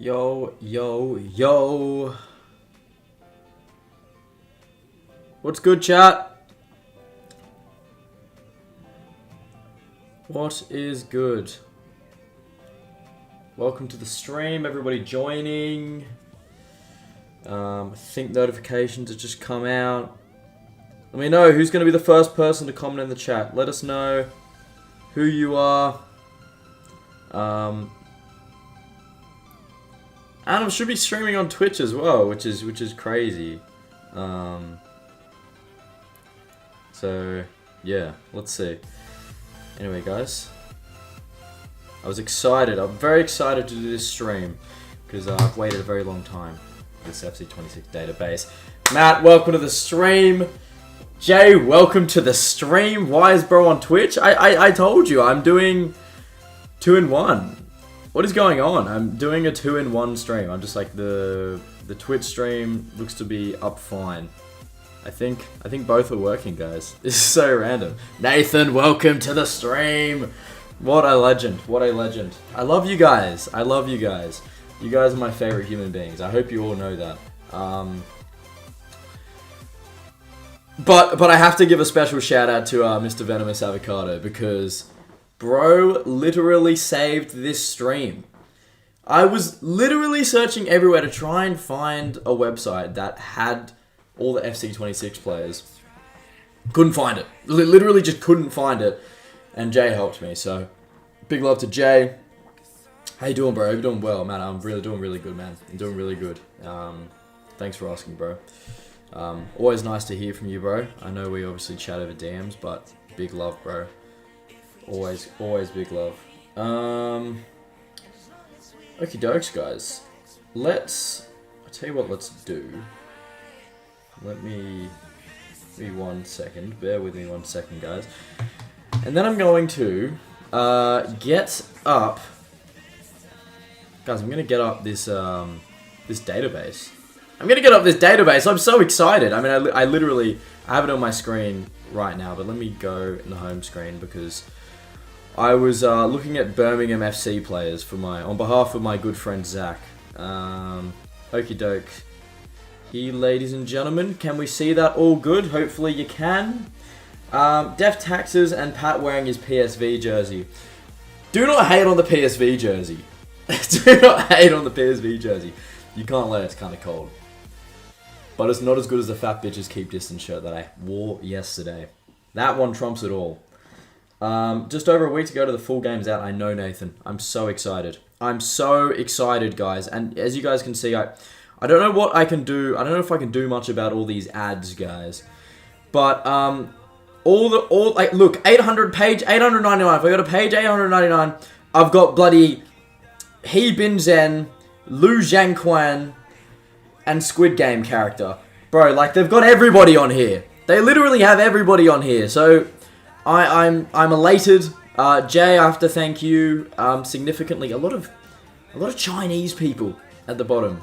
Yo, yo, yo. What's good, chat? What is good? Welcome to the stream, everybody joining. I think notifications have just come out. Let me know who's going to be the first person to comment in the chat. Let us know who you are. And I should be streaming on Twitch as well, which is crazy. So yeah, let's see. Anyway, guys, I was excited. I'm very excited to do this stream because I've waited a very long time for this FC26 database. Matt, welcome to the stream. Jay, welcome to the stream. Why is bro on Twitch? I told you I'm doing 2-in-1. What is going on? I'm doing a 2-in-1 stream. I'm just like the Twitch stream looks to be up fine. I think both are working, guys. This is so random. Nathan, welcome to the stream. What a legend. What a legend. I love you guys. I love you guys. You guys are my favorite human beings. I hope you all know that. But I have to give a special shout out to Mr. Venomous Avocado because bro literally saved this stream. I was literally searching everywhere to try and find a website that had all the FC26 players. Couldn't find it. Literally just couldn't find it. And Jay helped me, so big love to Jay. How you doing, bro? You doing well, man? I'm really doing really good, man. I'm doing really good. Thanks for asking, bro. Always nice to hear from you, bro. I know we obviously chat over DMs, but big love, bro. Always big love. Okie dokes, guys. I'll tell you what, let's do. Let me 1 second. Bear with me 1 second, guys. And then I'm going to get up. Guys, I'm gonna get up this this database. I'm so excited. I mean, I literally have it on my screen right now, but let me go in the home screen because I was looking at Birmingham FC players on behalf of my good friend Zach. Okie doke. Here, ladies and gentlemen, can we see that all good? Hopefully you can. Def Taxes and Pat wearing his PSV jersey. Do not hate on the PSV jersey. Do not hate on the PSV jersey. You can't let it, it's kind of cold. But it's not as good as the Fat Bitches Keep Distance shirt that I wore yesterday. That one trumps it all. Just over a week to go to the full game's out. I know, Nathan. I'm so excited. I'm so excited, guys. And as you guys can see, I don't know what I can do. I don't know if I can do much about all these ads, guys. But look, 800 page 899. If I go to page 899, I've got bloody He Bin Zen, Lu Zhangquan, and Squid Game character. Bro, like they've got everybody on here. They literally have everybody on here. So I'm elated. Jay, I have to thank you significantly. A lot of Chinese people at the bottom.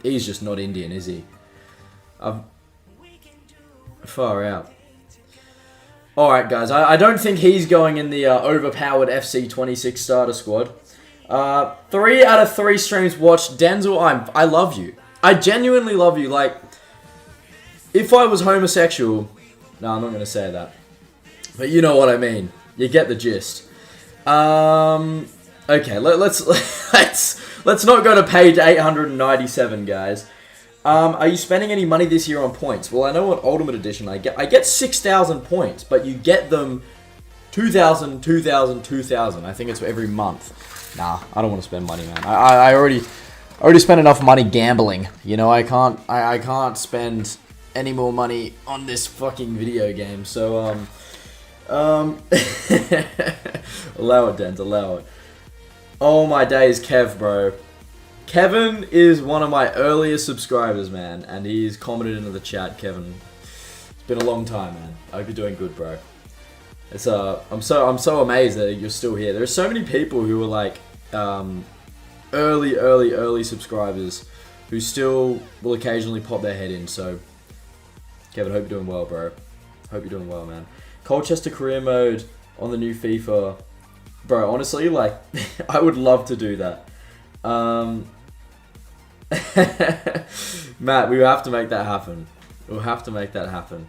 He's just not Indian, is he? Far out. Alright, guys. I don't think he's going in the overpowered FC26 starter squad. 3 out of 3 streams watched. Denzel, I love you. I genuinely love you. Like, if I was homosexual... No, I'm not going to say that. But you know what I mean. You get the gist. Okay, let's not go to page 897, guys. Are you spending any money this year on points? Well, I know on Ultimate Edition I get 6,000 points, but you get them 2,000, 2,000, 2,000. I think it's for every month. Nah, I don't want to spend money, man. I already spent enough money gambling. You know, I can't spend any more money on this fucking video game. So allow it, Dent, allow it. Oh my days, Kev, bro. Kevin is one of my earliest subscribers, man, and he's commented into the chat. Kevin, it's been a long time, man. I hope you're doing good, bro. It's I'm so amazed that you're still here. There are so many people who are like early subscribers who still will occasionally pop their head in. So, Kevin, hope you're doing well, bro. Hope you're doing well, man. Colchester career mode on the new FIFA. Bro, honestly, like, I would love to do that. Matt, we will have to make that happen. We'll have to make that happen.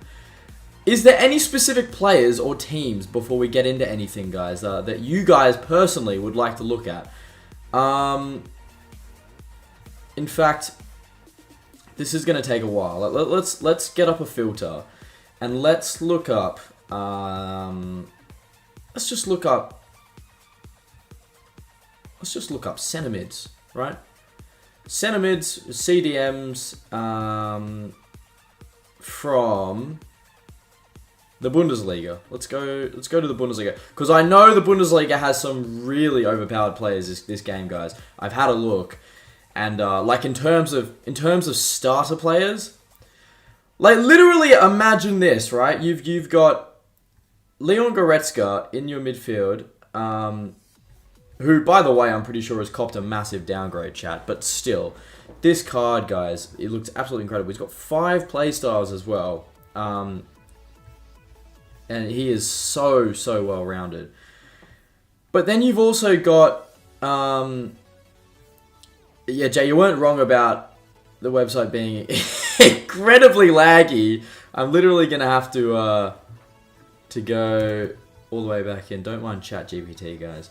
Is there any specific players or teams, before we get into anything, guys, that you guys personally would like to look at? In fact, this is going to take a while. Let's get up a filter, and let's look up. Let's just look up centimids, right? Centimids, CDMs, from the Bundesliga. Let's go to the Bundesliga, because I know the Bundesliga has some really overpowered players this game, guys. I've had a look, and like in terms of starter players, like literally imagine this, right? You've got Leon Goretzka in your midfield, who, by the way, I'm pretty sure has copped a massive downgrade, chat, but still, this card, guys, it looks absolutely incredible. He's got 5 playstyles as well, and he is so well-rounded. But then you've also got, yeah, Jay, you weren't wrong about the website being incredibly laggy. I'm literally going to have to go all the way back in. Don't mind ChatGPT, guys.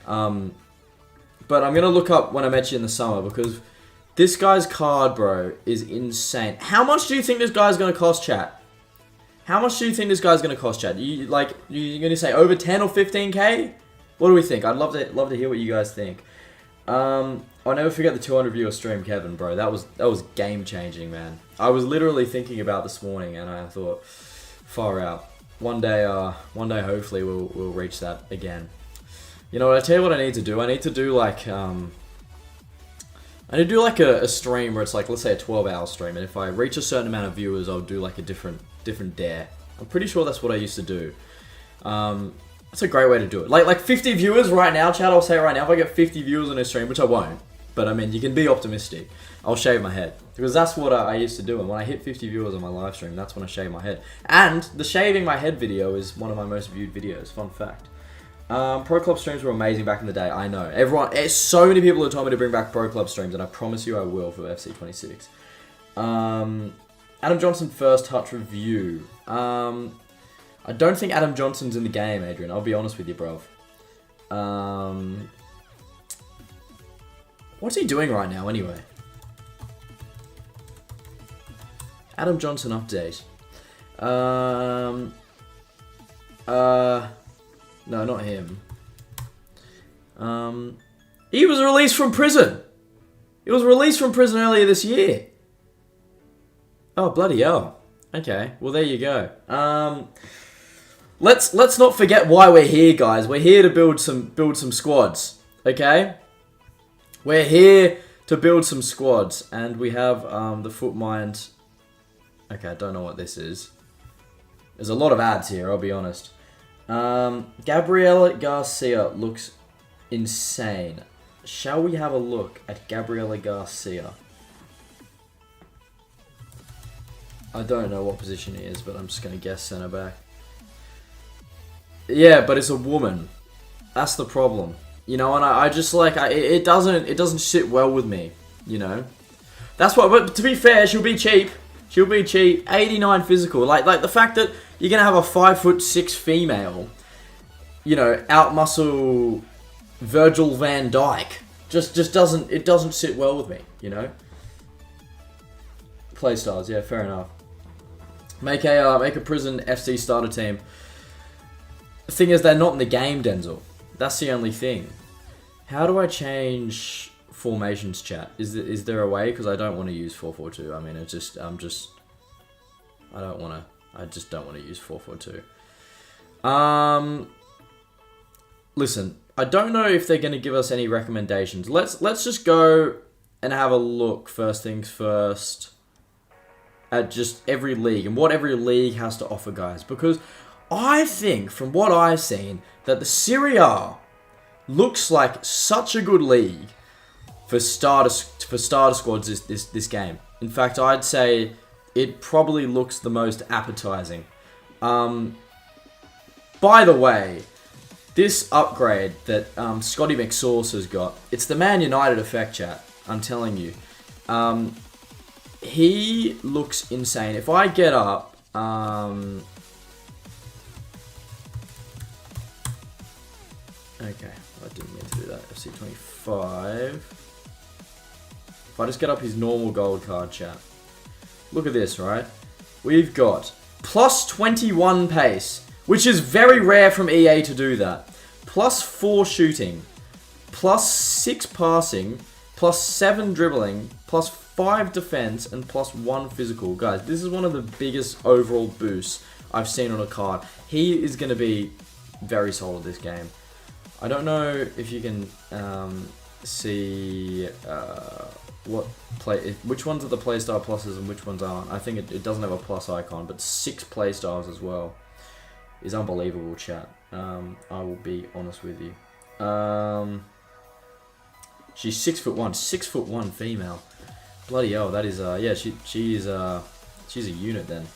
But I'm going to look up When I Met You in the Summer, because this guy's card, bro, is insane. How much do you think this guy's going to cost, chat? How much do you think this guy's going to cost, chat? You're going to say over 10 or 15k? What do we think? I'd love to hear what you guys think. I'll never forget the 200 viewer stream, Kevin, bro. That was game changing, man. I was literally thinking about this morning, and I thought, far out. One day, hopefully we'll reach that again. You know what? I tell you what I need to do. I need to do like a stream where it's like, let's say a 12-hour stream, and if I reach a certain amount of viewers, I'll do like a different dare. I'm pretty sure that's what I used to do. That's a great way to do it. Like 50 viewers right now, chat. I'll say it right now. If I get 50 viewers on a stream, which I won't, but I mean, you can be optimistic. I'll shave my head, because that's what I used to do. And when I hit 50 viewers on my live stream, that's when I shave my head. And the shaving my head video is one of my most viewed videos. Fun fact. Pro Club streams were amazing back in the day. I know. So many people have told me to bring back Pro Club streams, and I promise you I will for FC26. Adam Johnson first touch review. I don't think Adam Johnson's in the game, Adrian. I'll be honest with you, bro. What's he doing right now, anyway? Adam Johnson update. No, not him. He was released from prison. He was released from prison earlier this year. Oh, bloody hell. Okay, well there you go. Let's not forget why we're here, guys. We're here to build some squads. Okay? We're here to build some squads, and we have the Foot Mind. Okay, I don't know what this is. There's a lot of ads here, I'll be honest. Gabriela Garcia looks insane. Shall we have a look at Gabriela Garcia? I don't know what position he is, but I'm just going to guess centre back. Yeah, but it's a woman. That's the problem. You know, and I just like, it doesn't sit well with me, you know. That's what, but to be fair, she'll be cheap. She'll be cheap. 89 physical. Like the fact that you're going to have a 5'6" female, you know, out-muscle Virgil van Dijk. Just doesn't sit well with me, you know. Playstyles, yeah, fair enough. Make a prison FC starter team. The thing is, they're not in the game, Denzel. That's the only thing. How do I change formations, chat? Is there a way? Because I don't want to use 4-4-2. I mean, I just don't want to use 4-4-2. Listen, I don't know if they're going to give us any recommendations. Let's just go and have a look, first things first, at just every league and what every league has to offer, guys. Because I think, from what I've seen, that the Serie A looks like such a good league for starter squads this game. In fact, I'd say it probably looks the most appetizing. By the way, This upgrade that Scotty McSauce has got, it's the Man United effect, chat. I'm telling you. He looks insane. If I get up... okay, I didn't mean to do that. FC25. If I just get up his normal gold card, chat. Look at this, right? We've got plus 21 pace, which is very rare from EA to do that. Plus 4 shooting, plus 6 passing, plus 7 dribbling, plus 5 defense, and plus 1 physical. Guys, this is one of the biggest overall boosts I've seen on a card. He is going to be very solid this game. I don't know if you can see which ones are the playstyle pluses and which ones aren't. I think it doesn't have a plus icon, but 6 playstyles as well is unbelievable, chat. I will be honest with you. She's 6'1", 6'1" female. Bloody hell, that is yeah, she's a unit then.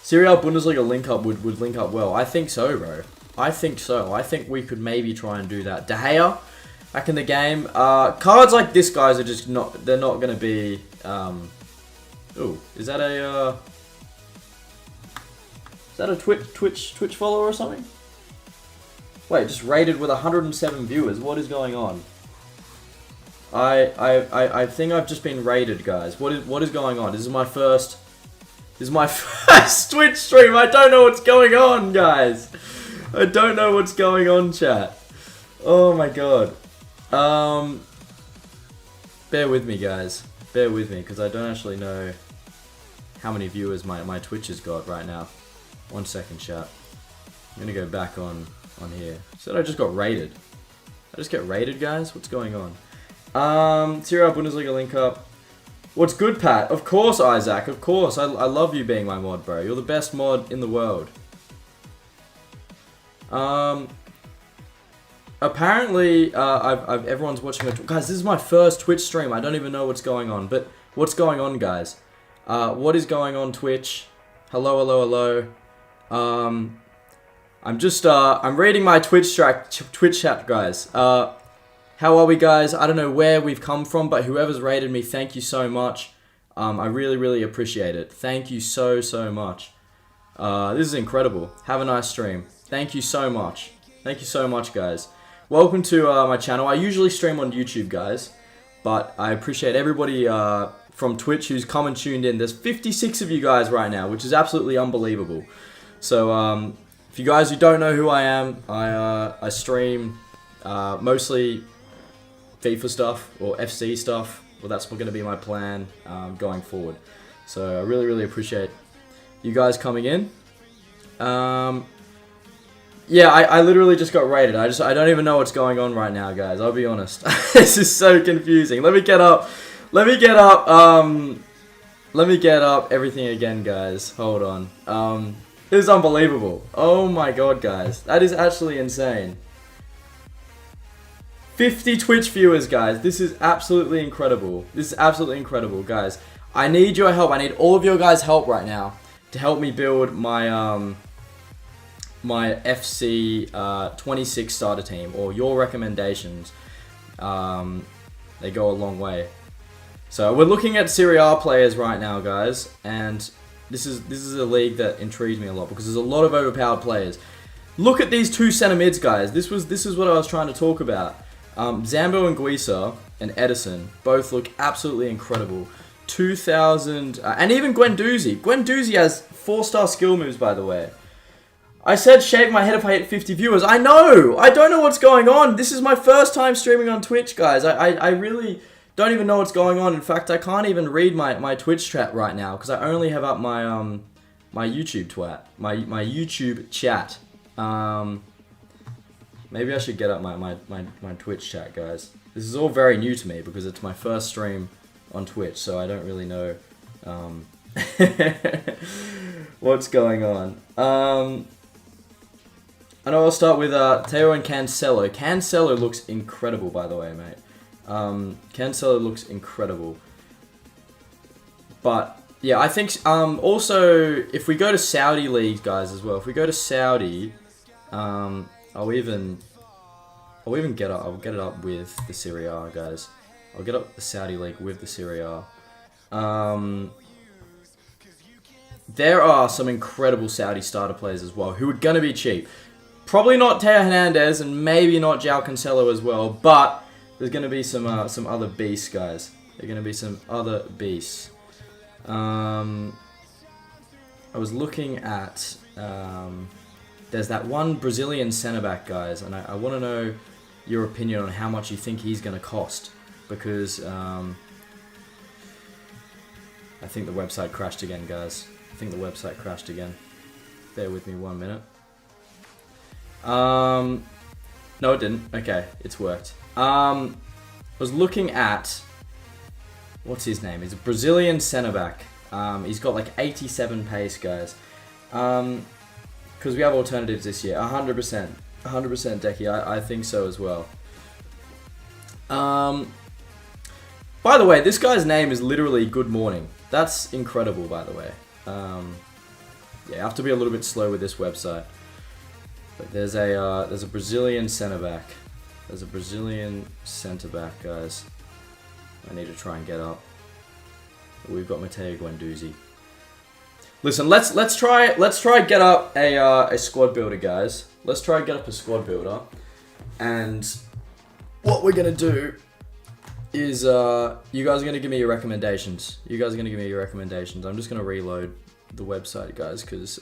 Serie A Bundesliga link up would link up well. I think so, bro. I think so. I think we could maybe try and do that. De Gea back in the game. Cards like this, guys, are just not. They're not going to be. Ooh, is that a Twitch follower or something? Wait, just rated with 107 viewers. What is going on? I think I've just been raided, guys. What is going on? This is my first Twitch stream. I don't know what's going on, guys. I don't know what's going on, chat. Oh my god. Bear with me, guys. Bear with me, because I don't actually know how many viewers my Twitch has got right now. 1 second, chat. I'm gonna go back on here. Said I just got raided. I just get raided, guys? What's going on? Serie A Bundesliga link up. What's good, Pat? Of course, Isaac. Of course. I love you being my mod, bro. You're the best mod in the world. Apparently, everyone's watching it. Guys, this is my first Twitch stream. I don't even know what's going on. But what's going on, guys? What is going on, Twitch? Hello, hello, hello. I'm reading my Twitch chat, guys. How are we, guys? I don't know where we've come from, but whoever's rated me, thank you so much. I really, really appreciate it. Thank you so much. This is incredible. Have a nice stream. Thank you so much. Thank you so much, guys. Welcome to my channel. I usually stream on YouTube, guys, but I appreciate everybody from Twitch who's come and tuned in. There's 56 of you guys right now, which is absolutely unbelievable. So, if you guys who don't know who I am, I stream mostly FIFA stuff or FC stuff. Well, that's going to be my plan going forward. So I really, really appreciate you guys coming in. Yeah, I literally just got raided. I don't even know what's going on right now, guys. I'll be honest. This is so confusing. Let me get up. Let me get up everything again, guys. Hold on. This is unbelievable. Oh my god, guys. That is actually insane. 50 Twitch viewers, guys. This is absolutely incredible. This is absolutely incredible, guys. I need your help. I need all of your guys' help right now to help me build my my FC 26 starter team, or your recommendations. They go a long way. So we're looking at Serie A players right now, guys, and this is a league that intrigues me a lot because there's a lot of overpowered players. Look at these two center mids, guys. This is what I was trying to talk about. Zambo and Guisa and Edison both look absolutely incredible. 2,000, and even Guendouzi. Guendouzi has 4-star skill moves, by the way. I said shave my head if I hit 50 viewers. I know! I don't know what's going on. This is my first time streaming on Twitch, guys. I really don't even know what's going on. In fact, I can't even read my Twitch chat right now because I only have up my my YouTube my YouTube chat. Maybe I should get up my Twitch chat, guys. This is all very new to me because it's my first stream on Twitch, so I don't really know what's going on. I know I'll start with Teo and Cancelo. Cancelo looks incredible, by the way, mate. Cancelo looks incredible. But, yeah, I think also, if we go to Saudi leagues, guys, as well, if we go to Saudi, I'll even get up. I'll get it up with the Serie A, guys. I'll get up the Saudi League with the Serie A. There are some incredible Saudi starter players as well who are going to be cheap. Probably not Teo Hernandez and maybe not João Cancelo as well, but there's going to be some other beasts, guys. There are going to be some other beasts. I was looking at... there's that one Brazilian centre-back, guys, and I want to know your opinion on how much you think he's going to cost, because I think the website crashed again, guys. I think the website crashed again. Bear with me 1 minute. No, it didn't. Okay, it's worked. I was looking at... What's his name? He's a Brazilian centre-back. He's got like 87 pace, guys. Because we have alternatives this year. 100%. 100% Decky. I think so as well. By the way, this guy's name is literally Good Morning. That's incredible, by the way. Yeah, I have to be a little bit slow with this website. But there's a Brazilian centre-back. There's a Brazilian centre-back, guys. I need to try and get up. We've got Matteo Guendouzi. Listen, let's try get up a squad builder, guys. Let's try get up a squad builder, and what we're gonna do is you guys are gonna give me your recommendations. I'm just gonna reload the website, guys, because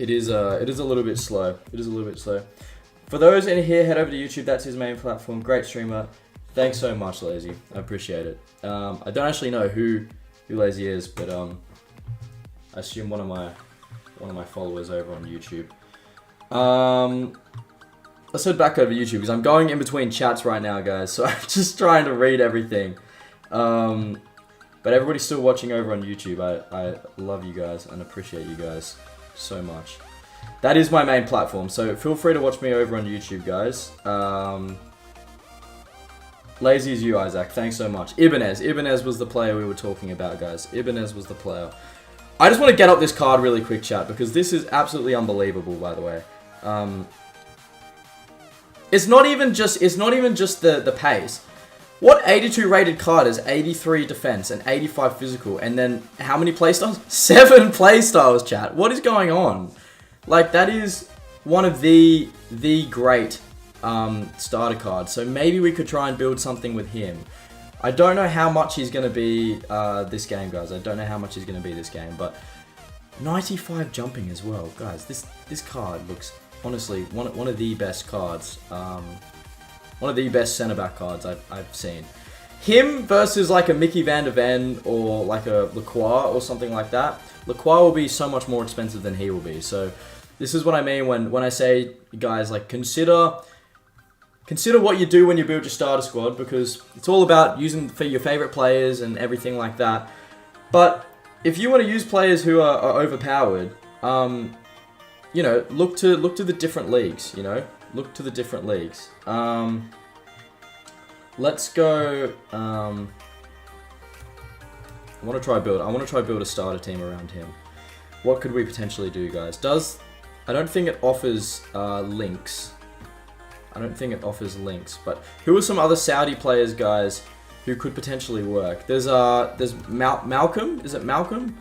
it is a little bit slow. For those in here, head over to YouTube. That's his main platform. Great streamer. Thanks so much, Lazy. I appreciate it. I don't actually know who Lazy is, but I assume one of my followers over on YouTube. Let's head back over to YouTube because I'm going in between chats right now, guys. So I'm just trying to read everything. But everybody's still watching over on YouTube. I love you guys and appreciate you guys so much. That is my main platform, so feel free to watch me over on YouTube, guys. Lazy as you, Isaac. Thanks so much. Ibanez was the player we were talking about, guys. Ibanez was the player. I just want to get up this card really quick, chat, because this is absolutely unbelievable, by the way. It's not even just the pace. What 82 rated card is 83 defense and 85 physical, and then how many playstyles? 7 playstyles, chat. What is going on? Like, that is one of the great starter cards. So maybe we could try and build something with him. I don't know how much he's going to be this game, guys. I don't know how much he's going to be this game, but 95 jumping as well, guys. This card looks honestly one of the best cards. One of the best centre back cards I've seen. Him versus like a Mickey van der Ven or like a Lacroix or something like that. Lacroix will be so much more expensive than he will be. So this is what I mean when I say, guys, like consider what you do when you build your starter squad, because it's all about using for your favorite players and everything like that. But if you want to use players who are overpowered, you know, look to the different leagues. You know, look to the different leagues. Let's go. I want to try build a starter team around him. What could we potentially do, guys? I don't think it offers links. But who are some other Saudi players, guys, who could potentially work? There's Malcolm. Is it Malcolm?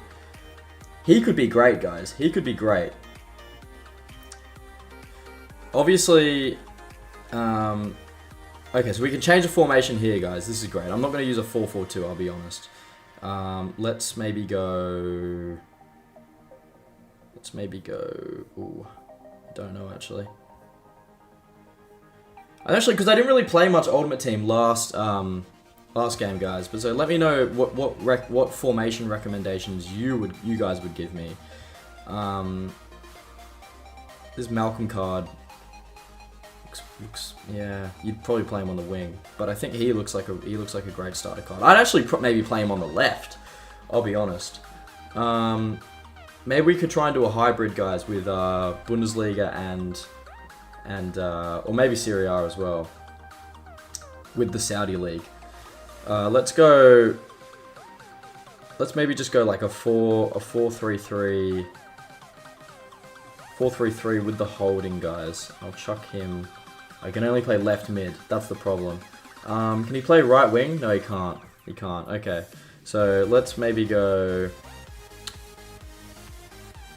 He could be great, guys. He could be great. Obviously, okay, so we can change the formation here, guys. This is great. I'm not going to use a 4-4-2, I'll be honest. Let's maybe go... Ooh, don't know, actually. Because I didn't really play much Ultimate Team last game, guys. But so let me know what formation recommendations you guys would give me. This Malcolm card looks, yeah, you'd probably play him on the wing, but I think he looks like a great starter card. I'd actually maybe play him on the left. I'll be honest. Maybe we could try and do a hybrid, guys, with Bundesliga and or maybe Serie A as well, with the Saudi League. Let's maybe just go like a 4-3-3, 4-3-3 with the holding, guys. I'll chuck him. I can only play left mid. That's the problem. Can he play right wing? No, he can't. He can't. Okay. So let's maybe go...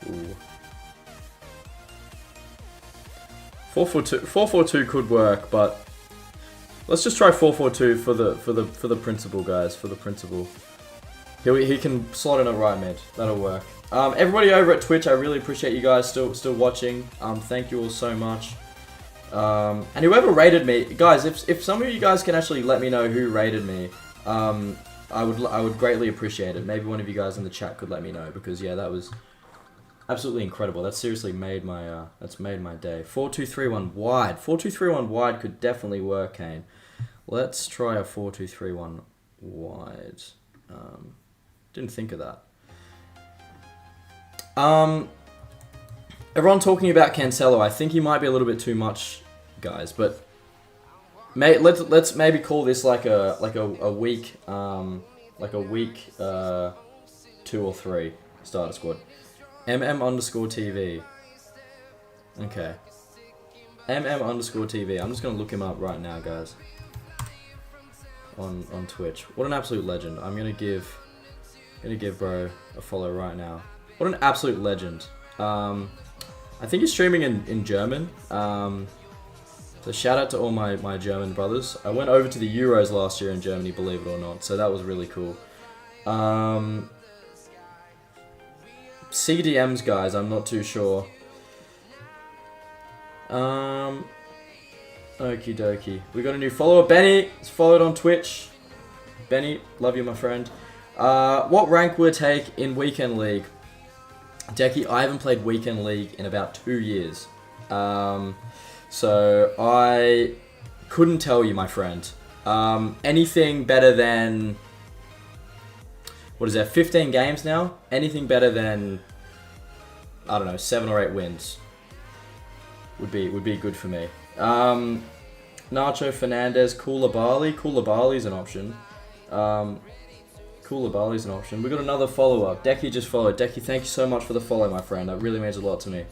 Ooh. 4-4-2 could work, but let's just try 4-4-2 for the principal, guys. For the principal. He can slot in at right mid. That'll work. Everybody over at Twitch, I really appreciate you guys still watching. Thank you all so much. And whoever rated me, guys, if some of you guys can actually let me know who rated me, I would greatly appreciate it. Maybe one of you guys in the chat could let me know, because yeah, that was absolutely incredible. That seriously made my day. 4-2-3-1 wide. 4-2-3-1 wide could definitely work, Kane. Let's try a 4-2-3-1 wide. Didn't think of that. Everyone talking about Cancelo. I think he might be a little bit too much, guys. But let's maybe call this like a week 2 or 3 starter squad. MM_TV. Okay. MM_TV. I'm just gonna look him up right now, guys. On Twitch. What an absolute legend. I'm gonna give bro a follow right now. What an absolute legend. I think he's streaming in German. So shout out to all my German brothers. I went over to the Euros last year in Germany, believe it or not. So that was really cool. CDMs, guys, I'm not too sure. Okie dokie. We got a new follower, Benny. He's followed on Twitch. Benny, love you, my friend. What rank would take in Weekend League? Decky, I haven't played Weekend League in about 2 years. So I couldn't tell you, my friend. Anything better than... What is that, 15 games now? Anything better than, I don't know, 7 or 8 wins would be good for me. Nacho Fernandez, Koulibaly. Koulibaly's an option. Koulibaly's an option. We got another follow-up. Decky just followed. Decky, thank you so much for the follow, my friend. That really means a lot to me.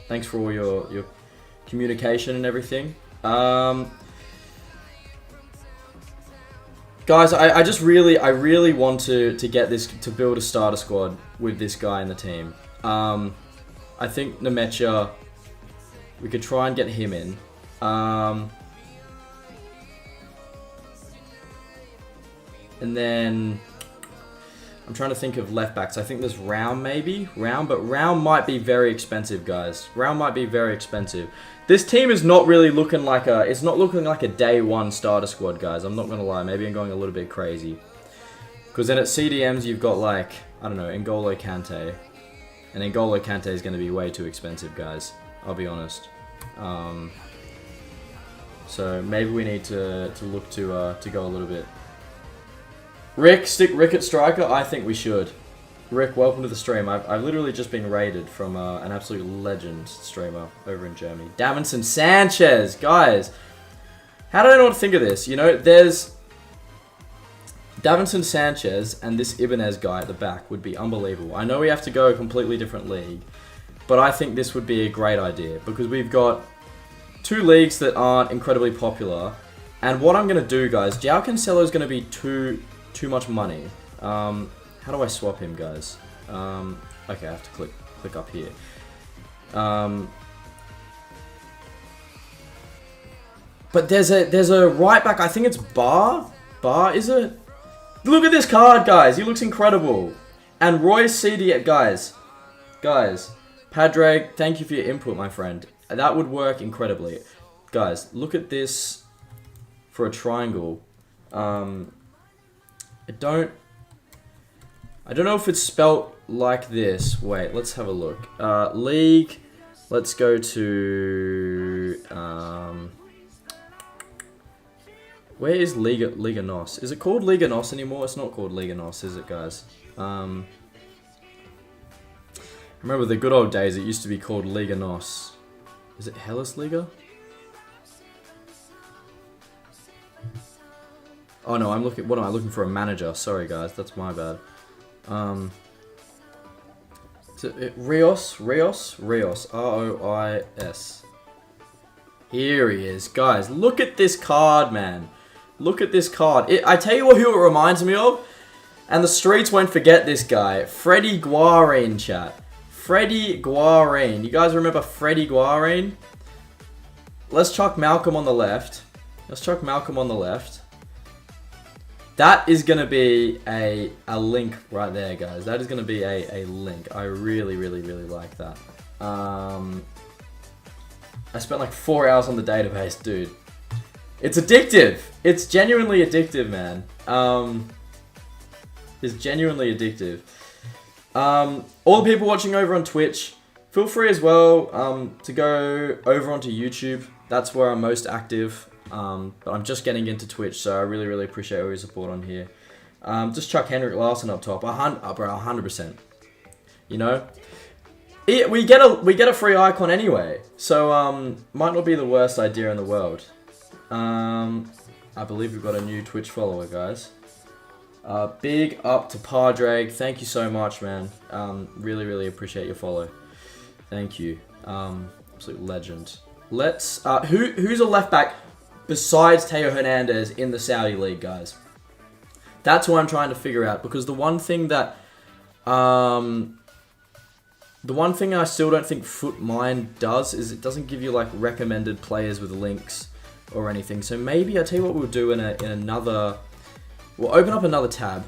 Thanks for all your communication and everything. Guys, I really want to get this, to build a starter squad with this guy in the team. I think Nemecha, we could try and get him in. And then I'm trying to think of left backs. I think there's Round maybe. But Round might be very expensive, guys. Round might be very expensive. This team is not really looking like it's not looking like a day one starter squad, guys. I'm not gonna lie. Maybe I'm going a little bit crazy. Because then at CDMs you've got like, I don't know, N'Golo Kante. And N'Golo Kante is going to be way too expensive, guys. I'll be honest. So maybe we need to look to go a little bit. Stick Rick at striker? I think we should. Rick, welcome to the stream. I've literally just been raided from an absolute legend streamer over in Germany. Davinson Sanchez! Guys, how did I not think of this? You know, there's Davinson Sanchez and this Ibanez guy at the back would be unbelievable. I know we have to go a completely different league, but I think this would be a great idea because we've got 2 leagues that aren't incredibly popular. And what I'm going to do, guys, João Cancelo is going to be too much money. How do I swap him, guys? Okay, I have to click up here. But there's a right back. I think it's Bar. Bar, is it? Look at this card, guys. He looks incredible. And Royce CD, guys. Padraig, thank you for your input, my friend. That would work incredibly. Guys, look at this for a triangle. I don't know if it's spelt like this. Wait, let's have a look. League. Let's go to... where is Liga NOS? Is it called Liga NOS anymore? It's not called Liga NOS, is it, guys? I remember the good old days. It used to be called Liga NOS. Is it Hellas Liga? Oh no, what am I looking for? A manager. Sorry guys, that's my bad. Rios? R-O-I-S. Here he is. Guys, look at this card, man. Look at this card. I tell you who it reminds me of, and the streets won't forget this guy. Freddie Guarine, chat. Freddie Guarine. You guys remember Freddie Guarine? Let's chuck Malcolm on the left. That is going to be a link right there, guys. That is going to be a link. I really like that. I spent like 4 hours on the database, dude. It's addictive. It's genuinely addictive, man. It's genuinely addictive. All the people watching over on Twitch, feel free as well to go over onto YouTube. That's where I'm most active. But I'm just getting into Twitch, so I really appreciate all your support on here. Just chuck Henrik Larsson up top. 100%. You know? We get a free icon anyway, so might not be the worst idea in the world. I believe we've got a new Twitch follower, guys. Big up to Padre. Thank you so much, man. Really appreciate your follow. Thank you. Absolute legend. Let's who's a left back besides Teo Hernandez in the Saudi League, guys? That's what I'm trying to figure out, because the one thing I still don't think FootMine does is it doesn't give you like recommended players with links or anything. So maybe I'll tell you what we'll do in another. We'll open up another tab.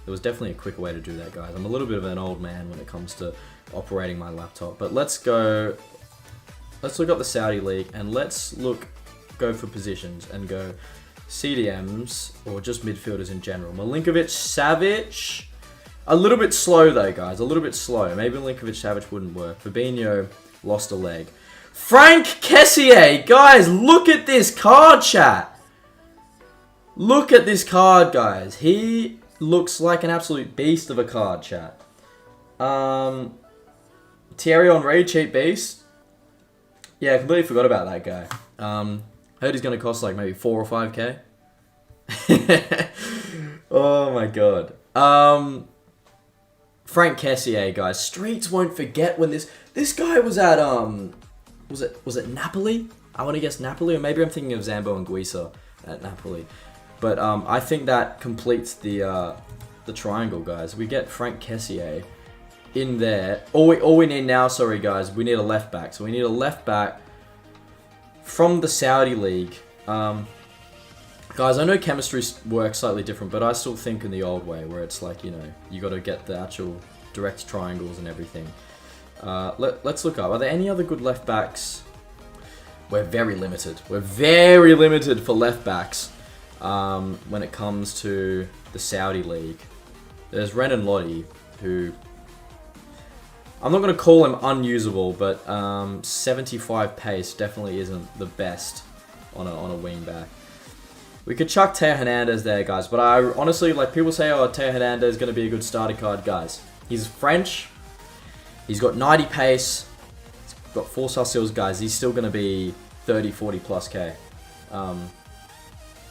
There was definitely a quicker way to do that, guys. I'm a little bit of an old man when it comes to operating my laptop. But let's look up the Saudi League and go for positions and go CDMs or just midfielders in general. Milinkovic, Savic. A little bit slow though, guys. A little bit slow. Maybe Milinkovic, Savic wouldn't work. Fabinho lost a leg. Frank Kessié. Guys, look at this card, chat. Look at this card, guys. He looks like an absolute beast of a card, chat. Thierry Henry, cheap beast. Yeah, I completely forgot about that guy. Heard he's going to cost like maybe 4 or 5k. Oh my god. Frank Kessié, guys. Streets won't forget when this guy was at was it Napoli? I want to guess Napoli, or maybe I'm thinking of Zambo and Guisa at Napoli. But I think that completes the triangle, guys. We get Frank Kessié in there. All we need now, sorry guys, we need a left back. So we need a left back from the Saudi League. Guys, I know chemistry works slightly different, but I still think in the old way, where it's like, you know, you got to get the actual direct triangles and everything. Let's look up. Are there any other good left backs? We're very limited. We're very limited for left backs when it comes to the Saudi League. There's Renan Lodi, who I'm not going to call him unusable, but 75 pace definitely isn't the best on a wing back. We could chuck Teo Hernandez there, guys, but I honestly, like, people say, oh, Teo Hernandez is going to be a good starter card, guys. He's French. He's got 90 pace. He's got 4-star skills, guys. He's still going to be 30, 40 plus K.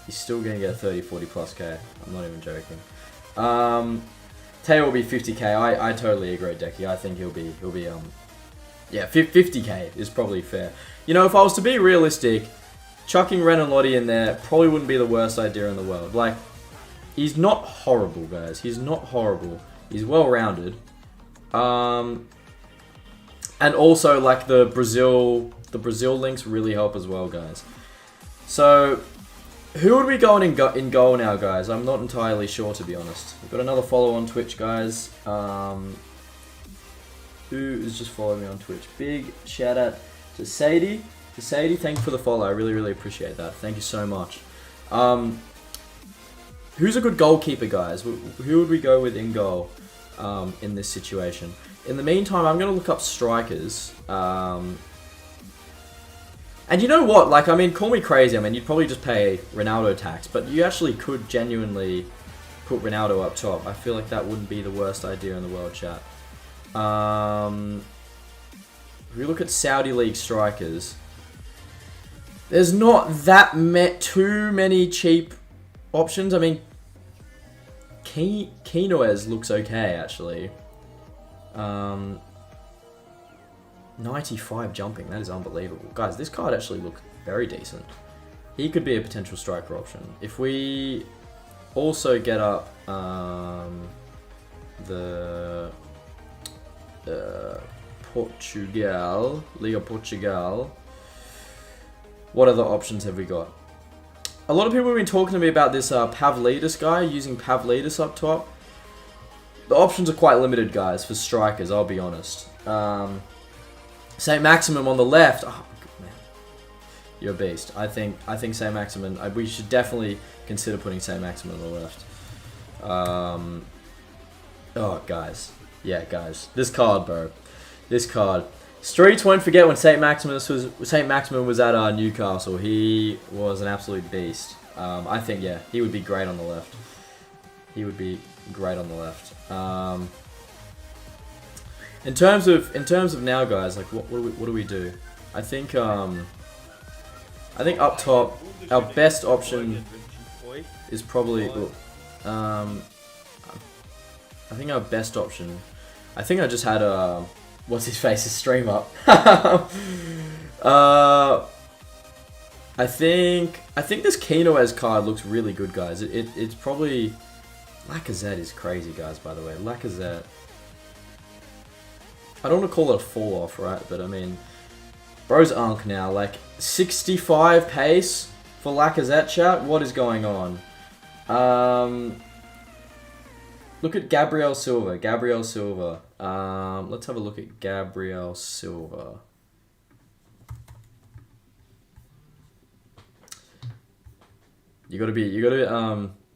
He's still going to get 30, 40 plus K. I'm not even joking. Teo will be 50k. I totally agree, Decky. I think he'll be yeah, 50k is probably fair. You know, if I was to be realistic, chucking Renan Lodi in there probably wouldn't be the worst idea in the world. Like, he's not horrible, guys. He's not horrible. He's well-rounded. And also, like, the Brazil links really help as well, guys. So, who would we go in goal now, guys? I'm not entirely sure, to be honest. We've got another follow on Twitch, guys. Who is just following me on Twitch? Big shout out to Sadie. Thank you for the follow. I really appreciate that. Thank you so much. Who's a good goalkeeper, guys? Who would we go with in goal in this situation? In the meantime, I'm going to look up strikers. And you know what? Like, I mean, call me crazy. I mean, you'd probably just pay Ronaldo tax, but you actually could genuinely put Ronaldo up top. I feel like that wouldn't be the worst idea in the world, chat. If we look at Saudi League strikers, there's not that too many cheap options. I mean, Quinoez looks okay, actually. Um, 95 jumping. That is unbelievable. Guys, this card actually looks very decent. He could be a potential striker option. If we also get up the Portugal, Liga Portugal, what other options have we got? A lot of people have been talking to me about this Pavlidis guy, using Pavlidis up top. The options are quite limited, guys, for strikers, I'll be honest. St. Maximum on the left. Oh, man. You're a beast. I think St. Maximum, we should definitely consider putting St. Maximum on the left. Oh, guys. Yeah, guys. This card, bro. This card. Streets won't forget when St. Maximin was at Newcastle. He was an absolute beast. I think, yeah, he would be great on the left. He would be great on the left. In terms of now, guys, like what do we do? I think up top, our best option is probably. I think our best option. I think I just had what's his face's stream up. I think this Kinoes card looks really good, guys. It's probably Lacazette is crazy, guys. By the way, Lacazette. I don't want to call it a fall off, right? But I mean, bro's unk now. Like 65 pace for Lacazette, chat. What is going on? Look at Gabriel Silva. Gabriel Silva. Let's have a look at Gabriel Silva. You gotta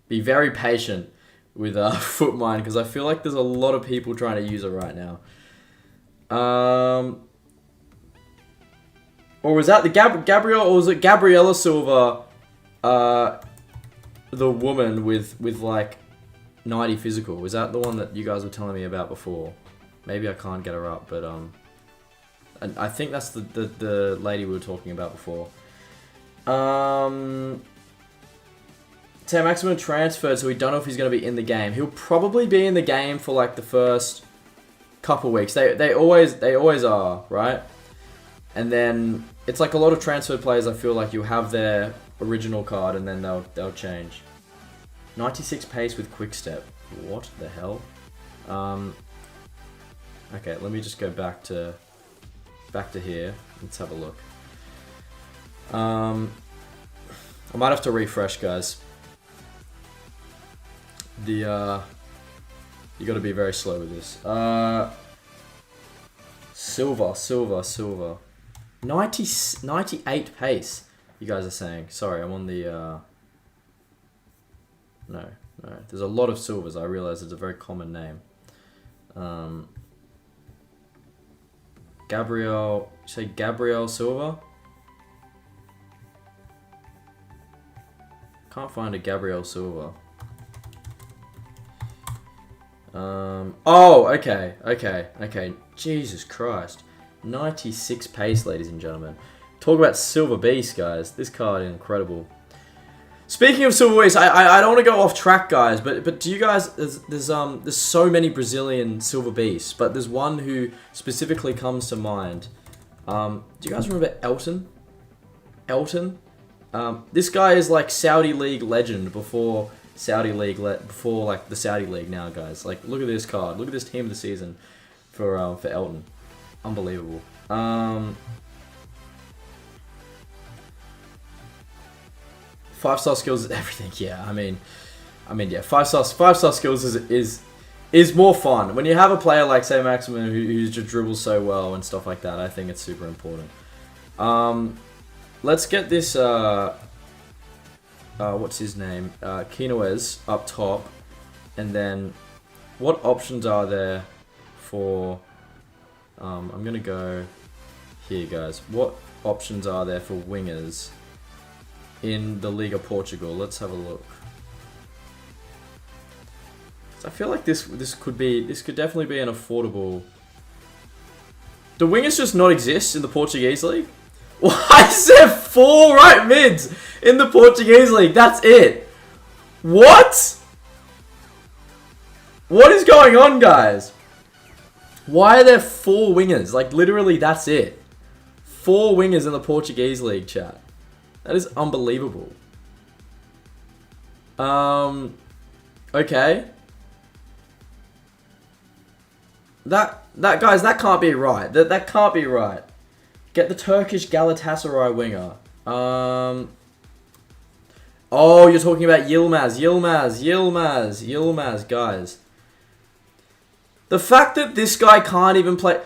be very patient with Footmine, because I feel like there's a lot of people trying to use it right now. Or was that the Gabriel, or was it Gabriella Silva, the woman with like 90 physical? Was that the one that you guys were telling me about before? Maybe I can't get her up, but I think that's the lady we were talking about before. St. Maximum transferred, so we don't know if he's going to be in the game. He'll probably be in the game for like the first couple weeks. They always are, right? And then it's like a lot of transferred players. I feel like you have their original card and then they'll change. 96 pace with quick step. What the hell? Okay, let me just go back to here. Let's have a look. I might have to refresh, guys. You got to be very slow with this. Silver. 98 pace. You guys are saying. Sorry, I'm on the. No. There's a lot of silvers. I realize it's a very common name. Gabriel. Say Gabriel Silva. Can't find a Gabriel Silva. Oh, okay. Jesus Christ. 96 pace, ladies and gentlemen. Talk about Silver Beast, guys. This card is incredible. Speaking of Silver Beast, I don't want to go off track, guys, but do you guys, there's so many Brazilian Silver Beasts, but there's one who specifically comes to mind. Do you guys remember Elton? This guy is like Saudi League legend before like the Saudi League now, guys. Like, look at this card. Look at this team of the season for Elton. Unbelievable. 5-star skills is everything. Yeah, I mean, yeah. 5-star skills is more fun when you have a player like St. Maximin who just dribbles so well and stuff like that. I think it's super important. Let's get this. What's his name? Kinoes up top, and then what options are there for? I'm gonna go here, guys. What options are there for wingers in the Liga Portugal? Let's have a look. So I feel like this could definitely be an affordable. Do wingers just not exist in the Portuguese league? Why is there 4 right mids in the Portuguese league? That's it. What? What is going on, guys? Why are there 4 wingers? Like, literally, that's it. 4 wingers in the Portuguese league, chat. That is unbelievable. Okay. Guys, that can't be right. That can't be right. Get the Turkish Galatasaray winger. Oh, you're talking about Yilmaz, guys. The fact that this guy can't even play...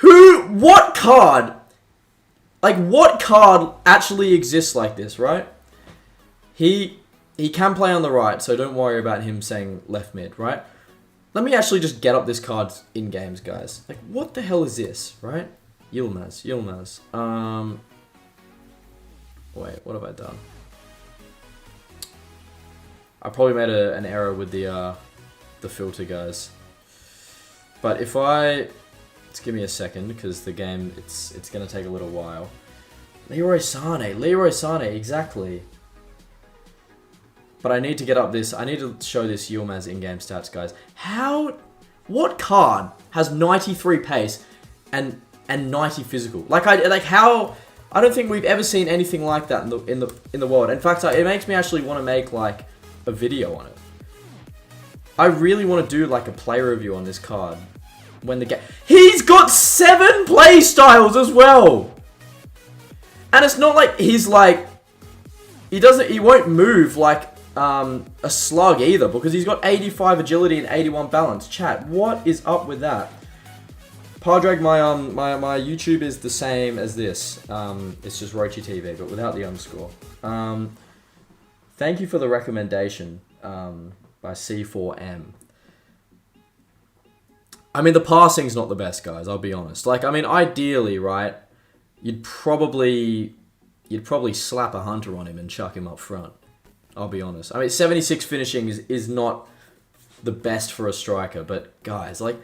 What card? Like, what card actually exists like this, right? He can play on the right, so don't worry about him saying left mid, right? Let me actually just get up this card in games, guys. Like, what the hell is this, right? Yilmaz. Wait, what have I done? I probably made an error with the filter, guys. But if I... Just give me a second, because the game, it's going to take a little while. Leroy Sané, exactly. But I need to get up this... I need to show this Yilmaz in-game stats, guys. What card has 93 pace and 90 physical? How... I don't think we've ever seen anything like that in the world. In fact, it makes me actually want to make, like, a video on it. I really want to do, like, a play review on this card. When the game... He's got 7 play styles as well! And it's not like he's, like... He won't move, like, a slug either, because he's got 85 agility and 81 balance. Chat, what is up with that? Pardrag, my YouTube is the same as this. It's just Roachy TV, but without the underscore. Thank you for the recommendation by C4M. I mean, the passing's not the best, guys, I'll be honest. Like, I mean, ideally, right, you'd probably slap a hunter on him and chuck him up front. I'll be honest. I mean, 76 finishing is not the best for a striker, but guys, like,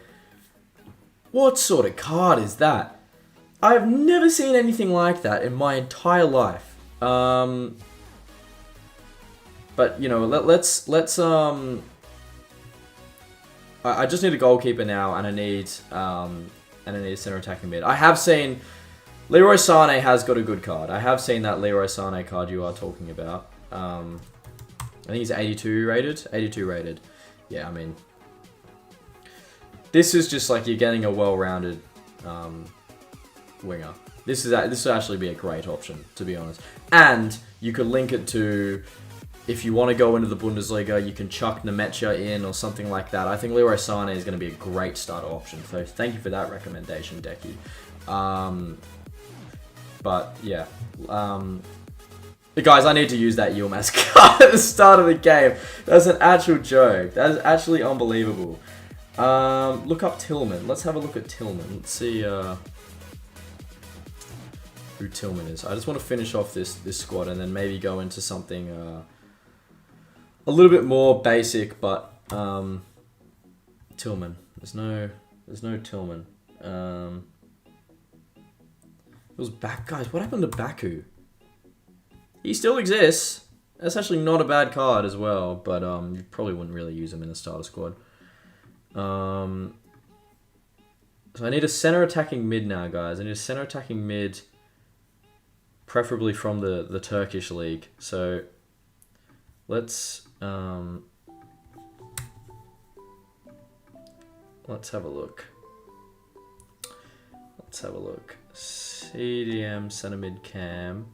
what sort of card is that? I've never seen anything like that in my entire life. But you know, let's I just need a goalkeeper now, and I need a center attacking mid. I have seen Leroy Sané has got a good card. I have seen that Leroy Sané card you are talking about. I think he's 82 rated. 82 rated. Yeah, I mean, this is just like you're getting a well-rounded winger. This would actually be a great option, to be honest. And you could link it to, if you want to go into the Bundesliga, you can chuck Nemecha in or something like that. I think Leroy Sané is going to be a great starter option. So thank you for that recommendation, Decky. But yeah. Guys, I need to use that Yilmaz card at the start of the game. That's an actual joke. That is actually unbelievable. Look up Tillman. Let's have a look at Tillman. Let's see who Tillman is. I just want to finish off this squad and then maybe go into something a little bit more basic, but Tillman. There's no Tillman. It was back, guys. What happened to Baku? He still exists. That's actually not a bad card as well, but you probably wouldn't really use him in the starter squad. So I need a center attacking mid now, guys. I need a center attacking mid, preferably from the Turkish league. So let's have a look. CDM center mid cam.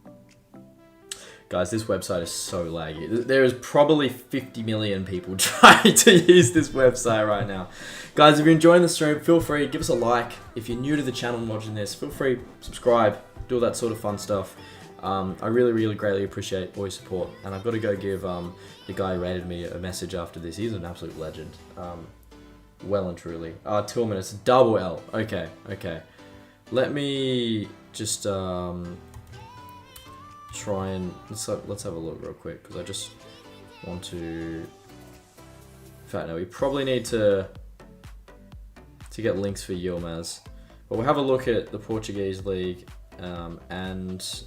Guys, this website is so laggy. There is probably 50 million people trying to use this website right now. Guys, if you're enjoying the stream, feel free, give us a like. If you're new to the channel and watching this, feel free, subscribe, do all that sort of fun stuff. I really, really greatly appreciate all your support. And I've got to go give the guy who rated me a message after this. He's an absolute legend. Well and truly. Tillman, it's double L. Okay. Let me just try and let's have a look real quick, because I just want to. In fact, no, we probably need to get links for Yilmaz, but we'll have a look at the Portuguese league and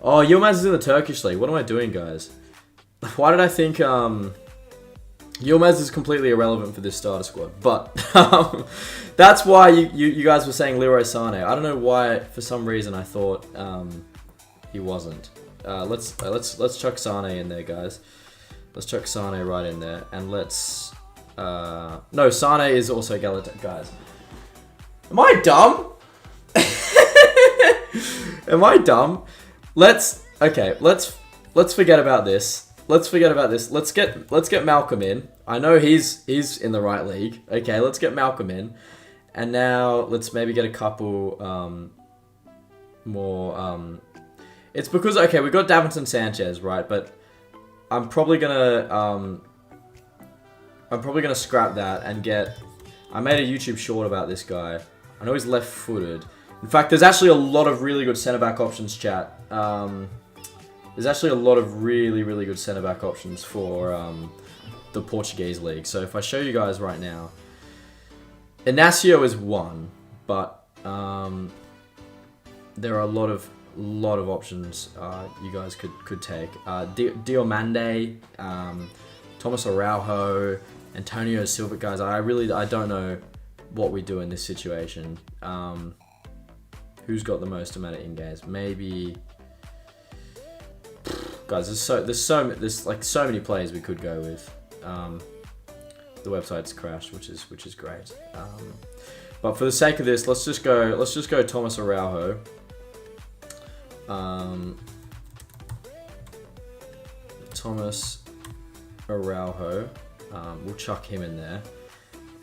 oh, Yilmaz is in the Turkish league. What am I doing, guys? Why did I think Yilmaz is completely irrelevant for this starter squad, but that's why you guys were saying Leroy Sané. I don't know why, for some reason, I thought he wasn't. Let's chuck Sané in there, guys. Let's chuck Sané right in there, and let's... no, Sané is also Galatasaray, guys. Am I dumb? Am I dumb? Let's forget about this. Let's get Malcolm in. I know he's in the right league. Okay, let's get Malcolm in. And now let's maybe get a couple more it's because okay, we got Davinson Sanchez, right? But I'm probably gonna scrap that and get... I made a YouTube short about this guy. I know he's left-footed. In fact, there's actually a lot of really good centre-back options, chat. There's actually a lot of really, really good centre-back options for the Portuguese league. So if I show you guys right now, Inacio is one, but there are a lot of options you guys could take. Diomande, Thomas Araujo, Antonio Silva, guys. I don't know what we do in this situation. Who's got the most amount of in-games? Maybe, guys. There's so many players we could go with. The website's crashed, which is great. But for the sake of this, let's just go Thomas Araujo. Thomas Araujo. We'll chuck him in there,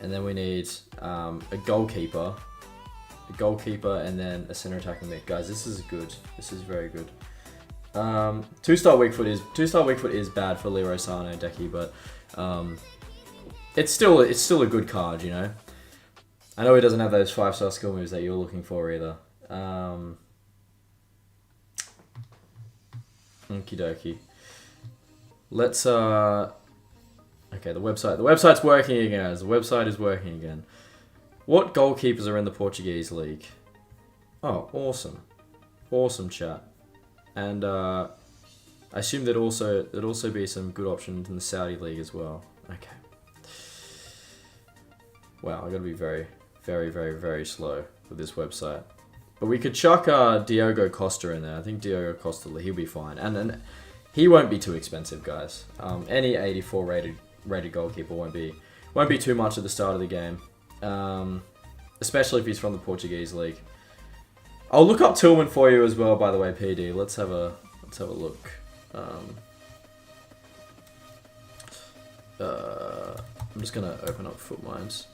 and then we need a goalkeeper, and then a center attacking mid. Guys, this is good. This is very good. Two-star weak foot is bad for Leroy Sané and Deki, but it's still a good card, you know. I know he doesn't have those 5-star skill moves that you're looking for either. Okie dokie. Let's okay, the website's working again, guys. The website is working again. What goalkeepers are in the Portuguese league? Oh, awesome. Awesome, chat. And I assume there'd also be some good options in the Saudi league as well. Okay. Wow, I gotta be very, very, very, very slow with this website. But we could chuck Diogo Costa in there. I think Diogo Costa, he'll be fine. And he won't be too expensive, guys. Any 84 rated goalkeeper won't be too much at the start of the game. Especially if he's from the Portuguese league. I'll look up Tillman for you as well, by the way, PD. Let's have a look. I'm just gonna open up FootMinds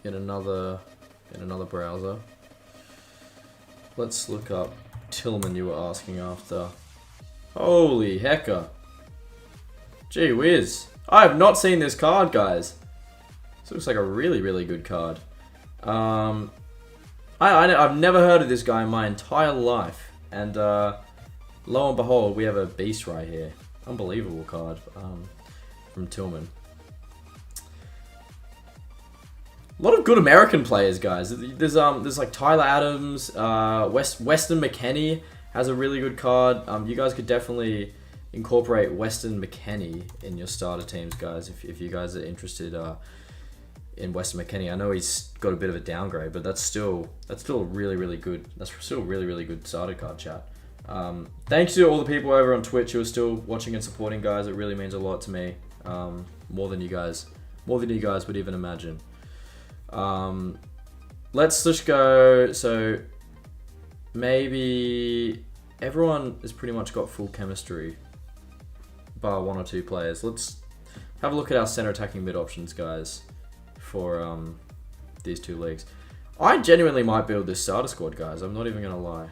in another browser. Let's look up Tillman you were asking after. Holy hecka. Gee whiz. I have not seen this card, guys. This looks like a really, really good card. I've never heard of this guy in my entire life. And lo and behold, we have a beast right here. Unbelievable card from Tillman. A lot of good American players, guys. There's like Tyler Adams, Weston McKennie has a really good card. You guys could definitely incorporate Weston McKennie in your starter teams, guys. If you guys are interested in Weston McKennie, I know he's got a bit of a downgrade, but that's still really, really good. That's still really, really good starter card, chat. Thanks to all the people over on Twitch who are still watching and supporting, guys. It really means a lot to me. More than you guys would even imagine. Let's just go. So maybe everyone has pretty much got full chemistry, bar one or two players. Let's have a look at our center attacking mid options, guys, for these two leagues. I genuinely might build this starter squad, guys. I'm not even gonna lie.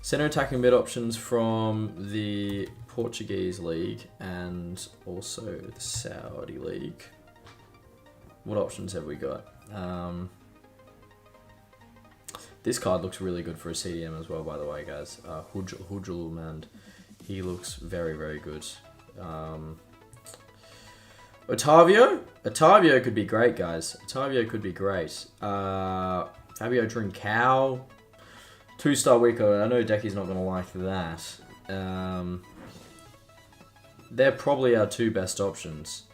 Center attacking mid options from the Portuguese league and also the Saudi league. What options have we got? This card looks really good for a CDM as well, by the way, guys. Hujulmand, he looks very, very good. Otavio could be great, guys. Otavio could be great. Fabio Trincao, 2-star weaker. I know Decky's not going to like that. they're probably our two best options.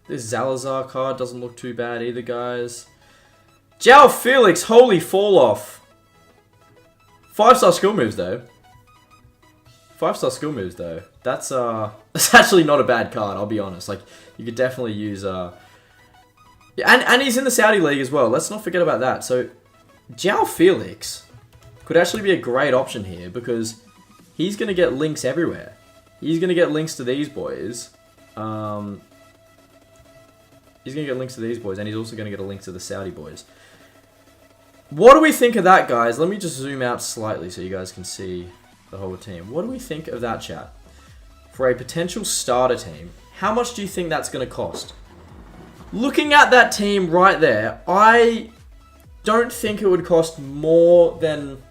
This Zalazar card doesn't look too bad either, guys. João Felix, holy fall off. 5-star skill moves though. 5-star skill moves though. That's actually not a bad card, I'll be honest. Like, you could definitely use and he's in the Saudi League as well. Let's not forget about that. So João Felix could actually be a great option here because he's gonna get links everywhere. He's gonna get links to these boys. He's going to get links to these boys, and he's also going to get a link to the Saudi boys. What do we think of that, guys? Let me just zoom out slightly so you guys can see the whole team. What do we think of that, chat? For a potential starter team, how much do you think that's going to cost? Looking at that team right there, I don't think it would cost more than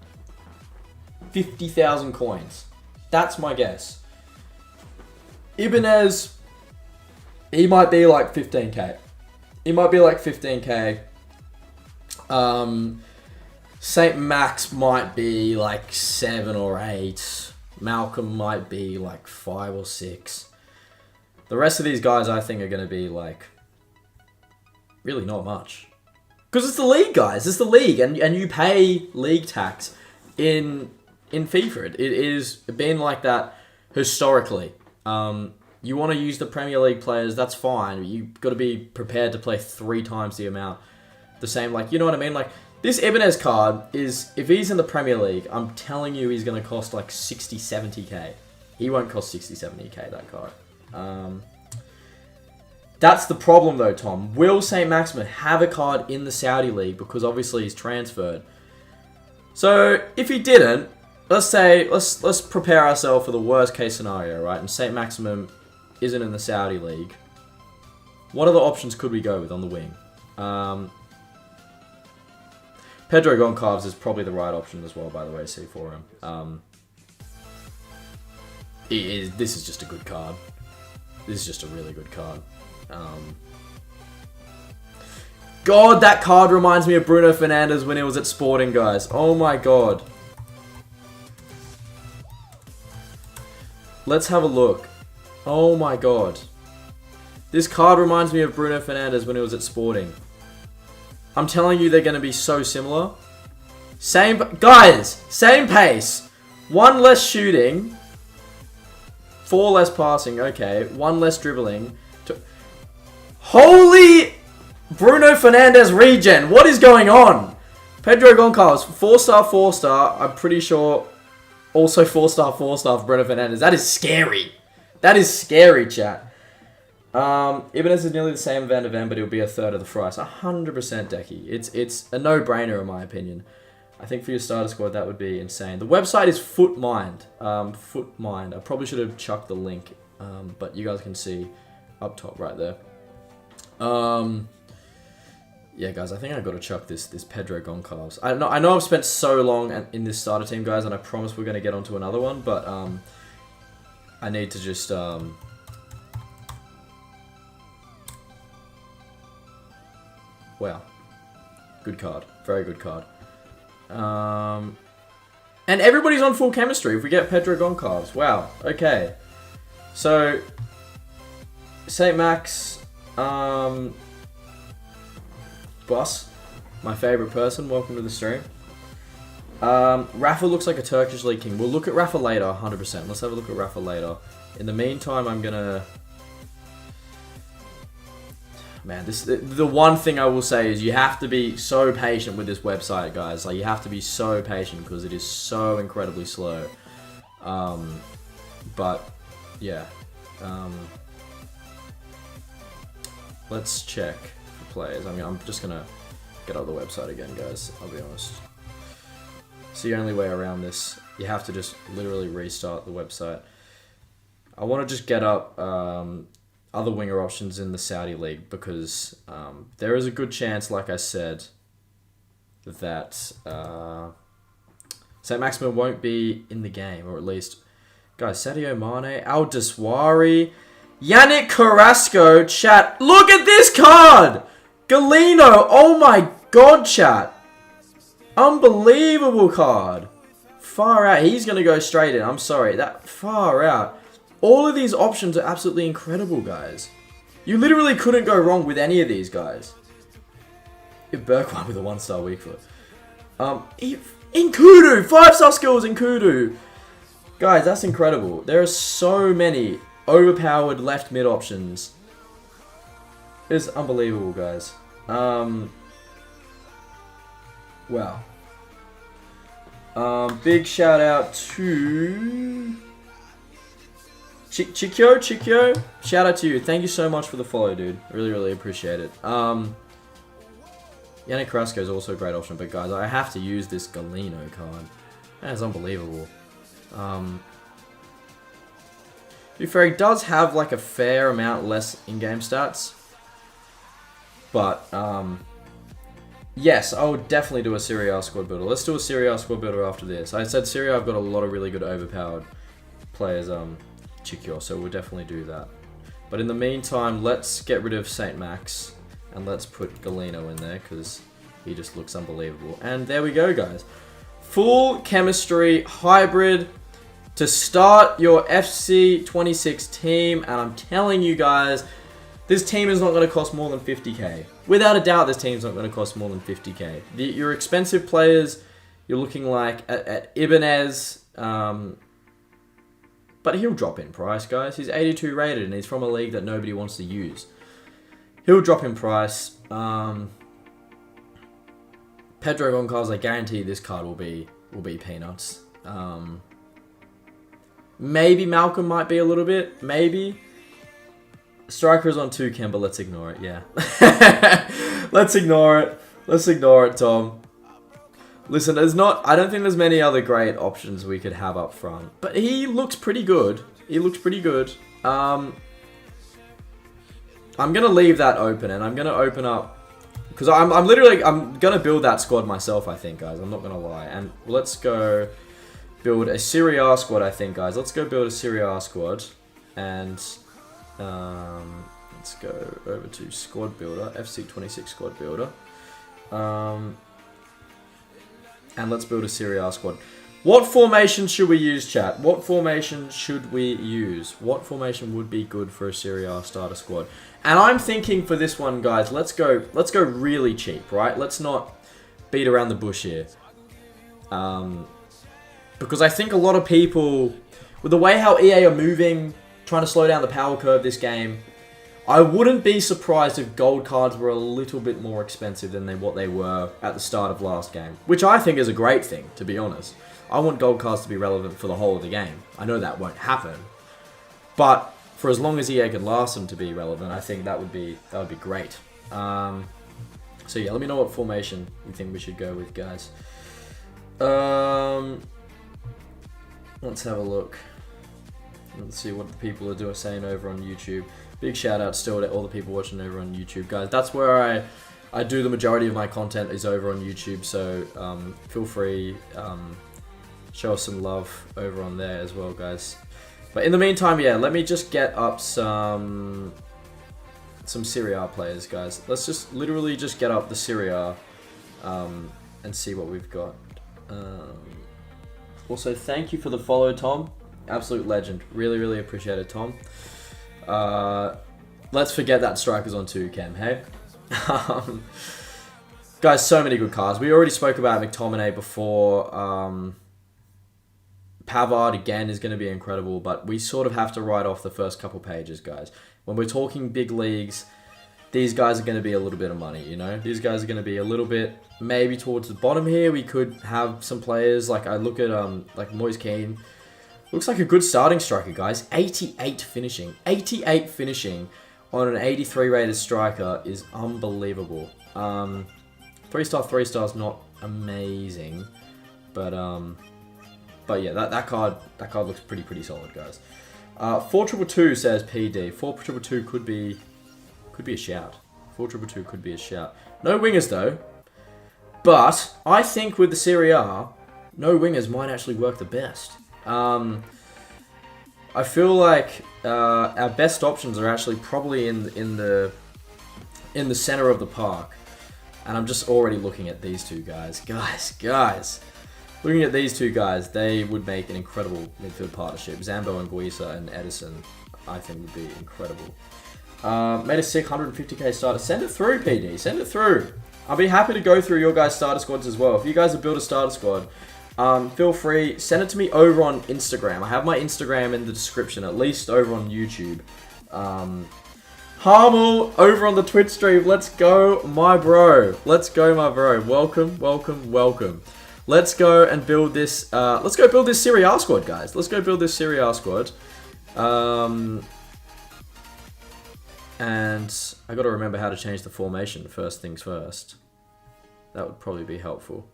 50,000 coins. That's my guess. Ibanez, he might be like 15k. He might be like 15k. St. Max might be like 7 or 8. Malcolm might be like 5 or 6. The rest of these guys I think are going to be like really not much. Because it's the league, guys. It's the league. And you pay league tax in FIFA. It is been like that historically. You want to use the Premier League players, that's fine. You've got to be prepared to play 3 times the amount. The same, like, you know what I mean? Like, this Ibanez card is, if he's in the Premier League, I'm telling you he's going to cost like 60, 70k. He won't cost 60, 70k, that card. That's the problem though, Tom. Will St. Maximin have a card in the Saudi League? Because obviously he's transferred. So, if he didn't, let's say, let's prepare ourselves for the worst case scenario, right? And St. Maximin isn't in the Saudi League. What other options could we go with on the wing? Pedro Goncalves is probably the right option as well, by the way, see for him. This is just a good card. This is just a really good card. God, that card reminds me of Bruno Fernandes when he was at Sporting, guys. Oh my god. Let's have a look. Oh my god. This card reminds me of Bruno Fernandes when he was at Sporting. I'm telling you they're going to be so similar. Guys, same pace. 1 less shooting. 4 less passing, okay. 1 less dribbling. Holy Bruno Fernandes regen. What is going on? Pedro Goncalves, 4-star, 4-star. I'm pretty sure also 4-star, 4-star for Bruno Fernandes. That is scary. That is scary, chat. Ibanez is nearly the same Van de Ven, but he'll be a third of the price. 100% Decky. It's a no-brainer in my opinion. I think for your starter squad, that would be insane. The website is Footmind. Footmind. I probably should have chucked the link, but you guys can see up top right there. Yeah, guys, I think I've got to chuck this Pedro Goncalves. I know I've spent so long in this starter team, guys, and I promise we're going to get onto another one, but I need to just... Wow. Good card. Very good card. And everybody's on full chemistry if we get Pedro Goncalves. Wow. Okay. So, St. Max... Boss, my favourite person, welcome to the stream. Rafa looks like a Turkish League King. We'll look at Rafa later, 100%. Let's have a look at Rafa later. In the meantime, I'm gonna... Man, the one thing I will say is you have to be so patient with this website, guys. Like, you have to be so patient because it is so incredibly slow. But, yeah. Let's check for players. I mean, I'm just gonna get up the website again, guys. I'll be honest. It's the only way around this. You have to just literally restart the website. I want to just get up other winger options in the Saudi League because there is a good chance, like I said, that St. Maximin won't be in the game, or at least, guys, Sadio Mane, Al Daswari, Yannick Carrasco, chat. Look at this card! Galeno, oh my god, chat. Unbelievable card. Far out. He's going to go straight in. I'm sorry. That far out. All of these options are absolutely incredible, guys. You literally couldn't go wrong with any of these guys. If Burkwine with a 1-star weak foot. Inkudu! 5-star skills Inkudu! Guys, that's incredible. There are so many overpowered left mid options. It's unbelievable, guys. Wow. Big shout out to Chikyo. Shout out to you. Thank you so much for the follow, dude. Really, really appreciate it. Yannick Carrasco is also a great option, but guys, I have to use this Galeno card. That's unbelievable. To be fair, he does have like a fair amount less in-game stats. But, yes, I would definitely do a Serie A squad builder. Let's do a Serie A squad builder after this. I said Serie A, I've got a lot of really good overpowered players, Chikyo, so we'll definitely do that. But in the meantime, let's get rid of St. Max, and let's put Galeno in there, because he just looks unbelievable. And there we go, guys. Full chemistry hybrid to start your FC 26 team, and I'm telling you guys, this team is not going to cost more than 50k. Without a doubt, this team's not going to cost more than 50k. Your expensive players, you're looking like at Ibanez, but he'll drop in price, guys. He's 82 rated, and he's from a league that nobody wants to use. He'll drop in price. Pedro Goncalves, I guarantee this card will be peanuts. Maybe Malcolm might be a little bit, maybe. Striker is on 2 Chem, but let's ignore it, yeah. Let's ignore it. Let's ignore it, Tom. Listen, I don't think there's many other great options we could have up front. But he looks pretty good. He looks pretty good. I'm going to leave that open, and I'm going to open up... Because I'm going to build that squad myself, I think, guys. I'm not going to lie. And let's go build a Serie A squad, I think, guys. Let's go build a Serie A squad. And... let's go over to Squad Builder, FC 26 Squad Builder. And let's build a Serie A squad. What formation should we use, chat? What formation should we use? What formation would be good for a Serie A starter squad? And I'm thinking for this one, guys, let's go really cheap, right? Let's not beat around the bush here. Because I think a lot of people, with the way how EA are moving, trying to slow down the power curve this game, I wouldn't be surprised if gold cards were a little bit more expensive than what they were at the start of last game. Which I think is a great thing, to be honest. I want gold cards to be relevant for the whole of the game. I know that won't happen. But for as long as EA can last them to be relevant, I think that would be great. So yeah, let me know what formation you think we should go with, guys. Let's have a look. Let's see what the people are saying over on YouTube. Big shout out still to all the people watching over on YouTube, guys. That's where I do the majority of my content is over on YouTube, so feel free, show us some love over on there as well, guys. But in the meantime, yeah, let me just get up some Serie A players, guys. Let's just literally just get up the Serie A and see what we've got. Also, thank you for the follow, Tom. Absolute legend. Really, really appreciate it, Tom. Let's forget that Striker's on 2 Chem, hey? Guys, so many good cards. We already spoke about McTominay before. Pavard, again, is going to be incredible, but we sort of have to write off the first couple pages, guys. When we're talking big leagues, these guys are going to be a little bit of money, you know? These guys are going to be a little bit, maybe towards the bottom here. We could have some players, like I look at like Moise Kean. Looks like a good starting striker, guys. 88 finishing. 88 finishing on an 83 rated striker is unbelievable. 3-star, 3-star's not amazing, but yeah, that card looks pretty solid, guys. 422 says PD. 422 could be a shout. 422 could be a shout. No wingers though, but I think with the Serie A, no wingers might actually work the best. I feel like our best options are actually probably in the center of the park, and I'm just already looking at these two guys. Guys, Looking at these two guys, they would make an incredible midfield partnership. Zambo and Guisa and Edison, I think, would be incredible. Made a sick 150k starter. Send it through, PD. Send it through. I'll be happy to go through your guys' starter squads as well. If you guys have built a starter squad, feel free, send it to me over on Instagram. I have my Instagram in the description, at least over on YouTube. Harmel over on the Twitch stream. Let's go, my bro. Let's go, my bro. Welcome, welcome, welcome. Let's go and build this. Let's go build this Serie A squad, guys. Let's go build this Serie A squad. And I got to remember how to change the formation first things first. That would probably be helpful.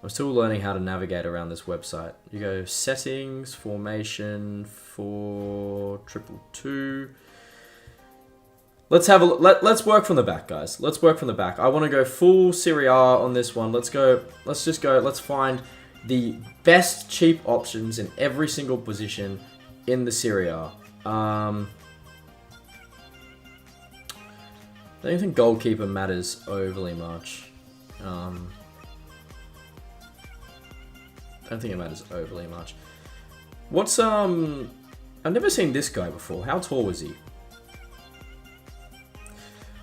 I'm still learning how to navigate around this website. You go settings, formation, 4-2-2. Let's have a let's work from the back, guys. Let's work from the back. I want to go full Serie A on this one. Let's go. Let's just go. Let's find the best cheap options in every single position in the Serie A. I don't think goalkeeper matters overly much. I don't think it matters overly much. What's I've never seen this guy before. How tall was he?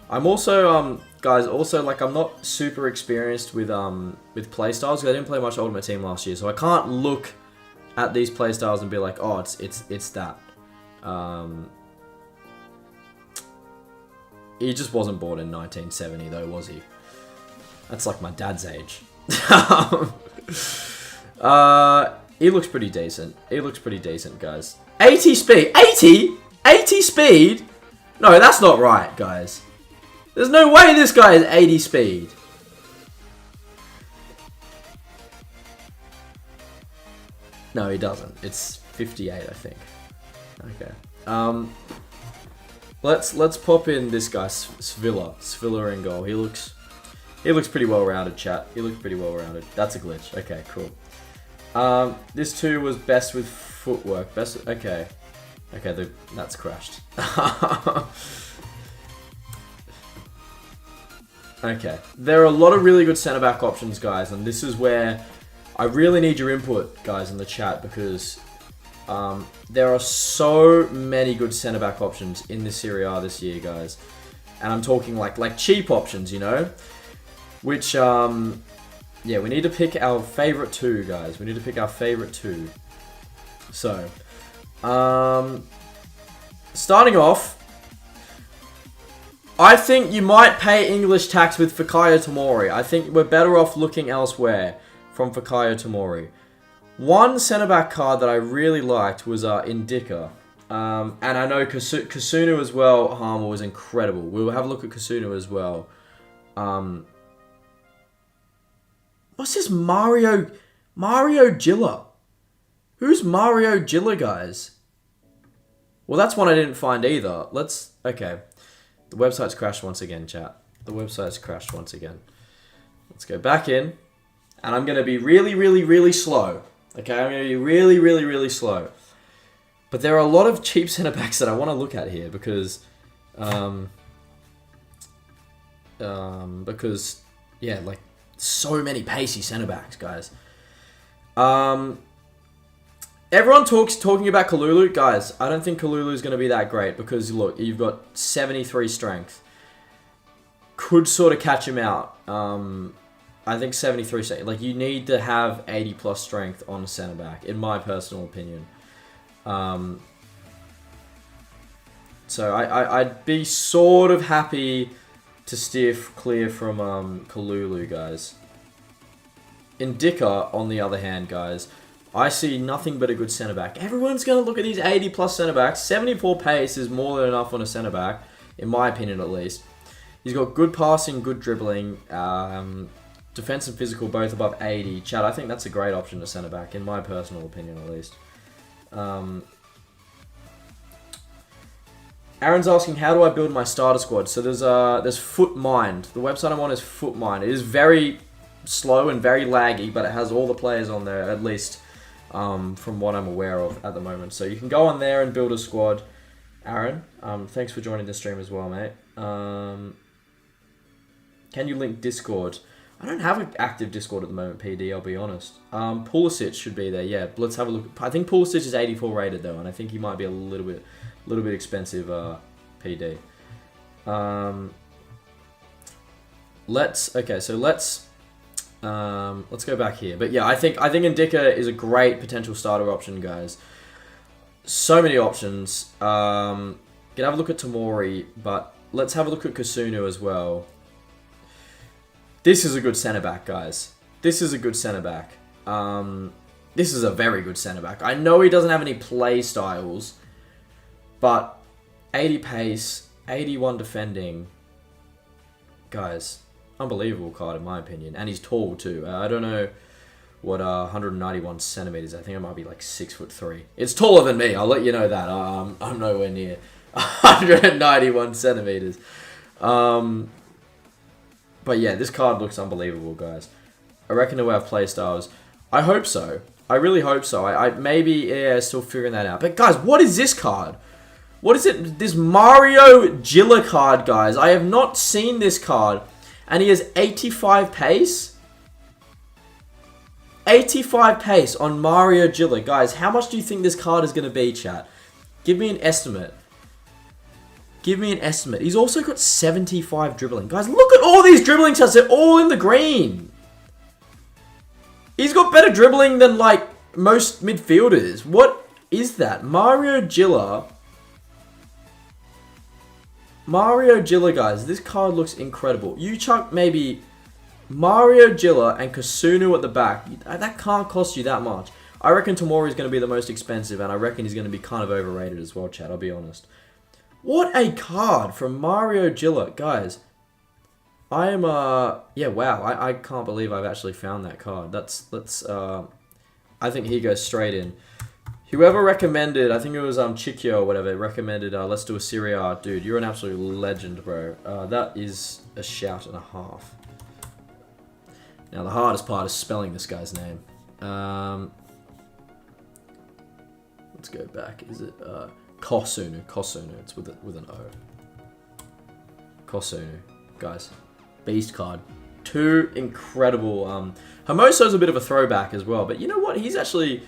I'm also guys, also like I'm not super experienced with playstyles because I didn't play much Ultimate Team last year, so I can't look at these playstyles and be like, oh, it's that. He just wasn't born in 1970 though, was he? That's like my dad's age. He looks pretty decent. He looks pretty decent, guys. 80 speed. 80? 80 speed? No, that's not right, guys. There's no way this guy is 80 speed. No, he doesn't. It's 58, I think. Okay. Let's pop in this guy, Svilla in goal. He looks pretty well rounded, chat. He looks pretty well rounded. That's a glitch. Okay, cool. This too was best with footwork. Best. Okay. Okay, that's crashed. Okay. There are a lot of really good centre back options, guys, and this is where I really need your input, guys, in the chat because there are so many good centre back options in the Serie A this year, guys, and I'm talking like cheap options, you know, which yeah, we need to pick our favorite two, guys. We need to pick our favorite two. So, starting off, I think you might pay English tax with Fikayo Tomori. I think we're better off looking elsewhere from Fikayo Tomori. One centre-back card that I really liked was Indica. And I know Kasunu as well, Harmer, was incredible. We'll have a look at Kasunu as well. What's this Mario Gilla? Who's Mario Gilla, guys? Well, that's one I didn't find either. Okay. The website's crashed once again, chat. The website's crashed once again. Let's go back in. And I'm going to be really, really, really slow. Okay, I'm going to be really, really, really slow. But there are a lot of cheap centre-backs that I want to look at here because... yeah, like, so many pacey centre-backs, guys. Everyone talking about Kalulu. Guys, I don't think Kalulu is going to be that great because, look, you've got 73 strength. Could sort of catch him out. I think 73 strength. Like, you need to have 80 plus strength on a centre-back, in my personal opinion. So I'd be sort of happy to steer clear from Kalulu, guys. Indica, on the other hand, guys, I see nothing but a good centre-back. Everyone's going to look at these 80-plus centre-backs. 74 pace is more than enough on a centre-back, in my opinion at least. He's got good passing, good dribbling, defense and physical both above 80. Chad, I think that's a great option to centre-back, in my personal opinion at least. Aaron's asking, how do I build my starter squad? So there's FootMind. The website I'm on is FootMind. It is very slow and very laggy, but it has all the players on there, at least from what I'm aware of at the moment. So you can go on there and build a squad. Aaron, thanks for joining the stream as well, mate. Can you link Discord? I don't have an active Discord at the moment, PD, I'll be honest. Pulisic should be there, yeah. Let's have a look. I think Pulisic is 84 rated, though, and I think he might be a little bit expensive, PD. Let's go back here. But yeah, I think Ndicka is a great potential starter option, guys. So many options. Can have a look at Tomori, but let's have a look at Kasunu as well. This is a good centre back, guys. This is a good centre back. This is a very good centre back. I know he doesn't have any play styles, but 80 pace, 81 defending, guys, unbelievable card in my opinion. And he's tall too. I don't know what 191 centimeters. I think it might be like 6'3". It's taller than me. I'll let you know that. I'm nowhere near 191 centimeters. But yeah, this card looks unbelievable, guys. I reckon he'll have play styles. I hope so. I really hope so. I maybe, yeah, still figuring that out. But guys, what is this card? What is it? This Mario Gilla card, guys. I have not seen this card. And he has 85 pace. 85 pace on Mario Gilla. Guys, how much do you think this card is going to be, chat? Give me an estimate. Give me an estimate. He's also got 75 dribbling. Guys, look at all these dribbling stats. They're all in the green. He's got better dribbling than, like, most midfielders. What is that? Mario Gilla. Mario Gilla, guys. This card looks incredible. You chuck maybe Mario Gilla and Kasunu at the back. That can't cost you that much. I reckon Tomori is going to be the most expensive, and I reckon he's going to be kind of overrated as well, chat. I'll be honest. What a card from Mario Gilla. Guys, I am, yeah, wow. I can't believe I've actually found that card. I think he goes straight in. Whoever recommended, I think it was Chikyo or whatever, recommended, let's do a Serie A. Dude, you're an absolute legend, bro. That is a shout and a half. Now, the hardest part is spelling this guy's name. Let's go back. Is it, Kosunu. Kosunu. It's with an O. Kosunu. Guys. Beast card. Two incredible... Hermoso's a bit of a throwback as well. But you know what? He's actually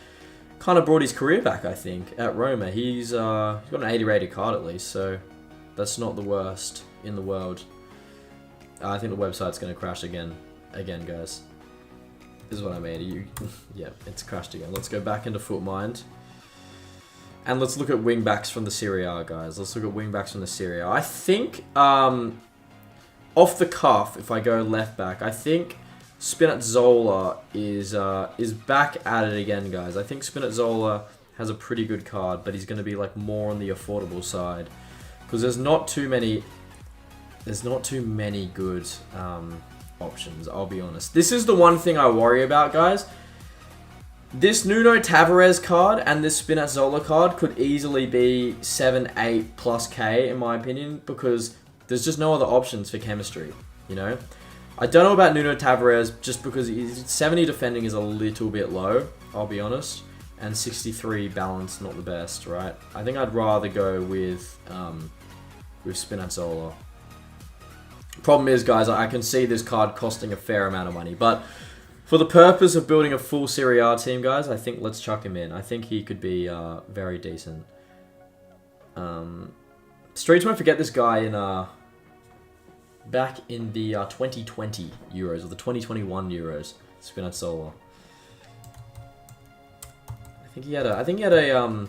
kind of brought his career back, I think, at Roma. He's got an 80 rated card at least. So that's not the worst in the world. I think the website's going to crash again. Again, guys. This is what I mean. Yeah, it's crashed again. Let's go back into FootMind. And let's look at wingbacks from the Serie A, guys. Let's look at wingbacks from the Serie A. I think, off the cuff, if I go left back, I think Spinazzola is back at it again, guys. I think Spinazzola has a pretty good card, but he's going to be like more on the affordable side because there's not too many good options. I'll be honest. This is the one thing I worry about, guys. This Nuno Tavares card and this Spinazzola card could easily be 7, 8 plus K in my opinion because there's just no other options for chemistry, you know? I don't know about Nuno Tavares just because his 70 defending is a little bit low, I'll be honest, and 63 balance not the best, right? I think I'd rather go with Spinazzola. Problem is, guys, I can see this card costing a fair amount of money, but for the purpose of building a full Serie A team, guys, I think let's chuck him in. I think he could be very decent. Streets won't forget this guy in back in the 2020 Euros or the 2021 Euros. Spinazzola. I think he had a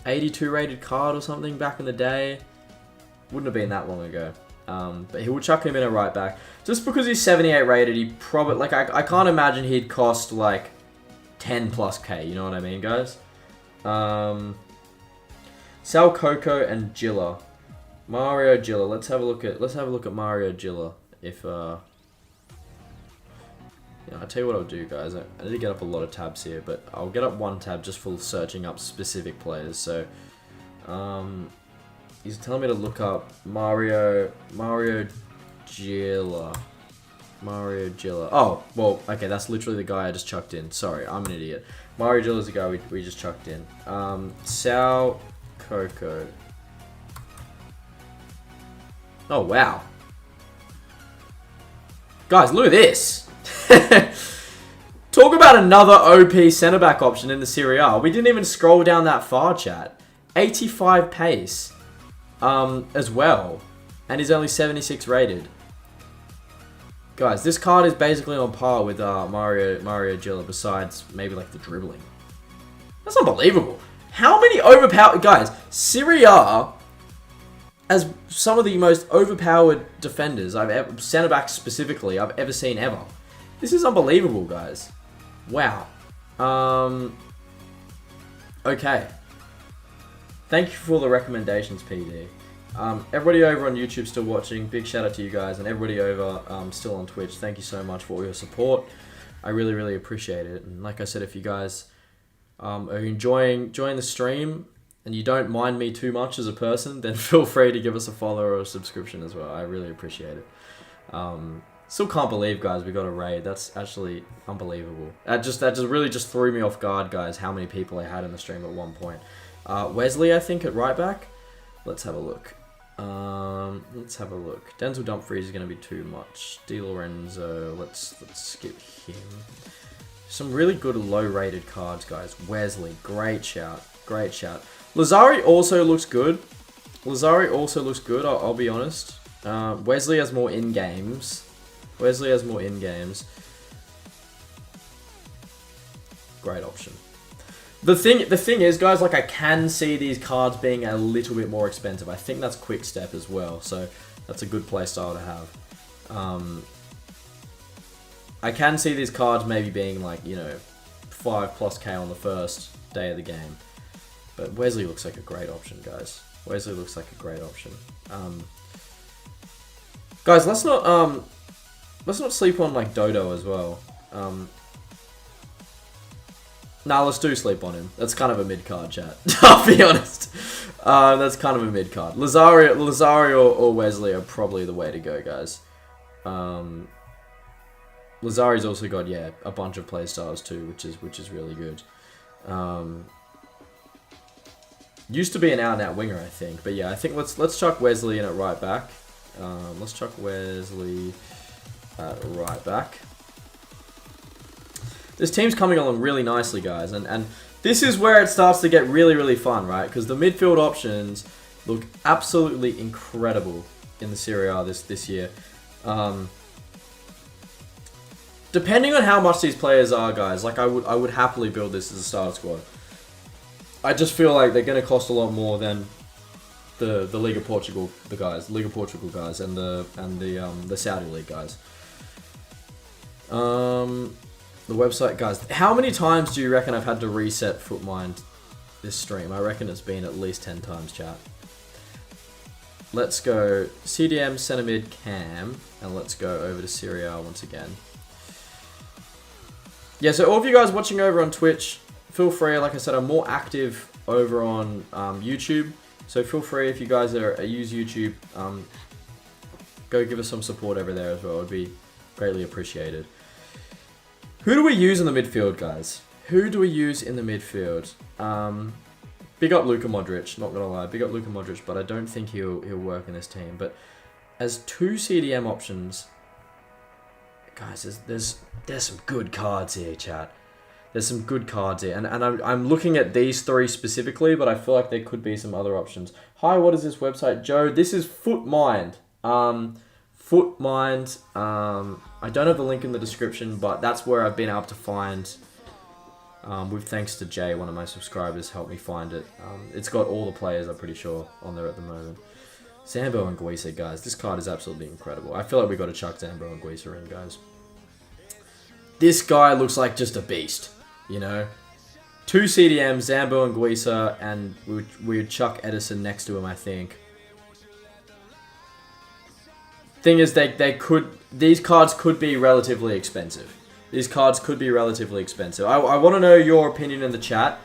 82 rated card or something back in the day. Wouldn't have been that long ago. But he will chuck him in a right back. Just because he's 78 rated, he probably... Like, I can't imagine he'd cost, like, 10 plus K. You know what I mean, guys? Sal Coco and Gilla. Mario Gilla. Let's have a look at Mario Gilla. If, yeah, I'll tell you what I'll do, guys. I need to get up a lot of tabs here, but I'll get up one tab just for searching up specific players. So, he's telling me to look up Mario Gilla. Mario Gilla. Oh, well, okay, that's literally the guy I just chucked in. Sorry, I'm an idiot. Mario Gilla is the guy we just chucked in. Sal Coco. Oh, wow. Guys, look at this. Talk about another OP centre-back option in the Serie A. We didn't even scroll down that far, chat. 85 pace as well. And he's only 76 rated. Guys, this card is basically on par with Mario Gilla, besides maybe like the dribbling. That's unbelievable. How many overpowered... Guys, Serie A, as some of the most overpowered defenders centre-backs specifically, I've ever seen ever. This is unbelievable, guys. Wow. Okay. Thank you for all the recommendations, PD. Everybody over on YouTube still watching, big shout out to you guys, and everybody over still on Twitch, thank you so much for all your support. I really, really appreciate it. And like I said, if you guys are enjoying the stream and you don't mind me too much as a person, then feel free to give us a follow or a subscription as well. I really appreciate it. Still can't believe, guys, we got a raid. That's actually unbelievable. That just really just threw me off guard, guys, how many people I had in the stream at one point. Wesley, I think, at right back. Let's have a look. Denzel Dumfries is going to be too much. Di Lorenzo, let's skip him. Some really good low-rated cards, guys. Wesley, great shout. Great shout. Lazari also looks good. I'll be honest. Wesley has more in-games. Great option. The thing is, guys, like, I can see these cards being a little bit more expensive. I think that's quick step as well, so that's a good playstyle to have. I can see these cards maybe being like, you know, 5+K on the first day of the game. But Wesley looks like a great option, guys. Wesley looks like a great option. Guys, let's not sleep on like Dodo as well. Nah, let's do sleep on him. That's kind of a mid-card, chat. I'll be honest. That's kind of a mid-card. Lazari or Wesley are probably the way to go, guys. Lazari's also got, yeah, a bunch of playstyles too, which is really good. Used to be an out-and-out winger, I think. But yeah, I think let's chuck Wesley in at right back. Let's chuck Wesley at right back. This team's coming along really nicely, guys, and this is where it starts to get really, really fun, right? Because the midfield options look absolutely incredible in the Serie A this year. Depending on how much these players are, guys, like I would happily build this as a starter squad. I just feel like they're going to cost a lot more than the League of Portugal, guys, and the Saudi League guys. The website, guys. How many times do you reckon I've had to reset FootMind this stream? I reckon it's been at least 10 times, chat. Let's go CDM, centre mid, Cam, and let's go over to Serie A once again. Yeah, so all of you guys watching over on Twitch, feel free. Like I said, I'm more active over on YouTube, so feel free if you guys use YouTube, go give us some support over there as well. It would be greatly appreciated. Who do we use in the midfield, guys? Who do we use in the midfield? Big up Luka Modric, not gonna lie. Big up Luka Modric, but I don't think he'll work in this team. But as two CDM options, guys, there's some good cards here, chat. There's some good cards here, and I'm looking at these three specifically, but I feel like there could be some other options. Hi, what is this website, Joe? This is FootMind. FootMind. I don't have the link in the description, but that's where I've been able to find. With thanks to Jay, one of my subscribers, helped me find it. It's got all the players, I'm pretty sure, on there at the moment. Zambo and Guisa, guys. This card is absolutely incredible. I feel like we've got to chuck Zambo and Guisa in, guys. This guy looks like just a beast, you know? Two CDMs, Zambo and Guisa, and we would chuck Edison next to him, I think. Thing is, these cards could be relatively expensive. These cards could be relatively expensive. I want to know your opinion in the chat.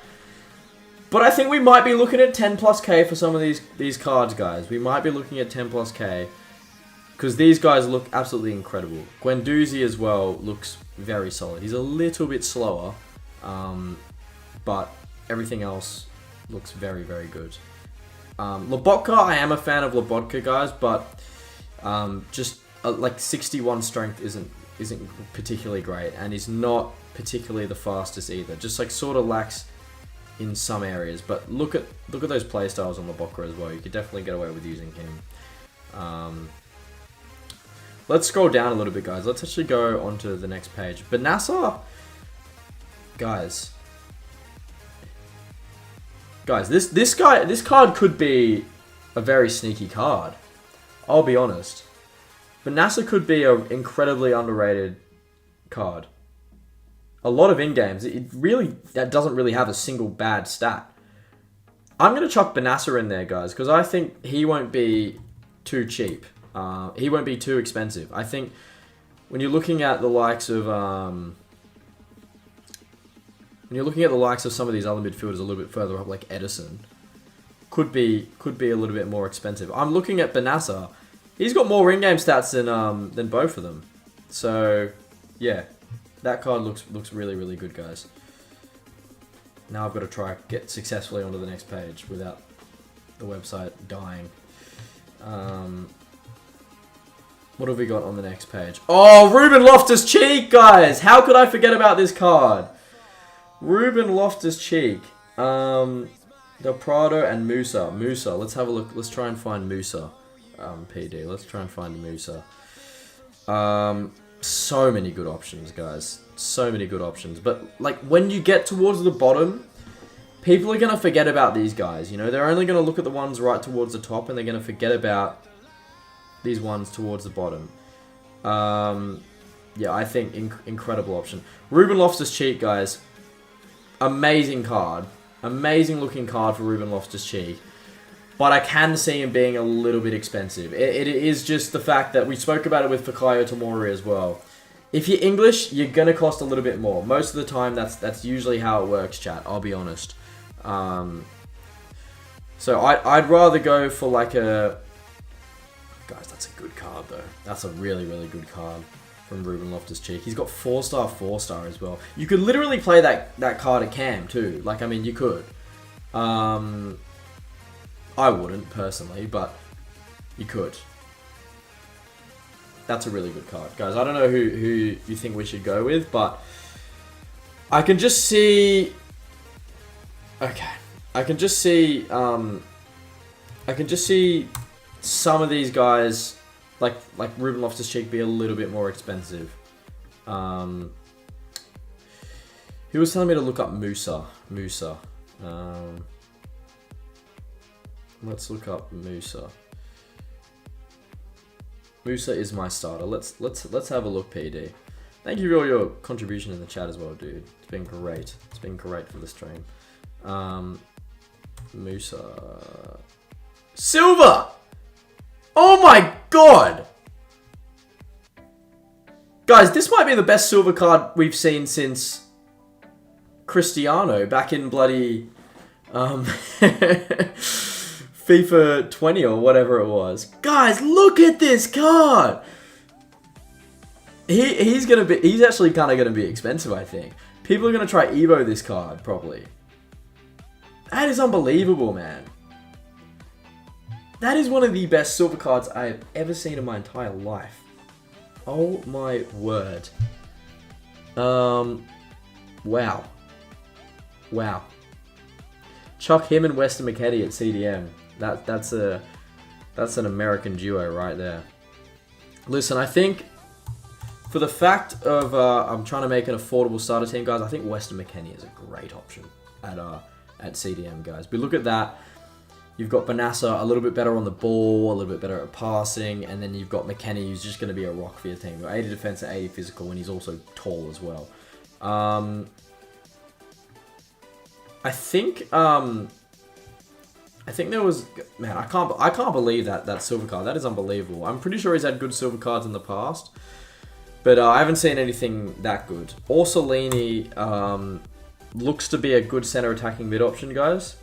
But I think we might be looking at 10+K for some of these cards, guys. We might be looking at 10+K. Because these guys look absolutely incredible. Guendouzi as well looks very solid. He's a little bit slower. But everything else looks very, very good. Lobotka, I am a fan of Lobotka, guys. But just like 61 strength isn't particularly great, and he's not particularly the fastest either. Just like sort of lacks in some areas. But look at those playstyles on the Bokra as well. You could definitely get away with using him. Let's scroll down a little bit, guys. Let's actually go on to the next page. Banasa, guys, this card could be a very sneaky card. I'll be honest. Banasa could be an incredibly underrated card. A lot of in-games, that doesn't really have a single bad stat. I'm going to chuck Banasa in there, guys, because I think he won't be too cheap. He won't be too expensive. I think when you're looking at the likes of some of these other midfielders a little bit further up, like Edison, could be a little bit more expensive. I'm looking at Banasa. He's got more in-game stats than both of them. So yeah, that card looks really, really good, guys. Now I've got to try get successfully onto the next page without the website dying. What have we got on the next page? Oh, Ruben Loftus-Cheek, guys! How could I forget about this card? Ruben Loftus-Cheek. Del Prado and Musa. Let's have a look. Let's try and find Musa. PD. Let's try and find Musa. So many good options, guys. So many good options. But, like, when you get towards the bottom, people are going to forget about these guys. You know, they're only going to look at the ones right towards the top, and they're going to forget about these ones towards the bottom. Yeah, I think incredible option. Ruben Loftus-Cheek, guys. Amazing card. Amazing looking card for Ruben Loftus-Cheek. But I can see him being a little bit expensive. It is just the fact that we spoke about it with Fikayo Tomori as well. If you're English, you're going to cost a little bit more. Most of the time, that's usually how it works, chat. I'll be honest. So I'd rather go for like a... Guys, that's a good card, though. That's a really, really good card from Ruben Loftus-Cheek. He's got 4-star, 4-star as well. You could literally play that card at Cam, too. Like, I mean, you could. I wouldn't, personally, but you could. That's a really good card. Guys, I don't know who you think we should go with, but I can just see... Okay. I can just see some of these guys, like Ruben Loftus-Cheek, be a little bit more expensive. Who was telling me to look up Musa? Let's look up Musa. Musa is my starter. Let's have a look, PD. Thank you for all your contribution in the chat as well, dude. It's been great. It's been great for the stream. Musa. Silver! Oh my god! Guys, this might be the best silver card we've seen since Cristiano back in bloody FIFA 20 or whatever it was. Guys, look at this card! He's actually kind of gonna be expensive, I think. People are gonna try Evo this card, probably. That is unbelievable, man. That is one of the best silver cards I have ever seen in my entire life. Oh my word. Wow. Chuck him and Weston McKennie at CDM. That's an American duo right there. Listen, I think for the fact of I'm trying to make an affordable starter team, guys, I think Weston McKennie is a great option at CDM, guys. But look at that. You've got Banasa a little bit better on the ball, a little bit better at passing, and then you've got McKennie, who's just going to be a rock for your team. 80 defense and 80 physical, and he's also tall as well. I think there was... Man, I can't believe that silver card. That is unbelievable. I'm pretty sure he's had good silver cards in the past, but I haven't seen anything that good. Orsolini looks to be a good center attacking mid option, guys.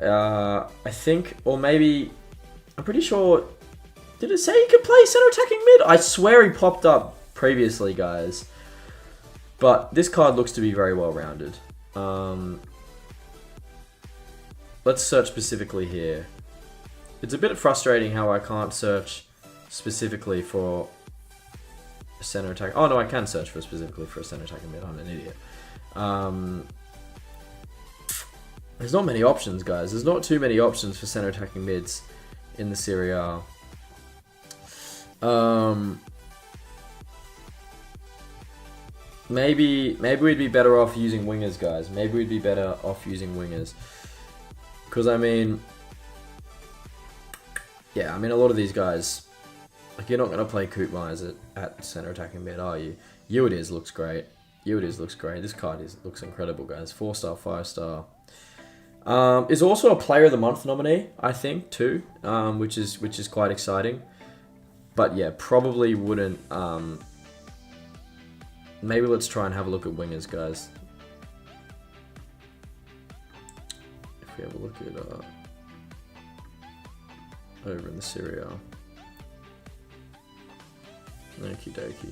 I think, or maybe, I'm pretty sure, did it say he could play center attacking mid? I swear he popped up previously, guys. But this card looks to be very well rounded. Let's search specifically here. It's a bit frustrating how I can't search specifically for a center attack. Oh no, I can search for specifically for a center attacking mid. I'm an idiot. There's not many options, guys. There's not too many options for center attacking mids in the Serie A. Maybe we'd be better off using wingers, guys. Maybe we'd be better off using wingers. Because, I mean... Yeah, I mean, a lot of these guys... Like, you're not going to play Koopmeier at center attacking mid, are you? Uediz looks great. Uediz looks great. This card looks incredible, guys. 4-star, 5-star. Is also a Player of the Month nominee, I think, too. Which is quite exciting. But, yeah, probably wouldn't... Maybe let's try and have a look at wingers, guys. If we have a look at over in the Serie A. Okie dokie.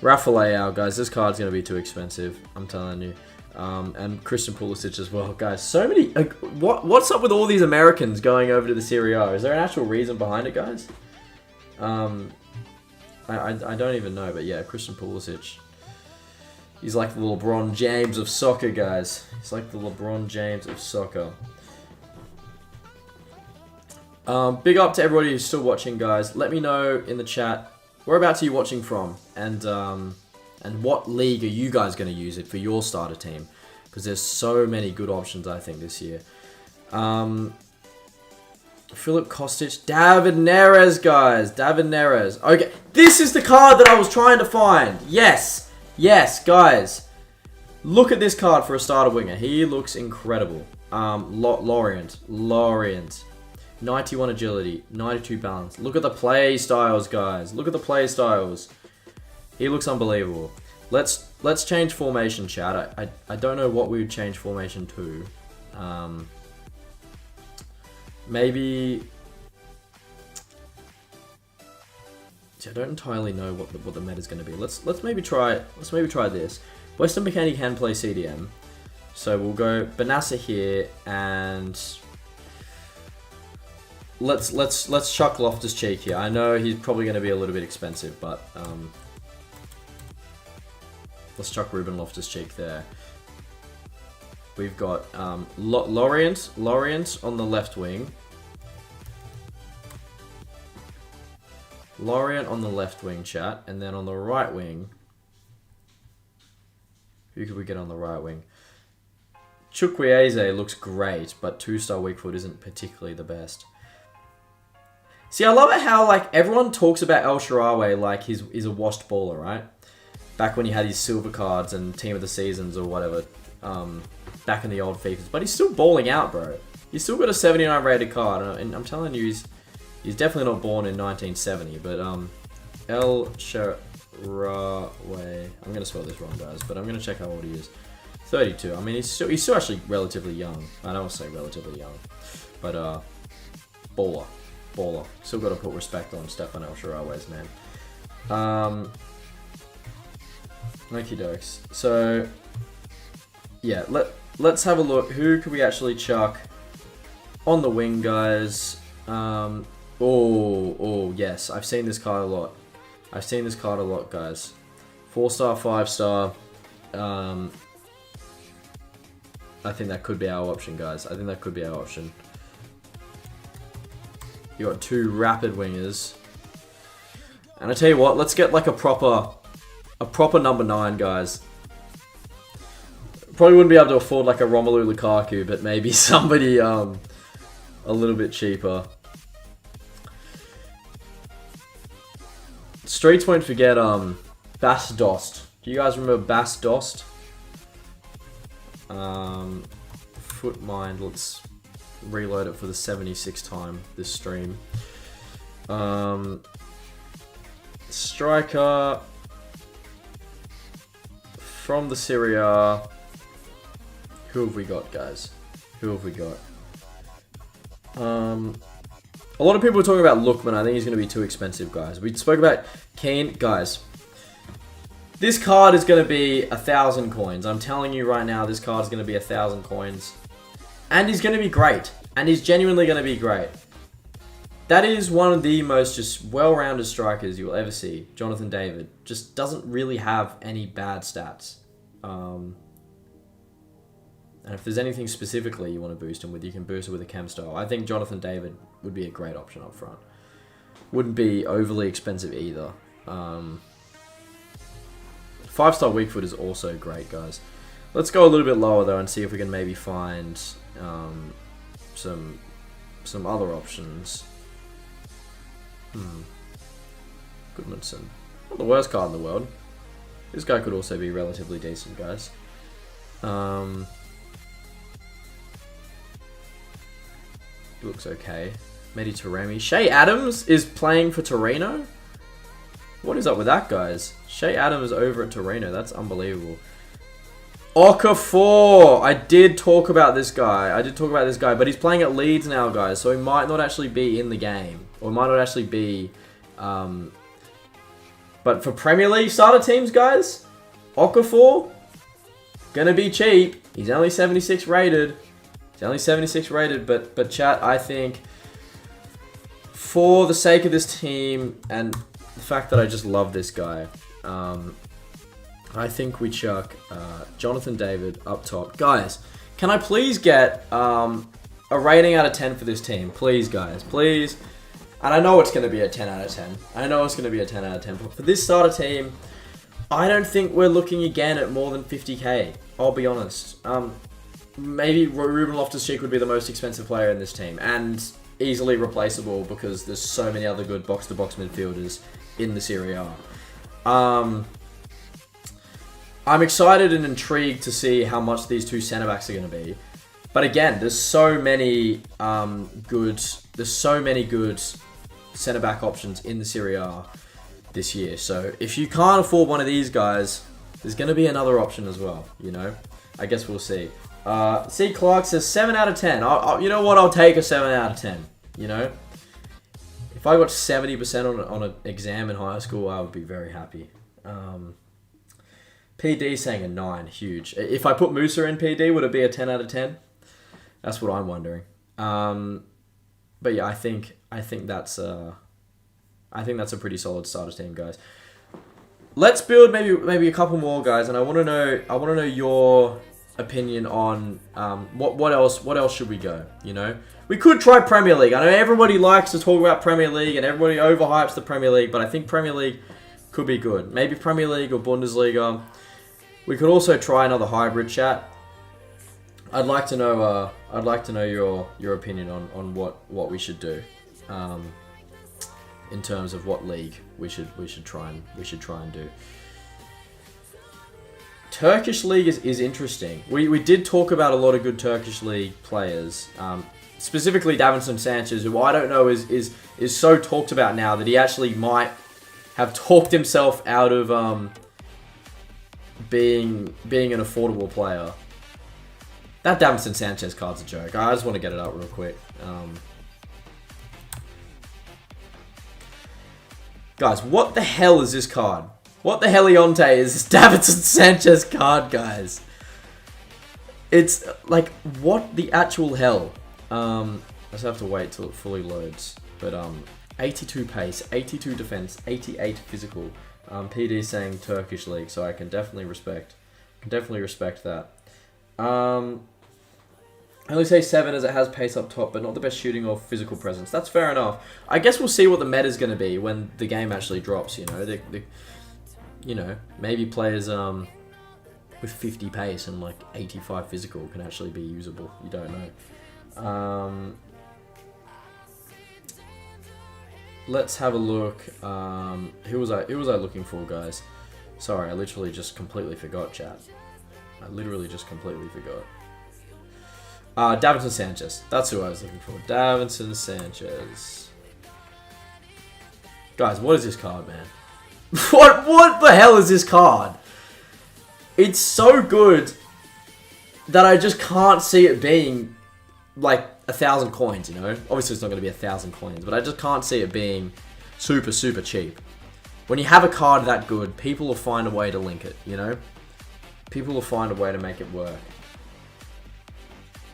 Rafael, guys, this card's going to be too expensive. I'm telling you. And Christian Pulisic as well, guys. So many... what's up with all these Americans going over to the Serie A? Is there an actual reason behind it, guys? I don't even know, but yeah, Christian Pulisic. He's like the LeBron James of soccer, guys. He's like the LeBron James of soccer. Big up to everybody who's still watching, guys. Let me know in the chat whereabouts are you watching from, and what league are you guys going to use it for your starter team? Because there's so many good options, I think, this year. Philip Kostic, David Neres, guys. David Neres. Okay, this is the card that I was trying to find. Yes. Yes, guys. Look at this card for a starter winger. He looks incredible. Lorient. 91 agility, 92 balance. Look at the play styles, guys. Look at the play styles. He looks unbelievable. Let's change formation, chat. I don't know what we would change formation to. Maybe... I don't entirely know what the meta is going to be. Let's maybe try this. Weston McKennie can play CDM, so we'll go Benassa here, and let's chuck Loftus-Cheek here. I know he's probably going to be a little bit expensive, but let's chuck Ruben Loftus-Cheek there. We've got Lorient on the left wing. Lorient on the left wing, chat, and then on the right wing, who could we get on the right wing? Chukwueze looks great, but 2-star weak foot isn't particularly the best. See, I love it how like everyone talks about El Shaarawy like he's a washed baller, right? Back when he had his silver cards and team of the seasons or whatever, back in the old FIFAs, but he's still balling out, bro. He's still got a 79 rated card, and I'm telling you, he's definitely not born in 1970, but El Shaarawy. I'm gonna spell this wrong, guys, but I'm gonna check how old he is. 32. I mean, he's still actually relatively young. I don't want to say relatively young, but baller. Still got to put respect on Stefan El Shaarawy's name. Okie dokes. So yeah, let's have a look. Who could we actually chuck on the wing, guys? Oh, yes. I've seen this card a lot. Guys. 4-star, 5-star. I think that could be our option, guys. You got 2 rapid wingers. And I tell you what, let's get like a proper number 9, guys. Probably wouldn't be able to afford like a Romelu Lukaku, but maybe somebody a little bit cheaper. Streets won't forget Bas Dost. Do you guys remember Bas Dost? Foot mind, let's reload it for the 76th time this stream. Striker from the Serie A. Who have we got, guys? A lot of people are talking about Lookman. I think he's going to be too expensive, guys. We spoke about Keane. Guys, this card is going to be 1,000 coins. I'm telling you right now, this card is going to be 1,000 coins. And he's going to be great. And he's genuinely going to be great. That is one of the most just well-rounded strikers you'll ever see. Jonathan David just doesn't really have any bad stats. And if there's anything specifically you want to boost him with, you can boost it with a chem style. I think Jonathan David would be a great option up front. Wouldn't be overly expensive either. 5-star weak foot is also great, guys. Let's go a little bit lower though and see if we can maybe find some other options. Goodmanson. Not the worst card in the world. This guy could also be relatively decent, guys. Looks okay. Mehdi Taremi. Shea Adams is playing for Torino? What is up with that, guys? Shea Adams over at Torino. That's unbelievable. Okafor! I did talk about this guy. But he's playing at Leeds now, guys. So he might not actually be in the game. Or might not actually be... But for Premier League starter teams, guys, Okafor, gonna be cheap. He's only 76 rated. But chat, I think for the sake of this team and the fact that I just love this guy, I think we chuck Jonathan David up top. Guys, can I please get a rating out of 10 for this team? Please, guys, please. And I know it's going to be a 10 out of 10. But for this starter team, I don't think we're looking again at more than 50k. I'll be honest. Maybe Ruben Loftus-Cheek would be the most expensive player in this team. And easily replaceable because there's so many other good box-to-box midfielders in the Serie A. I'm excited and intrigued to see how much these two centre-backs are going to be. But again, there's so many good centre-back options in the Serie A this year. So if you can't afford one of these guys, there's going to be another option as well, you know? I guess we'll see. C. Clark says 7 out of 10. You know what? I'll take a 7 out of 10, you know? If I got 70% on an exam in high school, I would be very happy. PD saying a 9, huge. If I put Musa in PD, would it be a 10 out of 10? That's what I'm wondering. But yeah, I think that's a pretty solid starter team, guys. Let's build maybe a couple more, guys, and I want to know your opinion on what else should we go? You know, we could try Premier League. I know everybody likes to talk about Premier League and everybody overhypes the Premier League, but I think Premier League could be good. Maybe Premier League or Bundesliga. We could also try another hybrid, chat. I'd like to know your opinion on what we should do, in terms of what league we should try and do. Turkish league is interesting. We did talk about a lot of good Turkish league players, specifically Davinson Sanchez, who I don't know is so talked about now that he actually might have talked himself out of being an affordable player. That Davinson Sanchez card's a joke. I just want to get it up real quick. Guys, what the hell is this card? What the hellionte is this Davinson Sanchez card, guys? It's like, what the actual hell? I just have to wait till it fully loads. But 82 pace, 82 defense, 88 physical. PD saying Turkish league, so I can definitely respect that. I only say 7 as it has pace up top, but not the best shooting or physical presence. That's fair enough. I guess we'll see what the meta's going to be when the game actually drops, you know. Maybe players with 50 pace and like 85 physical can actually be usable. You don't know. Let's have a look. Who was I looking for, guys? Sorry, I literally just completely forgot, chat. Davinson Sanchez. That's who I was looking for. Davinson Sanchez. Guys, what is this card, man? What the hell is this card? It's so good that I just can't see it being like 1,000 coins, you know? Obviously it's not going to be 1,000 coins, but I just can't see it being super, super cheap. When you have a card that good, people will find a way to link it, you know? People will find a way to make it work.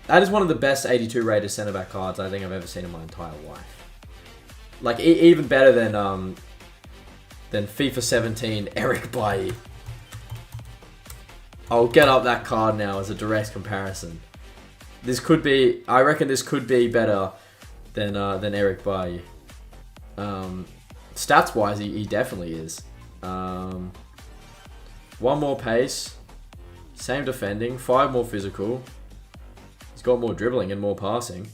That is one of the best 82 rated centre-back cards I think I've ever seen in my entire life. Like, even better than FIFA 17 Eric Bailly. I'll get up that card now as a direct comparison. This could be, I reckon this could be better than Eric Bailly. Stats wise, he definitely is. One more pace, same defending, 5 more physical. He's got more dribbling and more passing.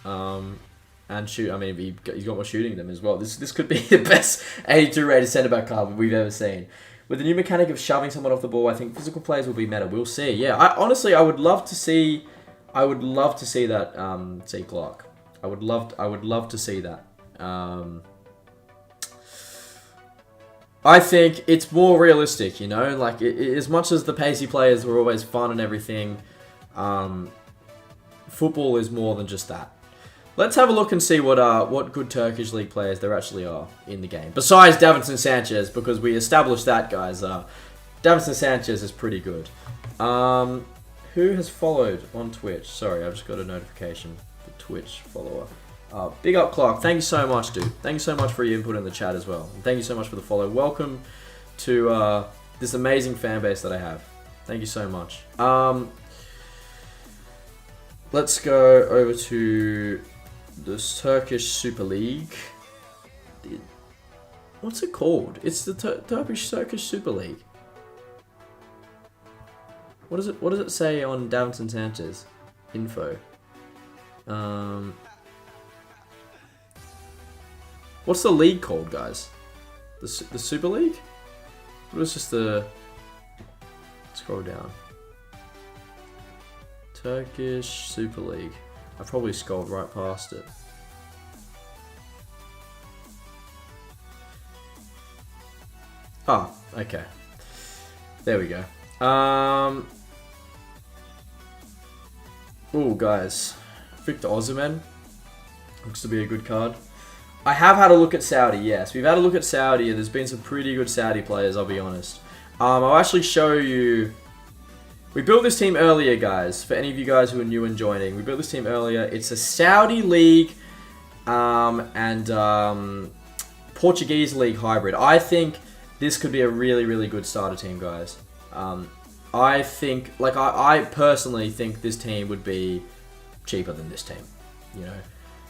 And shoot, I mean, he's got more shooting than him as well. This could be the best 82 rated centre back card we've ever seen. With the new mechanic of shoving someone off the ball, I think physical players will be meta. We'll see. Yeah, honestly, I would love to see that. See Clark. I would love to see that. I think it's more realistic, you know. Like as much as the pacey players were always fun and everything, football is more than just that. Let's have a look and see what good Turkish league players there actually are in the game. Besides Davinson Sanchez, because we established that, guys. Davinson Sanchez is pretty good. Who has followed on Twitch? Sorry, I've just got a notification for Twitch follower. Big up, Clark. Thank you so much, dude. Thank you so much for your input in the chat as well. And thank you so much for the follow. Welcome to this amazing fan base that I have. Thank you so much. Let's go over to the Turkish Super League. What's it called? It's the Turkish Super League. What does it say on Davinson Sanchez info? What's the league called, guys? The Super League? It was just the... Scroll down. Turkish Super League. I probably scrolled right past it. Oh, okay. There we go. Oh, guys. Victor Osimhen. Looks to be a good card. I have had a look at Saudi, yes. We've had a look at Saudi, and there's been some pretty good Saudi players, I'll be honest. I'll actually show you... We built this team earlier, guys. For any of you guys who are new and joining, we built this team earlier. It's a Saudi League and Portuguese League hybrid. I think this could be a really, really good starter team, guys. I think, like, I personally think this team would be cheaper than this team. You know,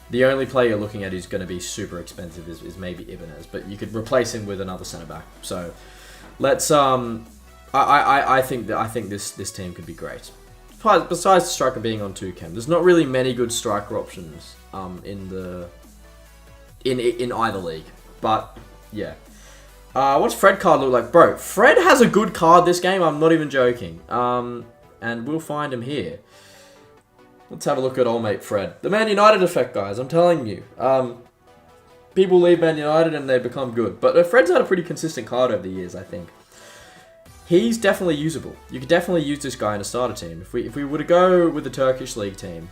the only player you're looking at who's going to be super expensive is maybe Ibanez, but you could replace him with another centre back. So let's I think this team could be great. Besides the striker being on 2chem, there's not really many good striker options in either league. But yeah, what's Fred card look like, bro? Fred has a good card this game. I'm not even joking. And we'll find him here. Let's have a look at old mate Fred. The Man United effect, guys. I'm telling you. People leave Man United and they become good. But Fred's had a pretty consistent card over the years, I think. He's definitely usable. You could definitely use this guy in a starter team. If we were to go with the Turkish League team,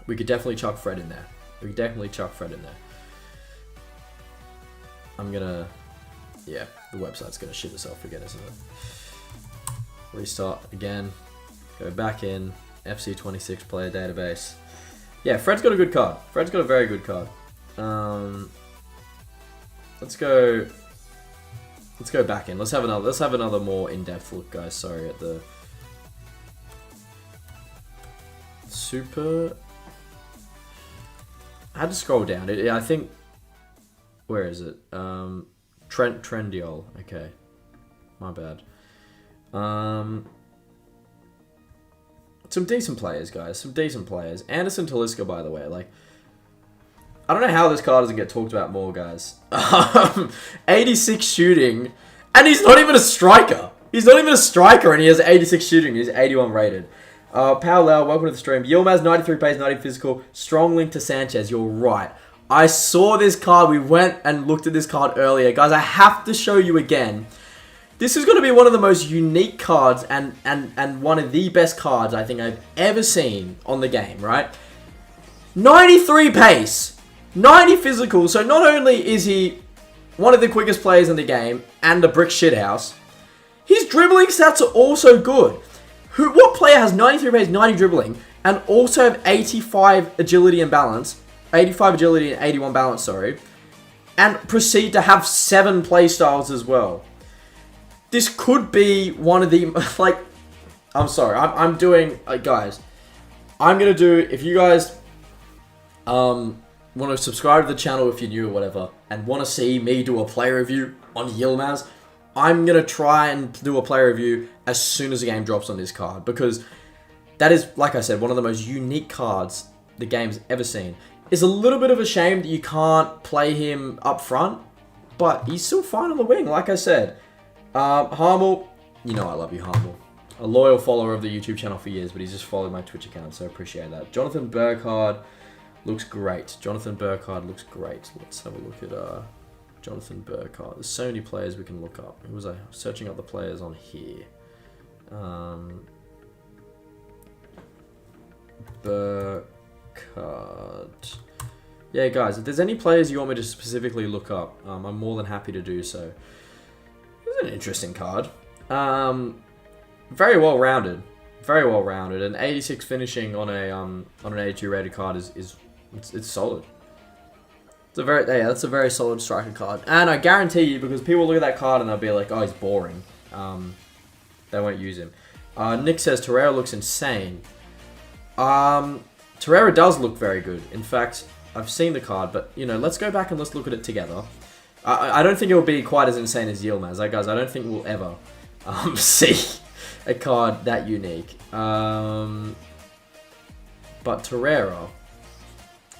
we could definitely chuck Fred in there. We could definitely chuck Fred in there. I'm gonna... Yeah, the website's gonna shit itself again, isn't it? Restart again. Go back in. FC26 player database. Yeah, Fred's got a good card. Fred's got a very good card. Let's go back in. Let's have another more in-depth look, guys. Sorry, at the Super. I had to scroll down. I think. Where is it? Trendyol. Okay, my bad. Some decent players, guys. Some decent players. Anderson Talisca, by the way. Like, I don't know how this card doesn't get talked about more, guys. 86 shooting, and he's not even a striker. He's not even a striker, and he has 86 shooting. He's 81 rated. Paolo, welcome to the stream. Yilmaz, 93 pace, 90 physical. Strong link to Sanchez. You're right. I saw this card. We went and looked at this card earlier. Guys, I have to show you again. This is going to be one of the most unique cards and one of the best cards I think I've ever seen on the game, right? 93 pace, 90 physical. So not only is he one of the quickest players in the game and a brick shithouse, his dribbling stats are also good. What player has 93 pace, 90 dribbling, and also have 85 agility and balance, 85 agility, and 81 balance, sorry. And proceed to have 7 playstyles as well. This could be one of the, like, I'm sorry, I'm doing, guys, I'm going to do, if you guys want to subscribe to the channel if you're new or whatever, and want to see me do a play review on Yilmaz, I'm going to try and do a play review as soon as the game drops on this card, because that is, like I said, one of the most unique cards the game's ever seen. It's a little bit of a shame that you can't play him up front, but he's still fine on the wing, like I said. Harmel, you know I love you, Harmel. A loyal follower of the YouTube channel for years, but he's just followed my Twitch account, so I appreciate that. Jonathan Burkhardt looks great. Jonathan Burkhardt looks great. Let's have a look at Jonathan Burkhardt. There's so many players we can look up. Who was I searching up the players on here? Burkhardt. Yeah, guys, if there's any players you want me to specifically look up, I'm more than happy to do so. This is an interesting card. Very well rounded. Very well rounded. An 86 finishing on an 82 rated card is solid. It's a very that's a very solid striker card. And I guarantee you, because people look at that card and they'll be like, oh, he's boring. They won't use him. Nick says Torreira looks insane. Torreira does look very good. In fact, I've seen the card, but, you know, let's go back and let's look at it together. I don't think it will be quite as insane as Yilmaz. Guys, I don't think we'll ever see a card that unique. But Torreira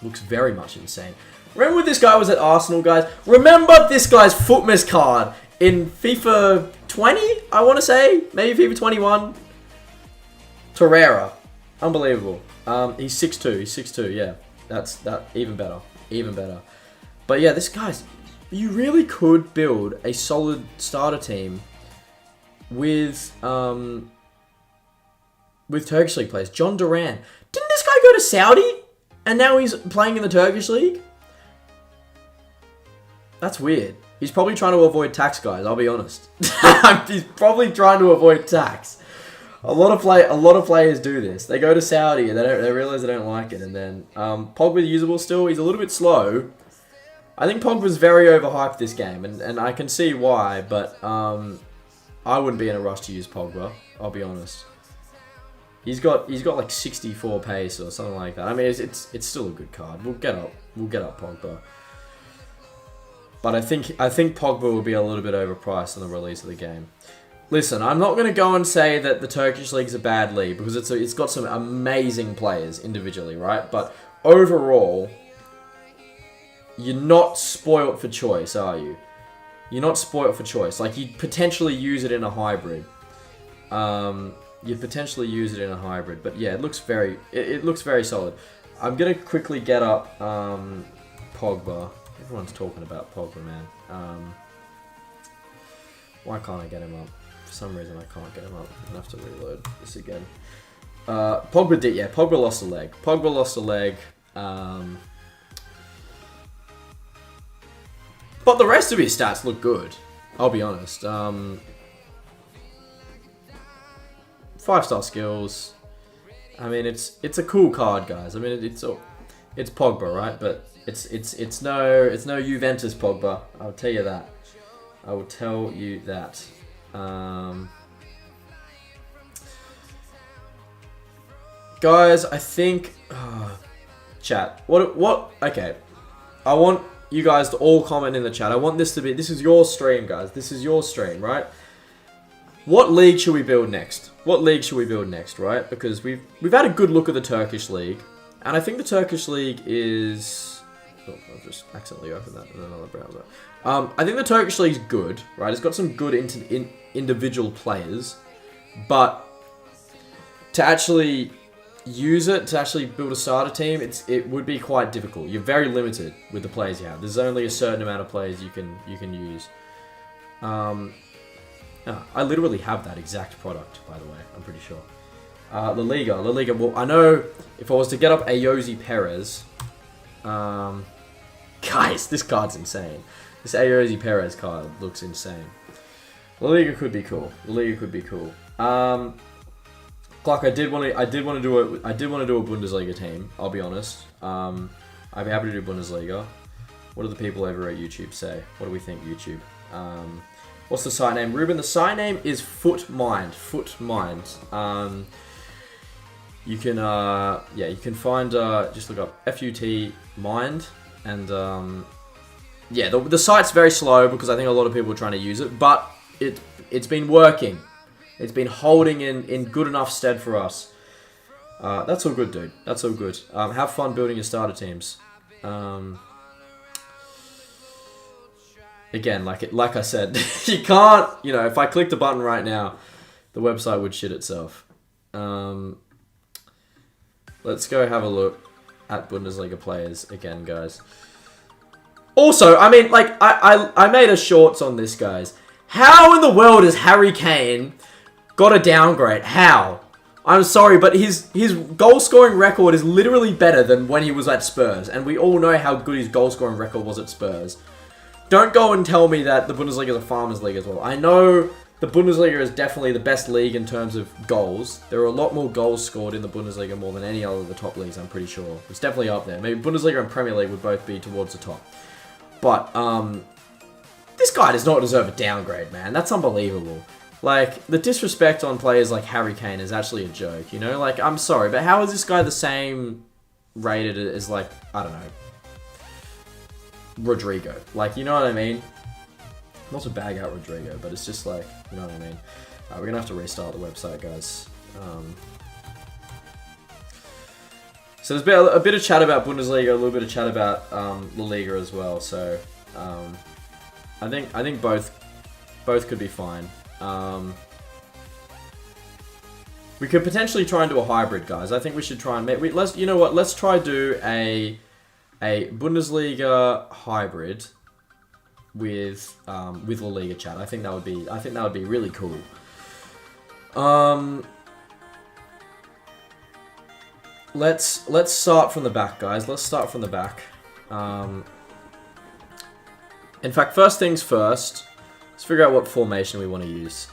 looks very much insane. Remember when this guy was at Arsenal, guys? Remember this guy's Footmas card in FIFA 20, I want to say? Maybe FIFA 21? Torreira. Unbelievable. He's 6'2". He's 6'2", yeah. That's even better. Even better. But yeah, this guy's... You really could build a solid starter team with Turkish League players. John Duran. Didn't this guy go to Saudi? And now he's playing in the Turkish League? That's weird. He's probably trying to avoid tax, guys, I'll be honest. He's probably trying to avoid tax. A lot of players do this. They go to Saudi and they realize they don't like it, and then Pogba's usable still. He's a little bit slow. I think Pogba's very overhyped this game, and I can see why, but I wouldn't be in a rush to use Pogba. I'll be honest. He's got like 64 pace or something like that. I mean, it's still a good card. We'll get up Pogba. But I think Pogba will be a little bit overpriced on the release of the game. Listen, I'm not going to go and say that the Turkish League's a bad league, because it's got some amazing players individually, right? But overall, you're not spoilt for choice, are you? You're not spoilt for choice. Like, you'd potentially use it in a hybrid. You'd potentially use it in a hybrid. But yeah, it looks very solid. I'm going to quickly get up Pogba. Everyone's talking about Pogba, man. Why can't I get him up? For some reason I can't get him up. I'm going to have to reload this again. Pogba lost a leg. Pogba lost a leg. But the rest of his stats look good. I'll be honest. 5-star skills. I mean, it's a cool card, guys. I mean, it's Pogba, right? But it's no Juventus Pogba. I'll tell you that. I will tell you that. Guys, I think chat. What? Okay. I want you guys to all comment in the chat. I want this to be... This is your stream, guys. This is your stream, right? What league should we build next? What league should we build next, right? Because we've had a good look at the Turkish League. And I think the Turkish League is... Oh, I've just accidentally opened that in another browser. I think the Turkish League's good, right? It's got some good individual players. But to actually use it, to actually build a starter team, it would be quite difficult. You're very limited with the players you have. There's only a certain amount of players you can use. I literally have that exact product, by the way. I'm pretty sure. La Liga. Well, I know if I was to get up Ayoze Perez... guys, this card's insane. This Ayoze Perez card looks insane. La Liga could be cool. Clark, I did want to do a Bundesliga team. I'll be honest. I'd be happy to do Bundesliga. What do the people over at YouTube say? What do we think, YouTube? What's the site name? Ruben, the site name is FootMind. FootMind. You can, yeah, you can find, just look up FUT Mind, and, yeah, the site's very slow because I think a lot of people are trying to use it, but it's been working. It's been holding in good enough stead for us. That's all good, dude. That's all good. Have fun building your starter teams. Again, like I said, you can't, you know, if I clicked a button right now, the website would shit itself. Let's go have a look at Bundesliga players again, guys. Also, I mean, like, I made a shorts on this, guys. How in the world has Harry Kane got a downgrade? How? I'm sorry, but his goal-scoring record is literally better than when he was at Spurs. And we all know how good his goal-scoring record was at Spurs. Don't go and tell me that the Bundesliga is a farmers league as well. I know the Bundesliga is definitely the best league in terms of goals. There are a lot more goals scored in the Bundesliga more than any other of the top leagues, I'm pretty sure. It's definitely up there. Maybe Bundesliga and Premier League would both be towards the top. But, this guy does not deserve a downgrade, man. That's unbelievable. Like, the disrespect on players like Harry Kane is actually a joke, you know? Like, I'm sorry, but how is this guy the same rated as, like, I don't know, Rodrigo? Like, you know what I mean? Not to bag out Rodrigo, but it's just like, you know what I mean? We're going to have to restart the website, guys. So there's been a bit of chat about Bundesliga, a little bit of chat about La Liga as well. So I think both could be fine. We could potentially try and do a hybrid, guys. I think we should try and you know what? Let's try do a Bundesliga hybrid with La Liga chat. I think that would be really cool. Let's start from the back, guys. Let's start from the back. In fact, first things first, let's figure out what formation we want to use.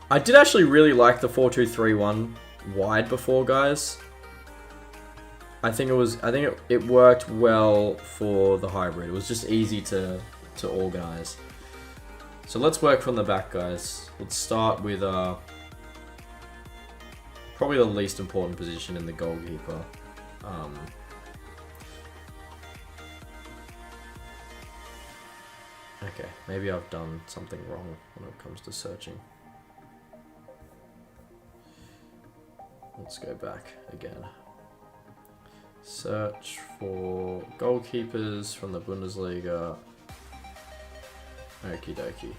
I did actually really like the 4-2-3-1 wide before, guys. I think it worked well for the hybrid. It was just easy to organize. So let's work from the back, guys. Let's start with probably the least important position in the goalkeeper. Okay, maybe I've done something wrong when it comes to searching. Let's go back again. Search for goalkeepers from the Bundesliga. Okie dokie.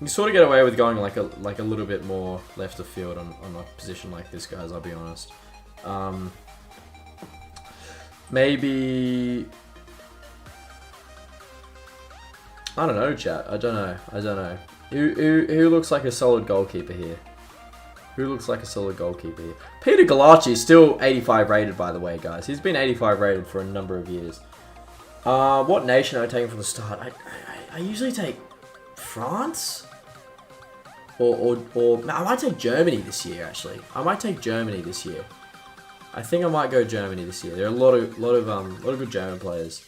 You sort of get away with going like a little bit more left of field on a position like this, guys. I'll be honest. Maybe I don't know, chat. I don't know. Who looks like a solid goalkeeper here? Who looks like a solid goalkeeper here? Peter Galacci is still 85 rated, by the way, guys. He's been 85 rated for a number of years. What nation am I taking from the start? I usually take France? Or no, I might take Germany this year, actually. I might take Germany this year. I think I might go Germany this year. There are a lot of good German players.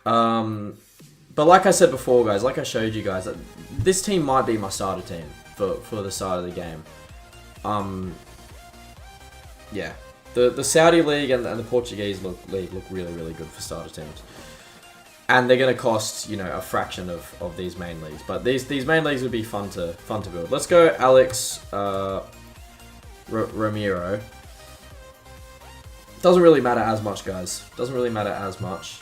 But like I said before, guys, like I showed you guys, this team might be my starter team for the start of the game. Yeah, the Saudi league and the Portuguese league look really, really good for starter teams, and they're going to cost, you know, a fraction of these main leagues. But these main leagues would be fun to build. Let's go Alex Ramiro. Doesn't really matter as much, guys. Doesn't really matter as much.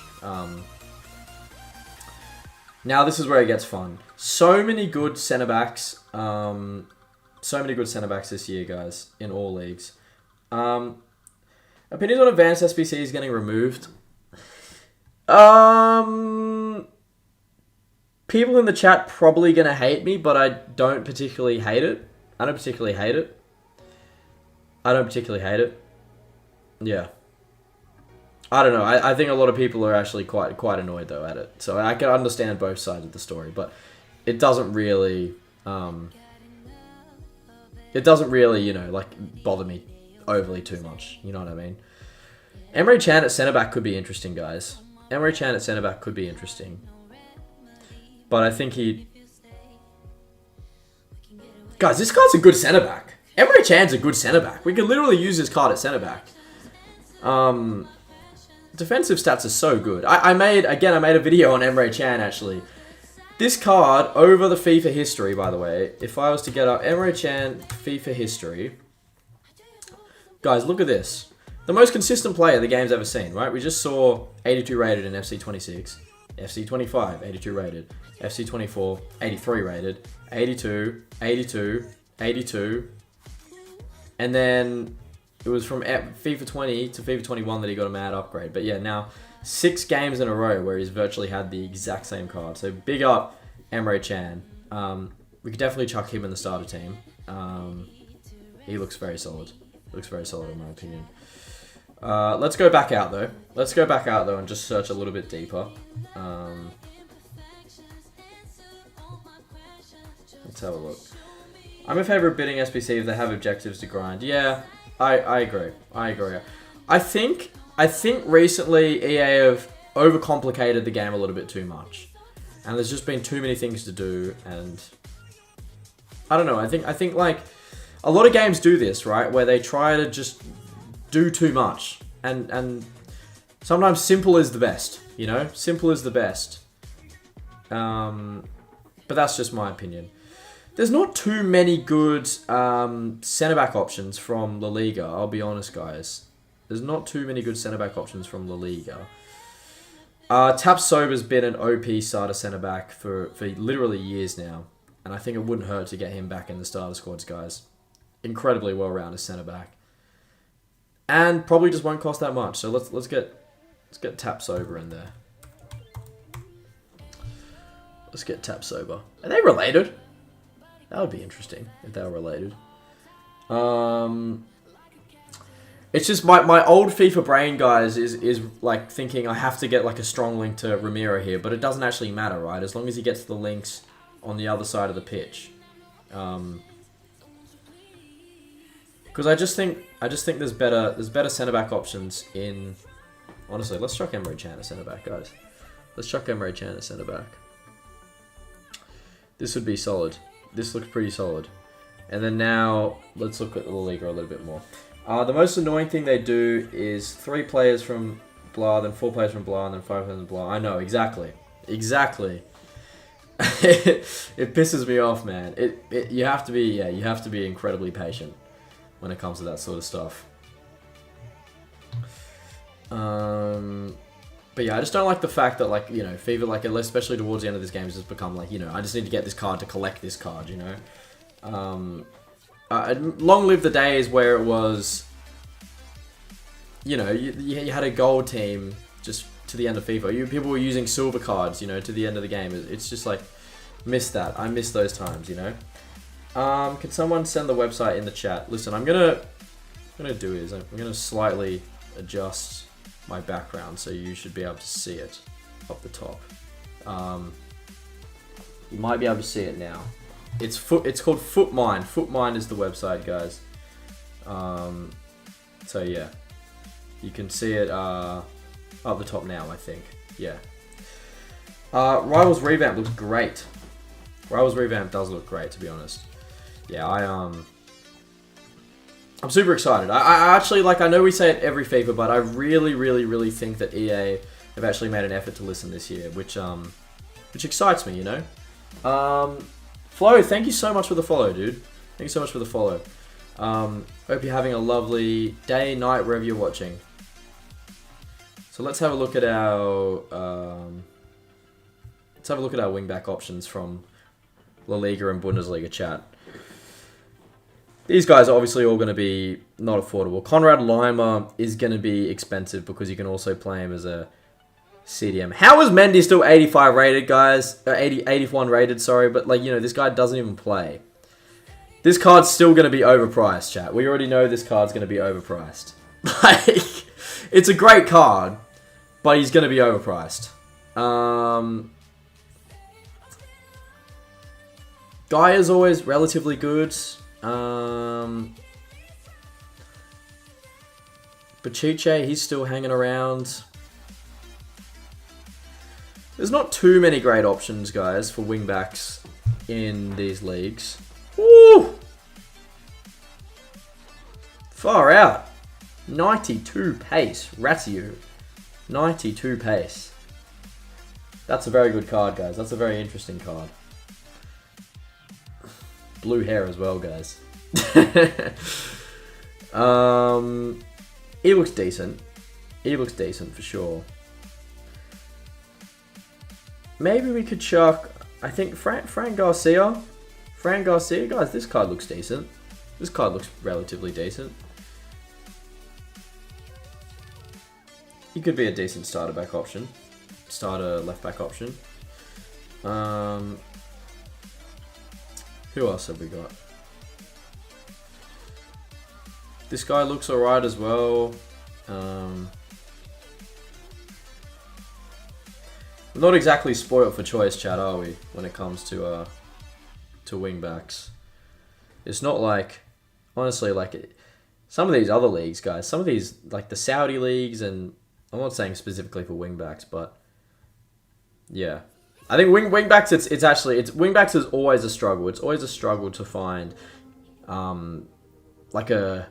Now this is where it gets fun. So many good centre backs. So many good centre backs this year, guys, in all leagues. Opinions on advanced SBCs getting removed. People in the chat probably gonna hate me, but I don't particularly hate it. Yeah. I don't know. I think a lot of people are actually quite annoyed though at it. So I can understand both sides of the story, but it doesn't really it doesn't really, you know, like, bother me overly too much. You know what I mean? Emre Can at centre-back could be interesting, guys. Emre Can at centre-back could be interesting. But I think he... Guys, this card's a good centre-back. Emre Can's a good centre-back. We could literally use this card at centre-back. Defensive stats are so good. I made a video on Emre Can, actually. This card, over the FIFA history, by the way, if I was to get up Emre Can FIFA history... Guys, look at this. The most consistent player the game's ever seen, right? We just saw 82 rated in FC 26, FC 25, 82 rated, FC 24, 83 rated, 82, 82, 82, and then it was from FIFA 20 to FIFA 21 that he got a mad upgrade. But yeah, now 6 games in a row where he's virtually had the exact same card. So big up Emre Can. We could definitely chuck him in the starter team. He looks very solid. Looks very solid in my opinion. Let's go back out though. Let's go back out though and just search a little bit deeper. Let's have a look. I'm in favor of bidding SBC if they have objectives to grind. Yeah, I agree. I agree. I think recently EA have overcomplicated the game a little bit too much, and there's just been too many things to do. And I don't know. I think like a lot of games do this, right, where they try to just do too much, and sometimes simple is the best. You know, simple is the best. But that's just my opinion. There's not too many good centre-back options from La Liga, I'll be honest, guys. There's not too many good centre-back options from La Liga. Tapsoba's been an OP starter centre-back for literally years now. And I think it wouldn't hurt to get him back in the starter squads, guys. Incredibly well-rounded centre-back. And probably just won't cost that much. So let's get Tapsoba in there. Let's get Tapsoba. Are they related? That would be interesting if they were related. It's just my old FIFA brain, guys, is like thinking I have to get like a strong link to Ramiro here, but it doesn't actually matter, right? As long as he gets the links on the other side of the pitch. Because I just think there's better centre back options in. Honestly, let's chuck Emre Can at centre back, guys. Let's chuck Emre Can at centre back. This would be solid. This looks pretty solid. And then now, let's look at the La Liga a little bit more. The most annoying thing they do is 3 players from blah, then 4 players from blah, and then 5 players from blah. I know, exactly. Exactly. It pisses me off, man. You have to be incredibly patient when it comes to that sort of stuff. But yeah, I just don't like the fact that, like, you know, FIFA, like, especially towards the end of this game, has just become like, you know, I just need to get this card to collect this card, you know. Long live the days where it was, you know, you had a gold team just to the end of FIFA. People were using silver cards, you know, to the end of the game. It's just like, miss that. I miss those times, you know. Can someone send the website in the chat? Listen, I'm gonna do is I'm gonna slightly adjust my background so you should be able to see it up the top. You might be able to see it now. It's called Footmine. Footmine is the website, guys. So yeah, you can see it up the top now, I think. Yeah. Rivals Revamp looks great. Rivals Revamp does look great, to be honest. Yeah, I'm super excited. I actually, like, I know we say it every FIFA, but I really, really, really think that EA have actually made an effort to listen this year, which excites me, you know. Flo, thank you so much for the follow, dude. Thank you so much for the follow. Hope you're having a lovely day, night, wherever you're watching. So let's have a look at our wingback options from La Liga and Bundesliga chat. These guys are obviously all going to be not affordable. Konrad Laimer is going to be expensive because you can also play him as a CDM. How is Mendy still 85 rated, guys? 81 rated, sorry. But, like, you know, this guy doesn't even play. This card's still going to be overpriced, chat. We already know this card's going to be overpriced. Like, it's a great card, but he's going to be overpriced. Guy is always relatively good. Bachiche, he's still hanging around. There's not too many great options, guys, for wingbacks in these leagues. Woo! Far out. 92 pace. Ratio. 92 pace. That's a very good card, guys. That's a very interesting card. Blue hair as well, guys. He looks decent. He looks decent for sure. Maybe we could chuck, I think, Frank Garcia. Frank Garcia, guys, this card looks decent. This card looks relatively decent. He could be a decent starter back option. Starter left back option. Who else have we got? This guy looks alright as well. Not exactly spoiled for choice, chat, are we? When it comes to wing backs, it's not like, honestly, like some of these other leagues, guys. Some of these, like the Saudi leagues, and I'm not saying specifically for wing backs, but yeah, I think wing backs. It's wing backs is always a struggle. It's always a struggle to find, like a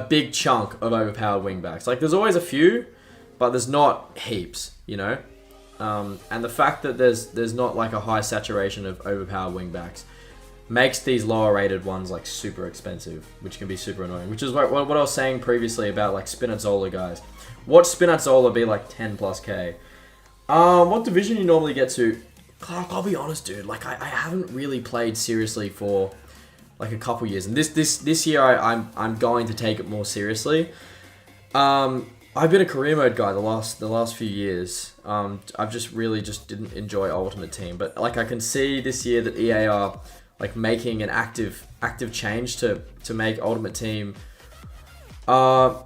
big chunk of overpowered wing backs. Like there's always a few, but there's not heaps, you know? And the fact that there's not like a high saturation of overpowered wingbacks makes these lower rated ones like super expensive, which can be super annoying. Which is what I was saying previously about like Spinazzola, guys. Watch Spinazzola be like 10 plus K. What division you normally get to? Clark, I'll be honest, dude. Like I haven't really played seriously for like a couple years, and this year I'm going to take it more seriously. I've been a career mode guy the last few years. I've just didn't enjoy Ultimate Team, but like I can see this year that EA are like making an active change to make Ultimate Team, I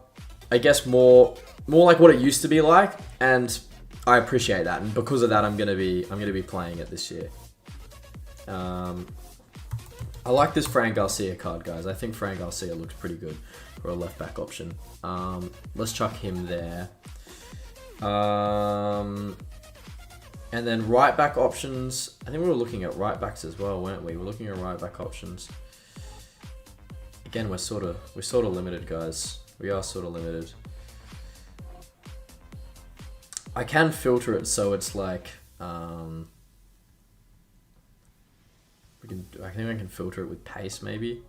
guess more like what it used to be like, and I appreciate that, and because of that, I'm gonna be playing it this year. I like this Frank Garcia card, guys. I think Frank Garcia looks pretty good for a left back option. Let's chuck him there. And then right back options. I think we were looking at right backs as well, weren't we? We're looking at right back options. Again, we're sort of limited, guys. We are sort of limited. I can filter it so it's like I think I can filter it with pace, maybe.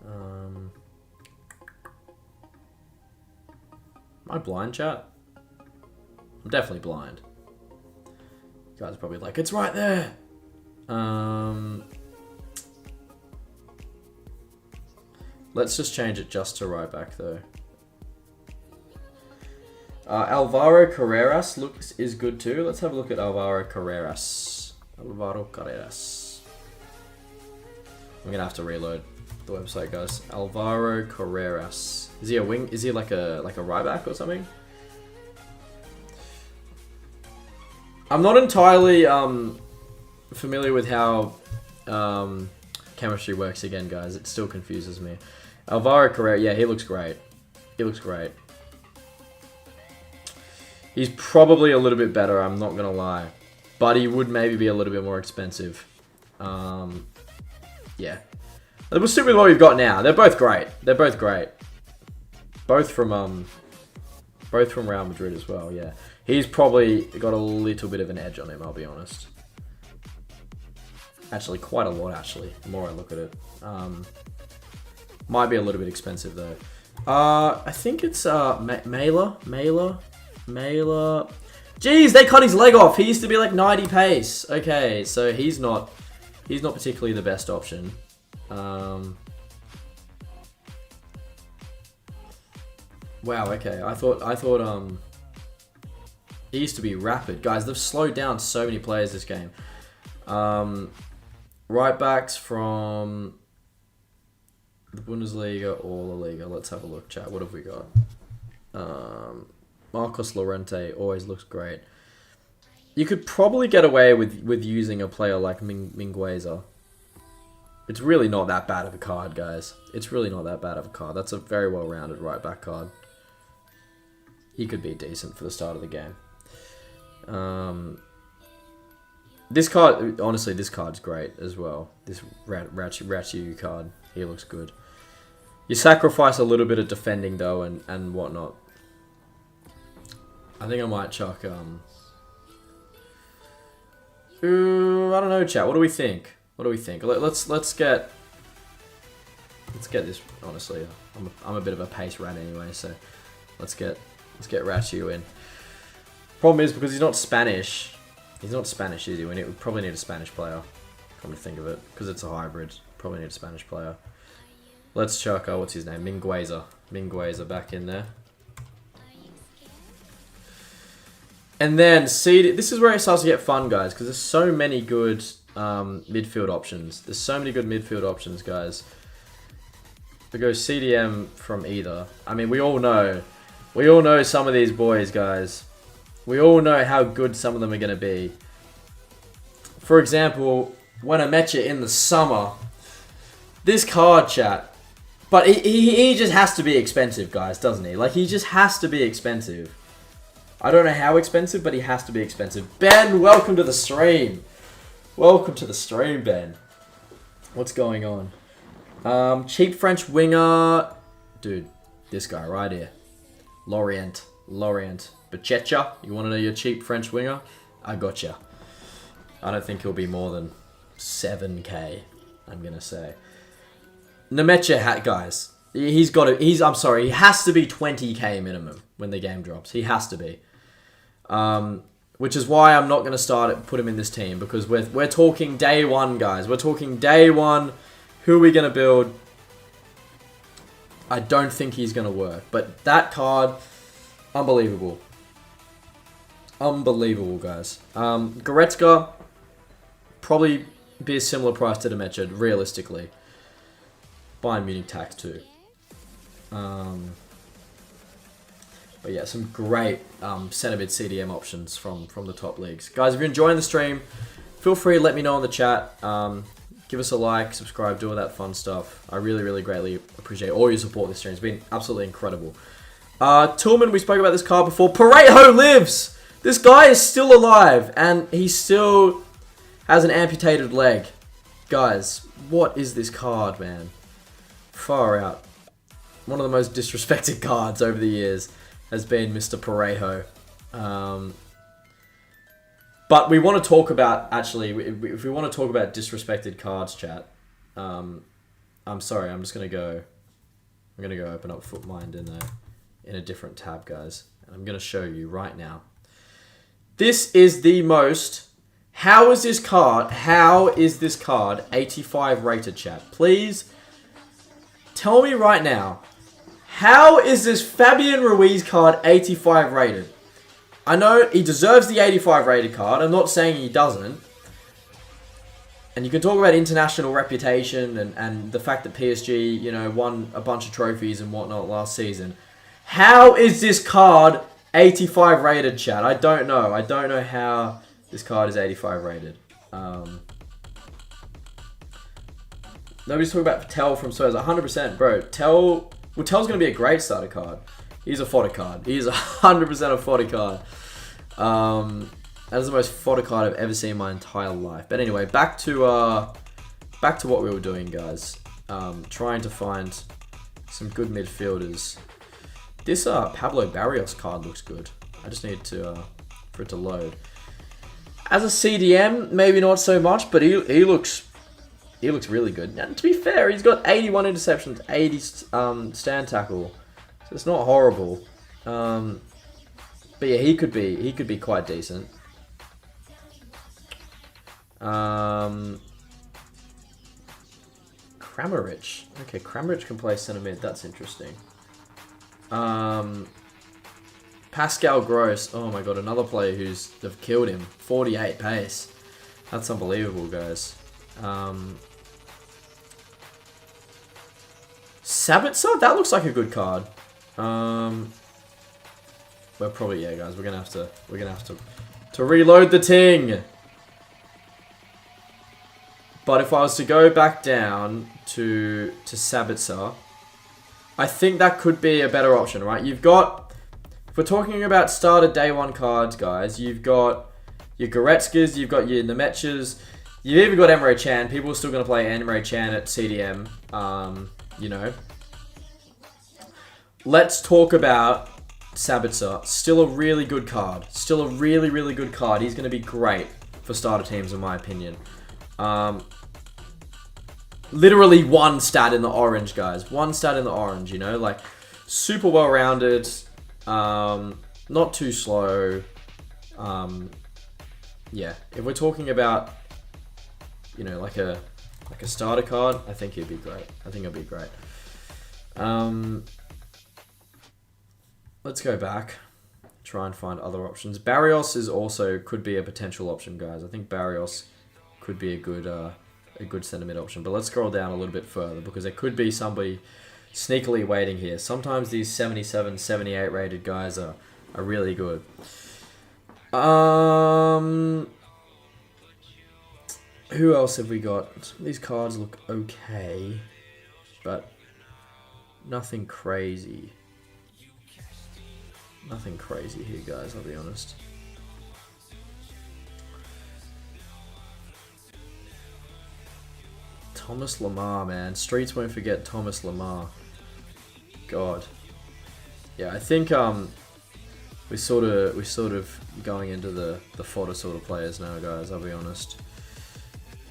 Am I blind, chat? I'm definitely blind. You guys are probably like, it's right there. Let's just change it just to right back though. Alvaro Carreras is good too. Let's have a look at Alvaro Carreras. I'm gonna have to reload the website, guys. Alvaro Carreras. Is he a wing? Is he like a right back or something? I'm not entirely familiar with how chemistry works again, guys. It still confuses me. Alvaro Carreras, yeah, he looks great. He looks great. He's probably a little bit better, I'm not gonna lie. But he would maybe be a little bit more expensive. Yeah. We'll stick with what we've got now. They're both great. They're both great. Both from Real Madrid as well, yeah. He's probably got a little bit of an edge on him, I'll be honest. Actually, quite a lot, actually, the more I look at it. Might be a little bit expensive, though. I think it's Mailer. Jeez, they cut his leg off. He used to be like 90 pace. Okay, so he's not particularly the best option. Wow, okay. I thought he used to be rapid. Guys, they've slowed down so many players this game. Right backs from the Bundesliga or La Liga. Let's have a look, chat. What have we got? Marcos Llorente always looks great. You could probably get away with using a player like Mingueza. It's really not that bad of a card, guys. It's really not that bad of a card. That's a very well-rounded right-back card. He could be decent for the start of the game. This card, honestly, this card's great as well. This Roachy card, he looks good. You sacrifice a little bit of defending though, and whatnot. I think I might chuck. I don't know, chat. What do we think? What do we think? Let's get this. Honestly, I'm a bit of a pace rat anyway, so let's get Roachy in. Problem is because he's not Spanish. He's not Spanish, is he? We probably need a Spanish player. Come to think of it, because it's a hybrid. Probably need a Spanish player. Let's chuck, what's his name? Mingueza back in there. And then, see, this is where it starts to get fun, guys, because there's so many good midfield options. There's so many good midfield options, guys. We go CDM from either. I mean, we all know some of these boys, guys. We all know how good some of them are going to be. For example, when I met you in the summer, this card, chat. But he just has to be expensive, guys, doesn't he? Like, he just has to be expensive. I don't know how expensive, but he has to be expensive. Ben, welcome to the stream. Welcome to the stream, Ben. What's going on? Cheap French winger. Dude, this guy right here. Lorient. Bachecha, you want to know your cheap French winger? I gotcha. I don't think he'll be more than 7k, I'm going to say. Nemecha, guys, I'm sorry, he has to be 20k minimum when the game drops. He has to be. Which is why I'm not going to put him in this team, because we're talking day one, guys. We're talking day one. Who are we going to build? I don't think he's going to work, but that card, unbelievable. Unbelievable, guys. Goretzka, probably be a similar price to Demecha, realistically. Bayern Munich tax too. But yeah, some great centre mid CDM options from the top leagues. Guys, if you're enjoying the stream, feel free to let me know in the chat. Give us a like, subscribe, do all that fun stuff. I really, really greatly appreciate all your support this stream. It's been absolutely incredible. Tillman, we spoke about this card before. Parejo lives! This guy is still alive, and he still has an amputated leg. Guys, what is this card, man? Far out. One of the most disrespected cards over the years has been Mr. Parejo. But we want to talk about, actually, if we want to talk about disrespected cards, chat, I'm sorry, I'm going to go open up FootMind in a different tab, guys. And I'm going to show you right now. This is the most... How is this card 85 rated, chat? Please tell me right now. How is this Fabian Ruiz card 85 rated? I know he deserves the 85 rated card. I'm not saying he doesn't. And you can talk about international reputation and the fact that PSG, you know, won a bunch of trophies and whatnot last season. How is this card 85 rated, chat? I don't know. I don't know how this card is 85 rated. Nobody's talking about Patel from Spurs. 100%, bro. Tell's going to be a great starter card. He's a fodder card. He is 100% a fodder card. That is the most fodder card I've ever seen in my entire life. But anyway, back to what we were doing, guys. Trying to find some good midfielders. This Pablo Barrios card looks good. I just need to for it to load. As a CDM, maybe not so much, but he looks really good. And to be fair, he's got 81 interceptions, 80 stand tackle. So it's not horrible. But yeah, he could be quite decent. Kramaric. Okay, Kramaric can play centre mid. That's interesting. Pascal Gross. Oh my god, another player they've killed him. 48 pace. That's unbelievable, guys. Sabitzer? That looks like a good card. We're probably, yeah, guys, we're gonna have to reload the ting. But if I was to go back down to Sabitzer, I think that could be a better option, right? You've got, if we're talking about starter day one cards, guys, you've got your Goretzkas, you've got your Nemechas, you've even got Emre Can. People are still going to play Emre Can at CDM, you know. Let's talk about Sabitzer. Still a really good card. Still a really, really good card. He's going to be great for starter teams, in my opinion. Literally one stat in the orange, guys. One stat in the orange, you know? Like, super well-rounded. Not too slow. Yeah, if we're talking about, you know, like a starter card, I think he'd be great. I think it'd be great. Let's go back. Try and find other options. Barrios is also could be a potential option, guys. I think Barrios could be a good centre mid option. But let's scroll down a little bit further because there could be somebody sneakily waiting here. Sometimes these 77, 78 rated guys are really good. Who else have we got? Some of these cards look okay, but nothing crazy. Nothing crazy here, guys, I'll be honest. Thomas Lemar, man. Streets won't forget Thomas Lemar. God. Yeah, I think we're sort of going into the fodder sort of players now, guys, I'll be honest.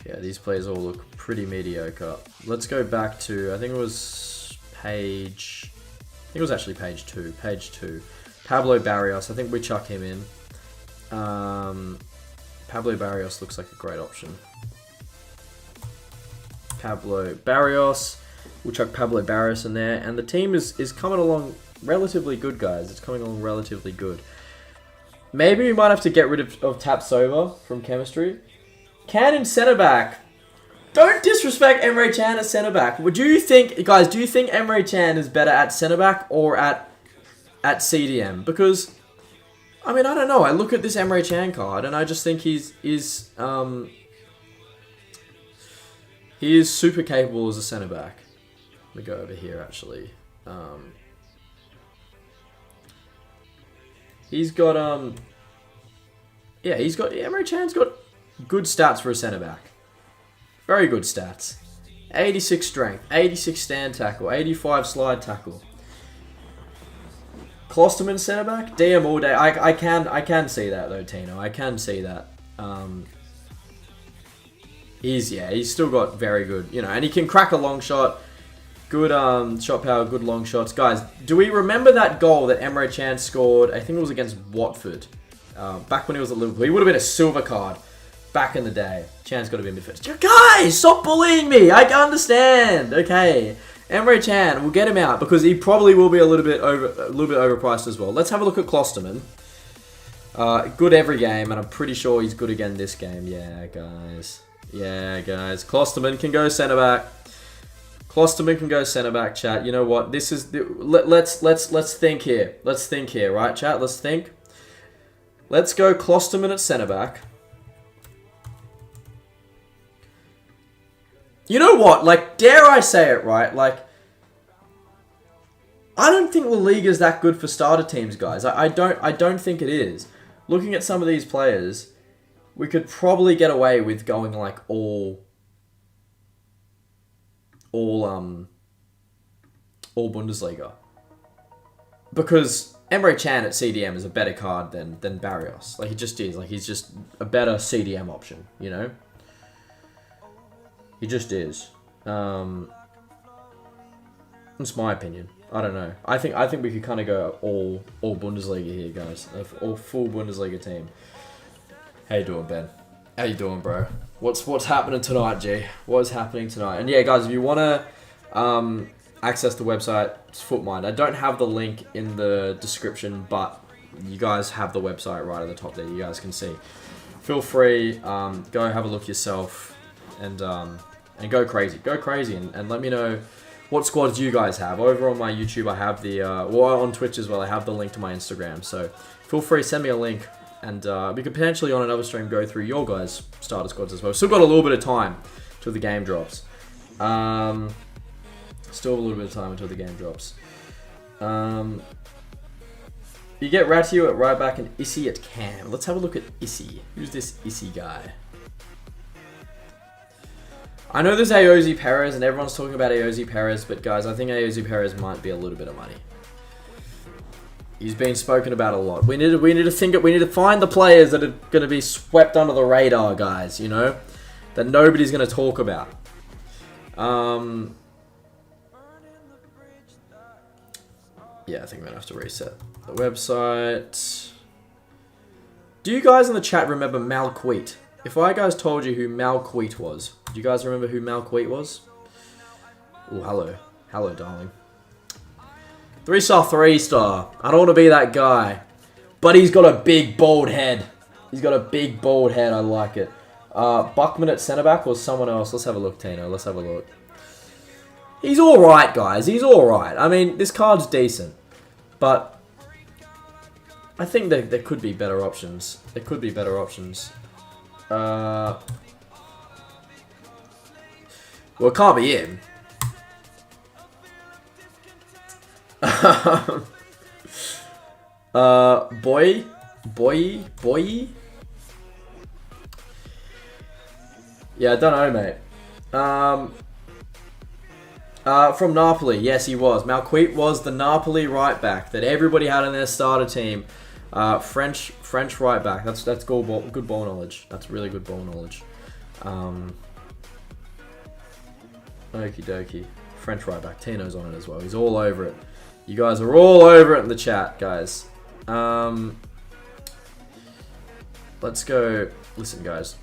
Yeah, these players all look pretty mediocre. Let's go back to, I think it was actually page 2. Page 2. Pablo Barrios, I think we chuck him in. Pablo Barrios looks like a great option. Pablo Barrios. We'll chuck Pablo Barrios in there. And the team is coming along relatively good, guys. It's coming along relatively good. Maybe we might have to get rid of Tapsova from chemistry. Can in centre back. Don't disrespect Emre Can at centre back. Do you think Emre Can is better at centre back or at CDM? Because, I mean, I don't know. I look at this Emre Can card and I just think he is super capable as a centre back. Let me go over here actually. Emre Can's got good stats for a centre back. Very good stats. 86 strength, 86 stand tackle, 85 slide tackle. Klosterman centre back, DM all day. I can see that though, Tino. I can see that. He's still got very good, you know, and he can crack a long shot. Good shot power, good long shots. Guys, do we remember that goal that Emre Can scored? I think it was against Watford. Back when he was at Liverpool. He would have been a silver card back in the day. Chan's got to be a midfielder. Guys, stop bullying me. I understand. Okay. Emre Can, we'll get him out because he probably will be a little bit overpriced as well. Let's have a look at Klosterman. Good every game, and I'm pretty sure he's good again this game. Yeah, guys. Klosterman can go centre back. Klosterman can go centre back, chat. You know what? This is let's think here. Let's think here, right, chat? Let's think. Let's go Klosterman at centre back. You know what? Like, dare I say it, right? Like, I don't think La Liga is that good for starter teams, guys. I don't think it is. Looking at some of these players, we could probably get away with going like all Bundesliga. Because Emre Can at CDM is a better card than Barrios. Like, he just is. Like, he's just a better CDM option, you know? He just is. That's my opinion. I don't know. I think we could kind of go all Bundesliga here, guys. All full Bundesliga team. How you doing, Ben? How you doing, bro? What's happening tonight, G? What is happening tonight? And yeah, guys, if you want to access the website, it's Footmind. I don't have the link in the description, but you guys have the website right at the top there. You guys can see. Feel free, go have a look yourself, and go crazy. Go crazy, and let me know what squads you guys have. Over on my YouTube, I have the, on Twitch as well, I have the link to my Instagram. So feel free, send me a link, and we could potentially on another stream go through your guys' starter squads as well. Still got a little bit of time till the game drops. Still a little bit of time until the game drops. You get Ratio at right back and Issy at cam. Let's have a look at Issy. Who's this Issy guy? I know there's Ayoze Perez and everyone's talking about Ayoze Perez, but guys, I think Ayoze Perez might be a little bit of money. He's been spoken about a lot. We need to find the players that are going to be swept under the radar, guys, you know? That nobody's going to talk about. Yeah, I think I'm going to have to reset the website. Do you guys in the chat remember Malqueet? If I guys told you who Malqueet was, do you guys remember who Malqueet was? Oh, hello. Hello, darling. 3-star, 3-star. I don't want to be that guy. But he's got a big, bald head. He's got a big, bald head. I like it. Buckman at centre back or someone else? Let's have a look, Tino. Let's have a look. He's alright, guys. He's alright. I mean, this card's decent. But I think there could be better options. There could be better options. Well, it can't be him. Boy. Yeah, I don't know, mate. From Napoli, yes, he was. Malqueet was the Napoli right back that everybody had in their starter team. French right back. That's good ball knowledge. That's really good ball knowledge. Okie dokie. French right back. Tino's on it as well. He's all over it. You guys are all over it in the chat, guys. Let's go. Listen, guys.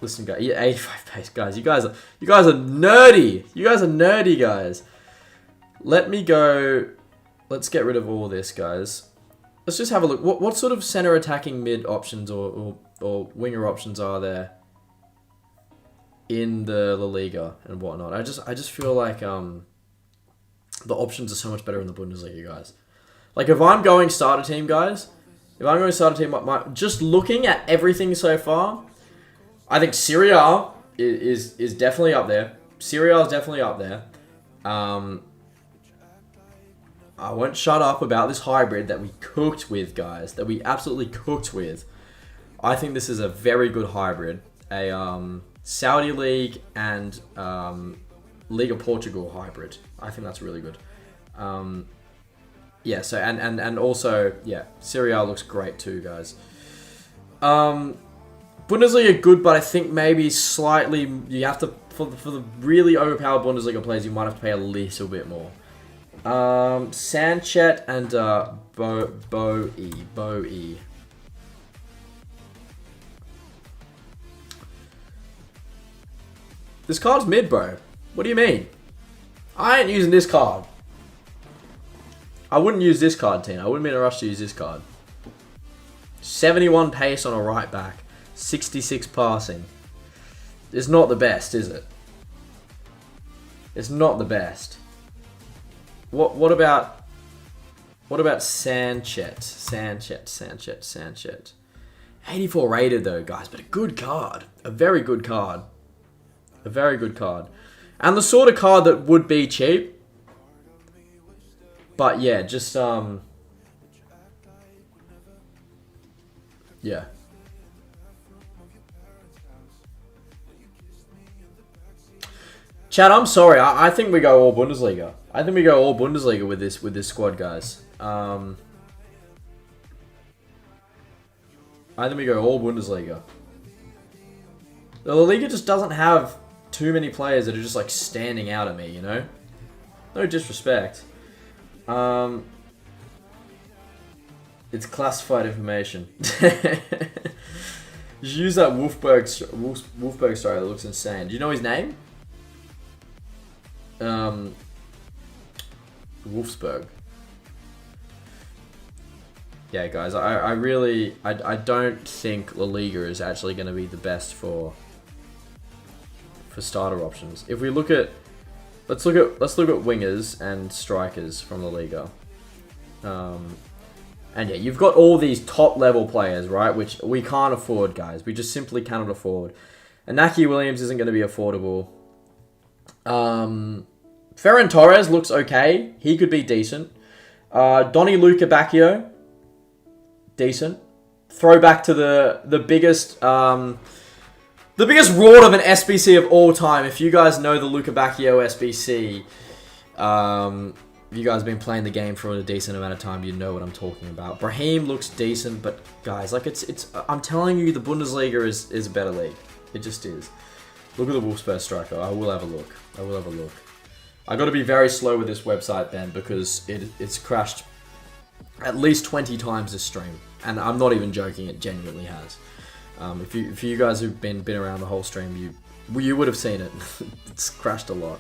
Listen, guys. Yeah, 85 pace, guys. You guys are nerdy. You guys are nerdy, guys. Let me go. Let's get rid of all this, guys. Let's just have a look. What sort of center attacking mid options or winger options are there in the La Liga and whatnot? I just feel like the options are so much better in the Bundesliga, guys. Like if I'm going starter team, guys. If I'm going starter team, just looking at everything so far, I think Serie A is definitely up there. Serie A is definitely up there. I won't shut up about this hybrid that we cooked with, guys. That we absolutely cooked with. I think this is a very good hybrid. A Saudi League and League of Portugal hybrid. I think that's really good. Yeah, so and also, yeah, Serie A looks great too, guys. Bundesliga good, but I think maybe slightly you have to for the really overpowered Bundesliga players, you might have to pay a little bit more. Sanchez and Boe. This card's mid, bro. What do you mean? I ain't using this card. I wouldn't use this card, Tina. I wouldn't be in a rush to use this card. 71 pace on a right back. 66 passing. It's not the best, is it? It's not the best. What about Sanchez? 84 rated though, guys, but a good card. A very good card. A very good card. And the sort of card that would be cheap. But yeah, just yeah. Chad, I'm sorry. I think we go all Bundesliga. I think we go all Bundesliga with this squad, guys. I think we go all Bundesliga. The La Liga just doesn't have too many players that are just like standing out at me, you know? No disrespect. It's classified information. You should use that Wolfsburg story that looks insane. Do you know his name? Wolfsburg. Yeah, guys, I really don't think La Liga is actually going to be the best for starter options. If we look at let's look at wingers and strikers from La Liga. And yeah, you've got all these top level players, right? Which we can't afford, guys. We just simply cannot afford. Inaki Williams isn't going to be affordable. Ferran Torres looks okay. He could be decent. Donny Luca Bacchio, decent. Throwback to the biggest reward of an SBC of all time. If you guys know the Luca Bacchio SBC, you guys have been playing the game for a decent amount of time, you know what I'm talking about. Brahim looks decent, but guys, like it's I'm telling you, the Bundesliga is a better league. It just is. Look at the Wolfsburg striker. I will have a look. I got to be very slow with this website, Ben, because it's crashed at least 20 times this stream, and I'm not even joking. It genuinely has. If you guys have been around the whole stream, you would have seen it. It's crashed a lot.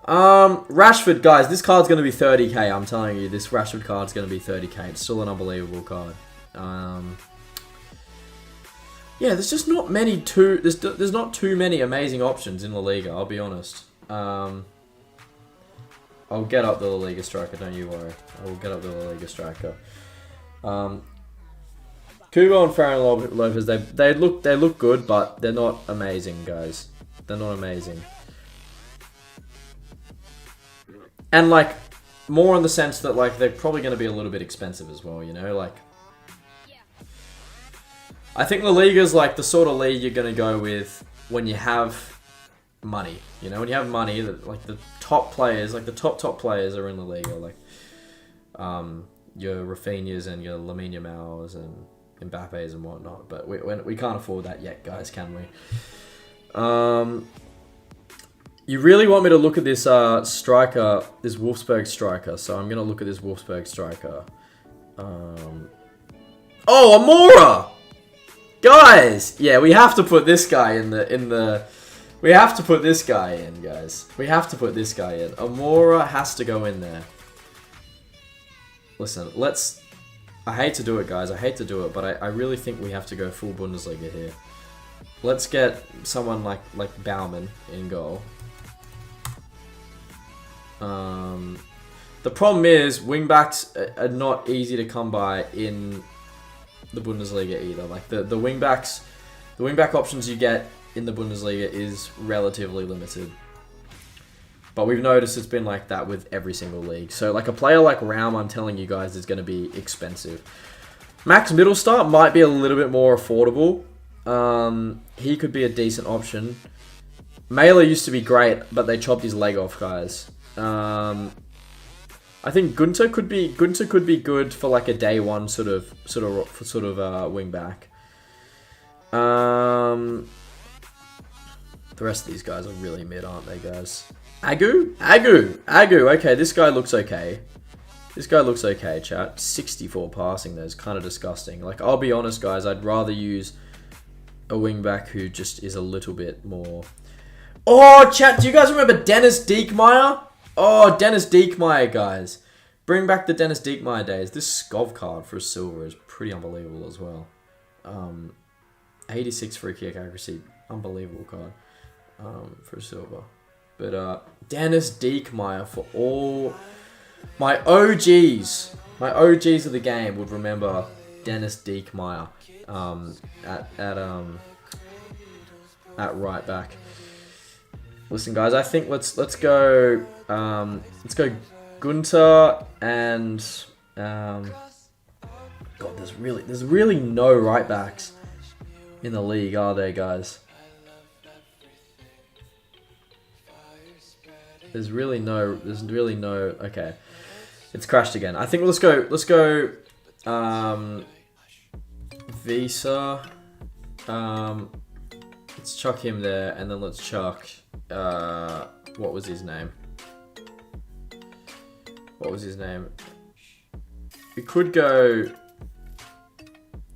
Rashford, guys, this card's going to be 30k. I'm telling you, this Rashford card's going to be 30k. It's still an unbelievable card. Yeah, there's just not many there's not too many amazing options in La Liga, I'll be honest. I'll get up the La Liga striker, don't you worry. I will get up the La Liga striker. Kubo and Ferran Lopez, they look good, but they're not amazing, guys. They're not amazing. And like, more in the sense that like they're probably going to be a little bit expensive as well, you know, like. I think La Liga's like the sort of league you're going to go with when you have money. You know, when you have money, like the top players, like the top players are in La Liga, like your Rafinhas and your Lamine Yamals and Mbappes and whatnot. But we can't afford that yet, guys, can we? You really want me to look at this striker, this Wolfsburg striker, so I'm going to look at this Wolfsburg striker. Oh, Amora! Guys! Yeah, we have to put this guy in the... We have to put this guy in, guys. We have to put this guy in. Amora has to go in there. Listen, let's... I hate to do it, guys. I hate to do it, but I really think we have to go full Bundesliga here. Let's get someone like Baumann in goal. The problem is, wingbacks are not easy to come by in the Bundesliga either. Like the wingback options you get in the Bundesliga is relatively limited. But we've noticed it's been like that with every single league. So like a player like Raum, I'm telling you guys, is going to be expensive. Max Middlestart might be a little bit more affordable. He could be a decent option. Mailer used to be great, but they chopped his leg off, guys. I think Gunter could be good for like a day one sort of wing back. The rest of these guys are really mid, aren't they, guys? Agu. Okay, this guy looks okay. Chat. 64 passing, though, is kind of disgusting. Like, I'll be honest, guys, I'd rather use a wing back who just is a little bit more... Oh, chat, do you guys remember Dennis Diekmeyer? Oh, Dennis Diekmeyer, guys. Bring back the Dennis Diekmeyer days. This Skov card for a silver is pretty unbelievable as well. 86 free kick accuracy. Unbelievable card for a silver. But Dennis Diekmeyer, for all... My OGs of the game would remember Dennis Diekmeyer at right back. Listen, guys, I think let's go Gunter and God. There's really no right backs in the league, are there, guys? There's really no. Okay, it's crashed again. I think let's go. Visa. Let's chuck him there, and then let's chuck. What was his name? We could go.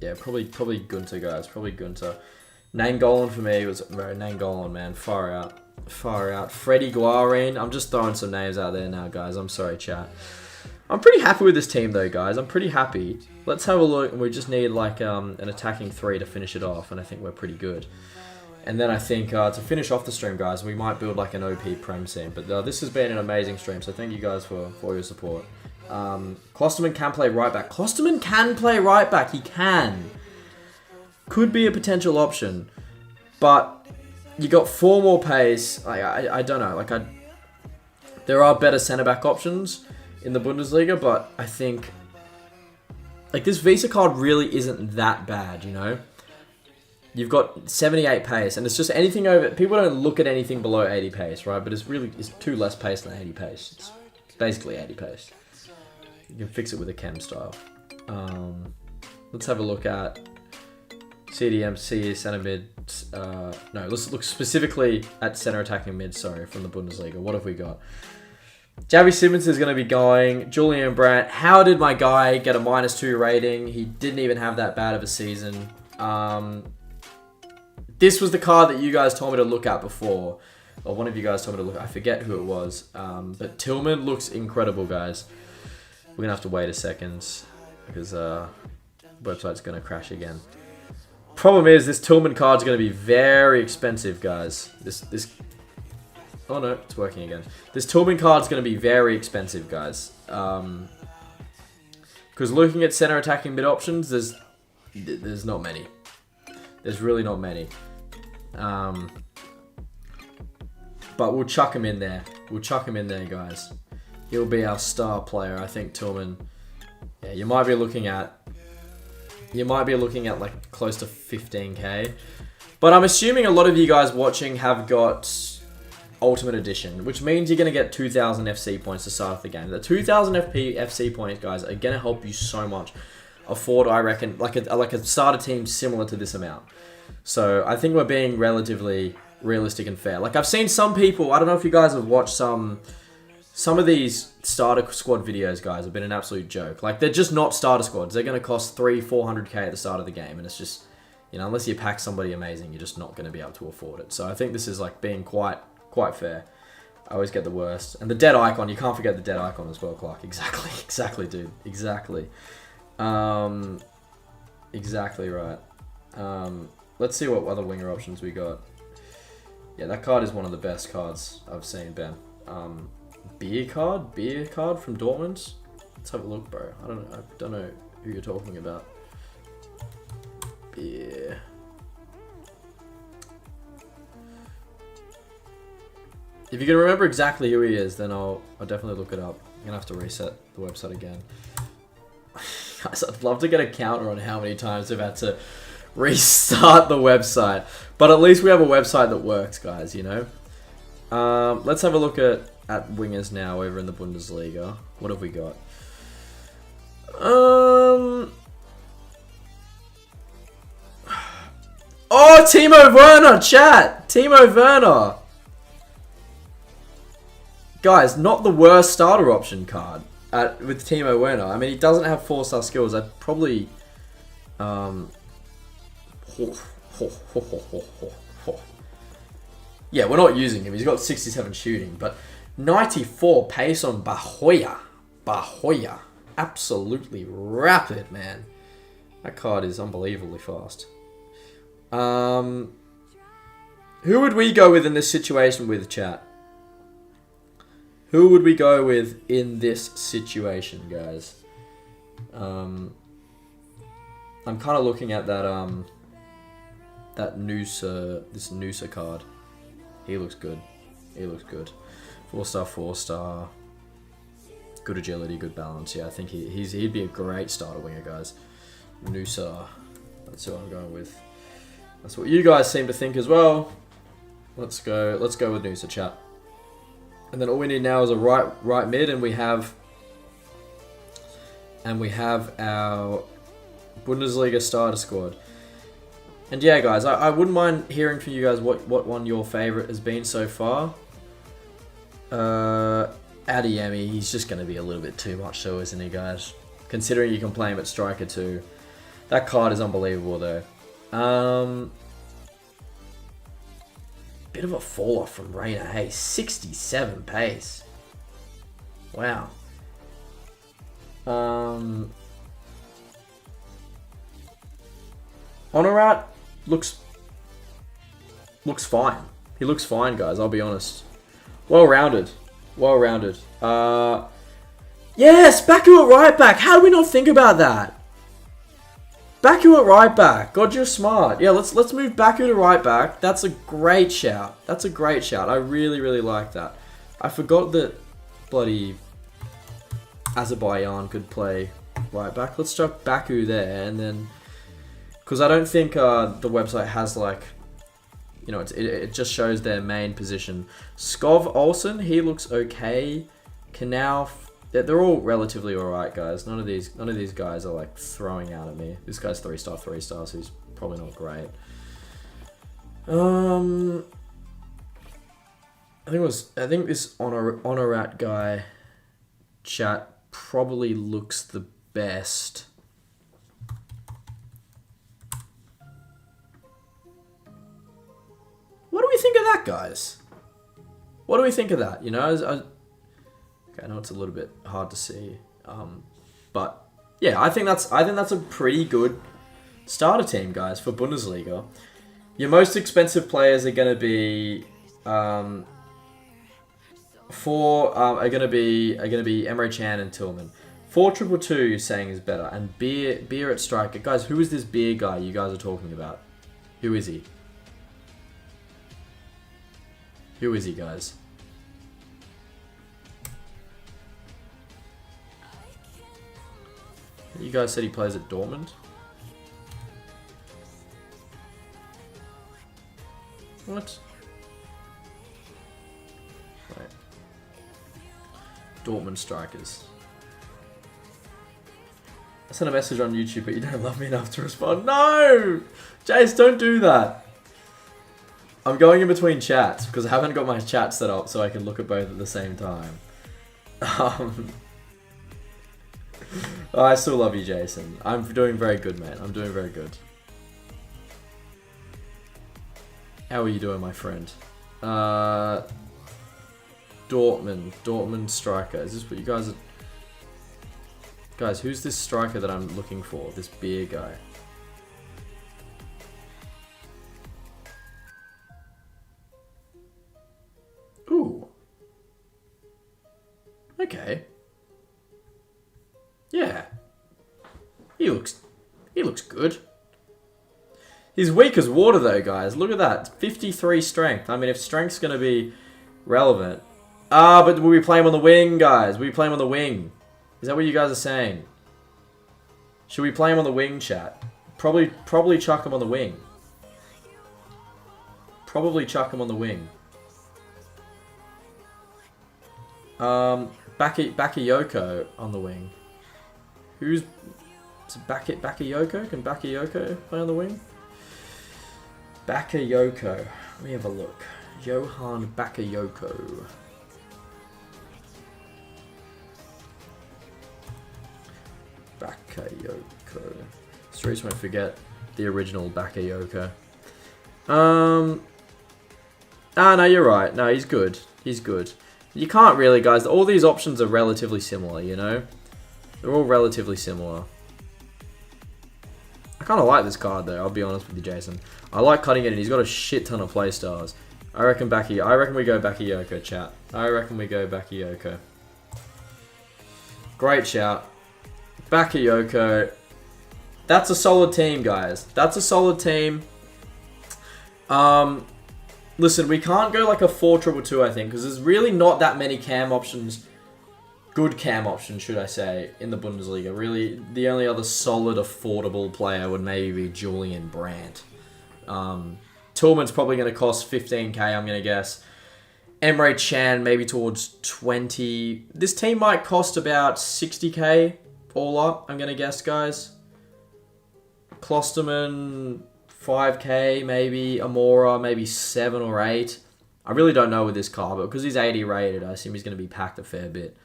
Yeah, probably Gunter, guys. Probably Gunter. Nainggolan for me was Nainggolan, man. Far out. Freddie Guarin. I'm just throwing some names out there now, guys. I'm sorry, chat. I'm pretty happy with this team, though, guys. I'm pretty happy. Let's have a look. And we just need like an attacking 3 to finish it off, and I think we're pretty good. And then I think to finish off the stream, guys, we might build like an OP Prem team. But this has been an amazing stream, so thank you guys for your support. Klosterman can play right back. He can. Could be a potential option. But You got 4 more pace. I don't know. There are better centre back options in the Bundesliga, but I think this Visa card really isn't that bad, you know. You've got 78 pace, and it's just anything over. People don't look at anything below 80 pace, right? But it's 2 less pace than 80 pace. It's basically 80 pace. You can fix it with a chem style. Let's have a look at CDM, C, centre mid. No, let's look specifically at centre attacking mid. Sorry, from the Bundesliga. What have we got? Javi Simmons is going to be going. Julian Brandt. How did my guy get a -2 rating? He didn't even have that bad of a season. This was the card that you guys told me to look at before. Or one of you guys told me to look at. I forget who it was. But Tillman looks incredible, guys. We're going to have to wait a second. Because website's going to crash again. Problem is, this Tillman card's going to be very expensive, guys. Oh no, it's working again. This Tillman card's going to be very expensive, guys. Because looking at center attacking mid options, there's not many. There's really not many. But we'll chuck him in there. We'll chuck him in there, guys. He'll be our star player, I think. Tillman. Yeah, you might be looking at like close to 15k. But I'm assuming a lot of you guys watching have got Ultimate Edition, which means you're going to get 2,000 FC points to start off the game. The 2,000 FC points, guys, are going to help you so much afford, I reckon, like a starter team similar to this amount. So I think we're being relatively realistic and fair. Like, I've seen some people, I don't know if you guys have watched some of these starter squad videos, guys, have been an absolute joke. Like, they're just not starter squads. They're going to cost 300-400k at the start of the game, and it's just, you know, unless you pack somebody amazing, you're just not going to be able to afford it. So I think this is like being quite fair. I always get the worst. And the dead icon, you can't forget the dead icon as well, Clark. Exactly, dude. Exactly. Exactly right. Let's see what other winger options we got. Yeah, that card is one of the best cards I've seen, Ben. Beer card from Dortmund. Let's have a look, bro. I don't know who you're talking about. Beer. If you can remember exactly who he is, then I'll definitely look it up. I'm gonna have to reset the website again. Guys, I'd love to get a counter on how many times I've had to restart the website. But at least we have a website that works, guys, you know? Let's have a look at wingers now over in the Bundesliga. What have we got? Oh, Timo Werner, chat! Timo Werner! Guys, not the worst starter option card with Timo Werner. I mean, he doesn't have 4-star skills. I'd probably... Yeah, we're not using him. He's got 67 shooting, but 94 pace on Bahoya. Absolutely rapid, man. That card is unbelievably fast. Who would we go with in this situation with, chat? Who would we go with in this situation, guys? I'm kind of looking at that this Noosa card. He looks good. 4-star. Good agility, good balance. Yeah, I think he'd be a great starter winger, guys. Noosa. That's who I'm going with. That's what you guys seem to think as well. Let's go with Noosa, chat. And then all we need now is a right mid, and we have our Bundesliga starter squad. And yeah, guys, I wouldn't mind hearing from you guys what one your favorite has been so far. Adeyemi, he's just going to be a little bit too much, so isn't he, guys? Considering you can play him at striker too. That card is unbelievable, though. Bit of a fall off from Reina. Hey, 67 pace. Wow. Honorat looks fine. He looks fine, guys. I'll be honest. Well-rounded. Yes, Baku at right back. How did we not think about that? Baku at right back. God, you're smart. Yeah, let's move Baku to right back. That's a great shout. That's a great shout. I really, really like that. I forgot that bloody Azerbaijan could play right back. Let's chuck Baku there, and then... Because I don't think the website has, like... You know, it just shows their main position. Skov Olsen, he looks okay. Canal... They're all relatively alright, guys. None of these guys are like throwing out at me. This guy's 3-star, so he's probably not great. I think this Honorat guy chat probably looks the best. What do we think of that, guys? What do we think of that? You know, okay, I know it's a little bit hard to see, but yeah, I think that's a pretty good starter team, guys, for Bundesliga. Your most expensive players are going to be are going to be Emre Can and Tillman. 4-2-2 you're saying is better, and Beer at striker, guys. Who is this Beer guy you guys are talking about? Who is he? Who is he, guys? You guys said he plays at Dortmund? What? Right. Dortmund strikers. I sent a message on YouTube, but you don't love me enough to respond. No! Jace, don't do that. I'm going in between chats because I haven't got my chat set up so I can look at both at the same time. Oh, I still love you, Jason. I'm doing very good, man. I'm doing very good. How are you doing, my friend? Dortmund striker. Is this what you guys are... Guys, who's this striker that I'm looking for? This Beer guy. Ooh. Okay. Yeah. He looks good. He's weak as water though, guys. Look at that. 53 strength. I mean, if strength's going to be relevant. But will we play him on the wing, guys? Will we play him on the wing? Is that what you guys are saying? Should we play him on the wing, chat? Probably chuck him on the wing. Probably chuck him on the wing. Bakayoko on the wing. Who's... Is it Bakayoko? Can Bakayoko play on the wing? Bakayoko. Let me have a look. Johan Bakayoko. Bakayoko. Streets won't forget the original Bakayoko. No, you're right. No, he's good. He's good. You can't really, guys. All these options are relatively similar, you know? They're all relatively similar. I kind of like this card, though. I'll be honest with you, Jason. I like cutting it, and he's got a shit ton of playstyles. I reckon we go Bakayoko, chat. I reckon we go Bakayoko. Great shout. Bakayoko. That's a solid team, guys. That's a solid team. Listen, we can't go like a 4-2-2, I think, because there's really not that many cam options. Good cam options, should I say, in the Bundesliga. Really, the only other solid, affordable player would maybe be Julian Brandt. Tillman's probably going to cost 15k, I'm going to guess. Emre Can, maybe towards 20. This team might cost about 60k all up, I'm going to guess, guys. Klosterman, 5k, maybe. Amora, maybe 7 or 8. I really don't know with this car, but because he's 80 rated, I assume he's going to be packed a fair bit.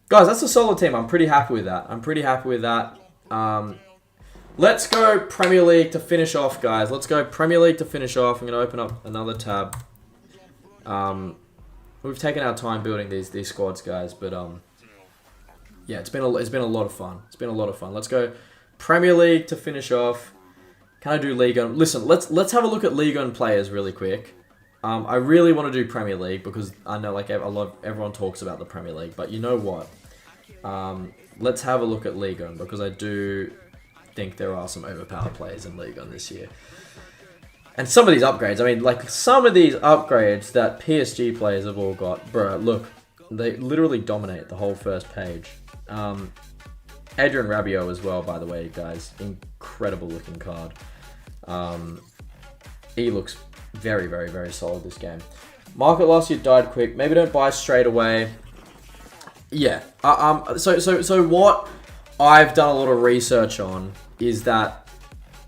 Guys, that's a solid team. I'm pretty happy with that. Let's go Premier League to finish off, guys. Let's go Premier League to finish off. I'm going to open up another tab. We've taken our time building these squads, guys, but yeah, it's been a lot of fun. It's been a lot of fun. Let's go Premier League to finish off. Can I do League On? Listen, let's have a look at League On players really quick. I really want to do Premier League because I know like everyone talks about the Premier League, but you know what? Let's have a look at League On because I do think there are some overpowered players in League on this year. And some of these upgrades, I mean, like, some of these upgrades that PSG players have all got, bro, look, they literally dominate the whole first page. Adrian Rabiot as well, by the way, guys. Incredible looking card. He looks very, very, very solid this game. Market last year died quick. Maybe don't buy straight away. Yeah. So what I've done a lot of research on is that,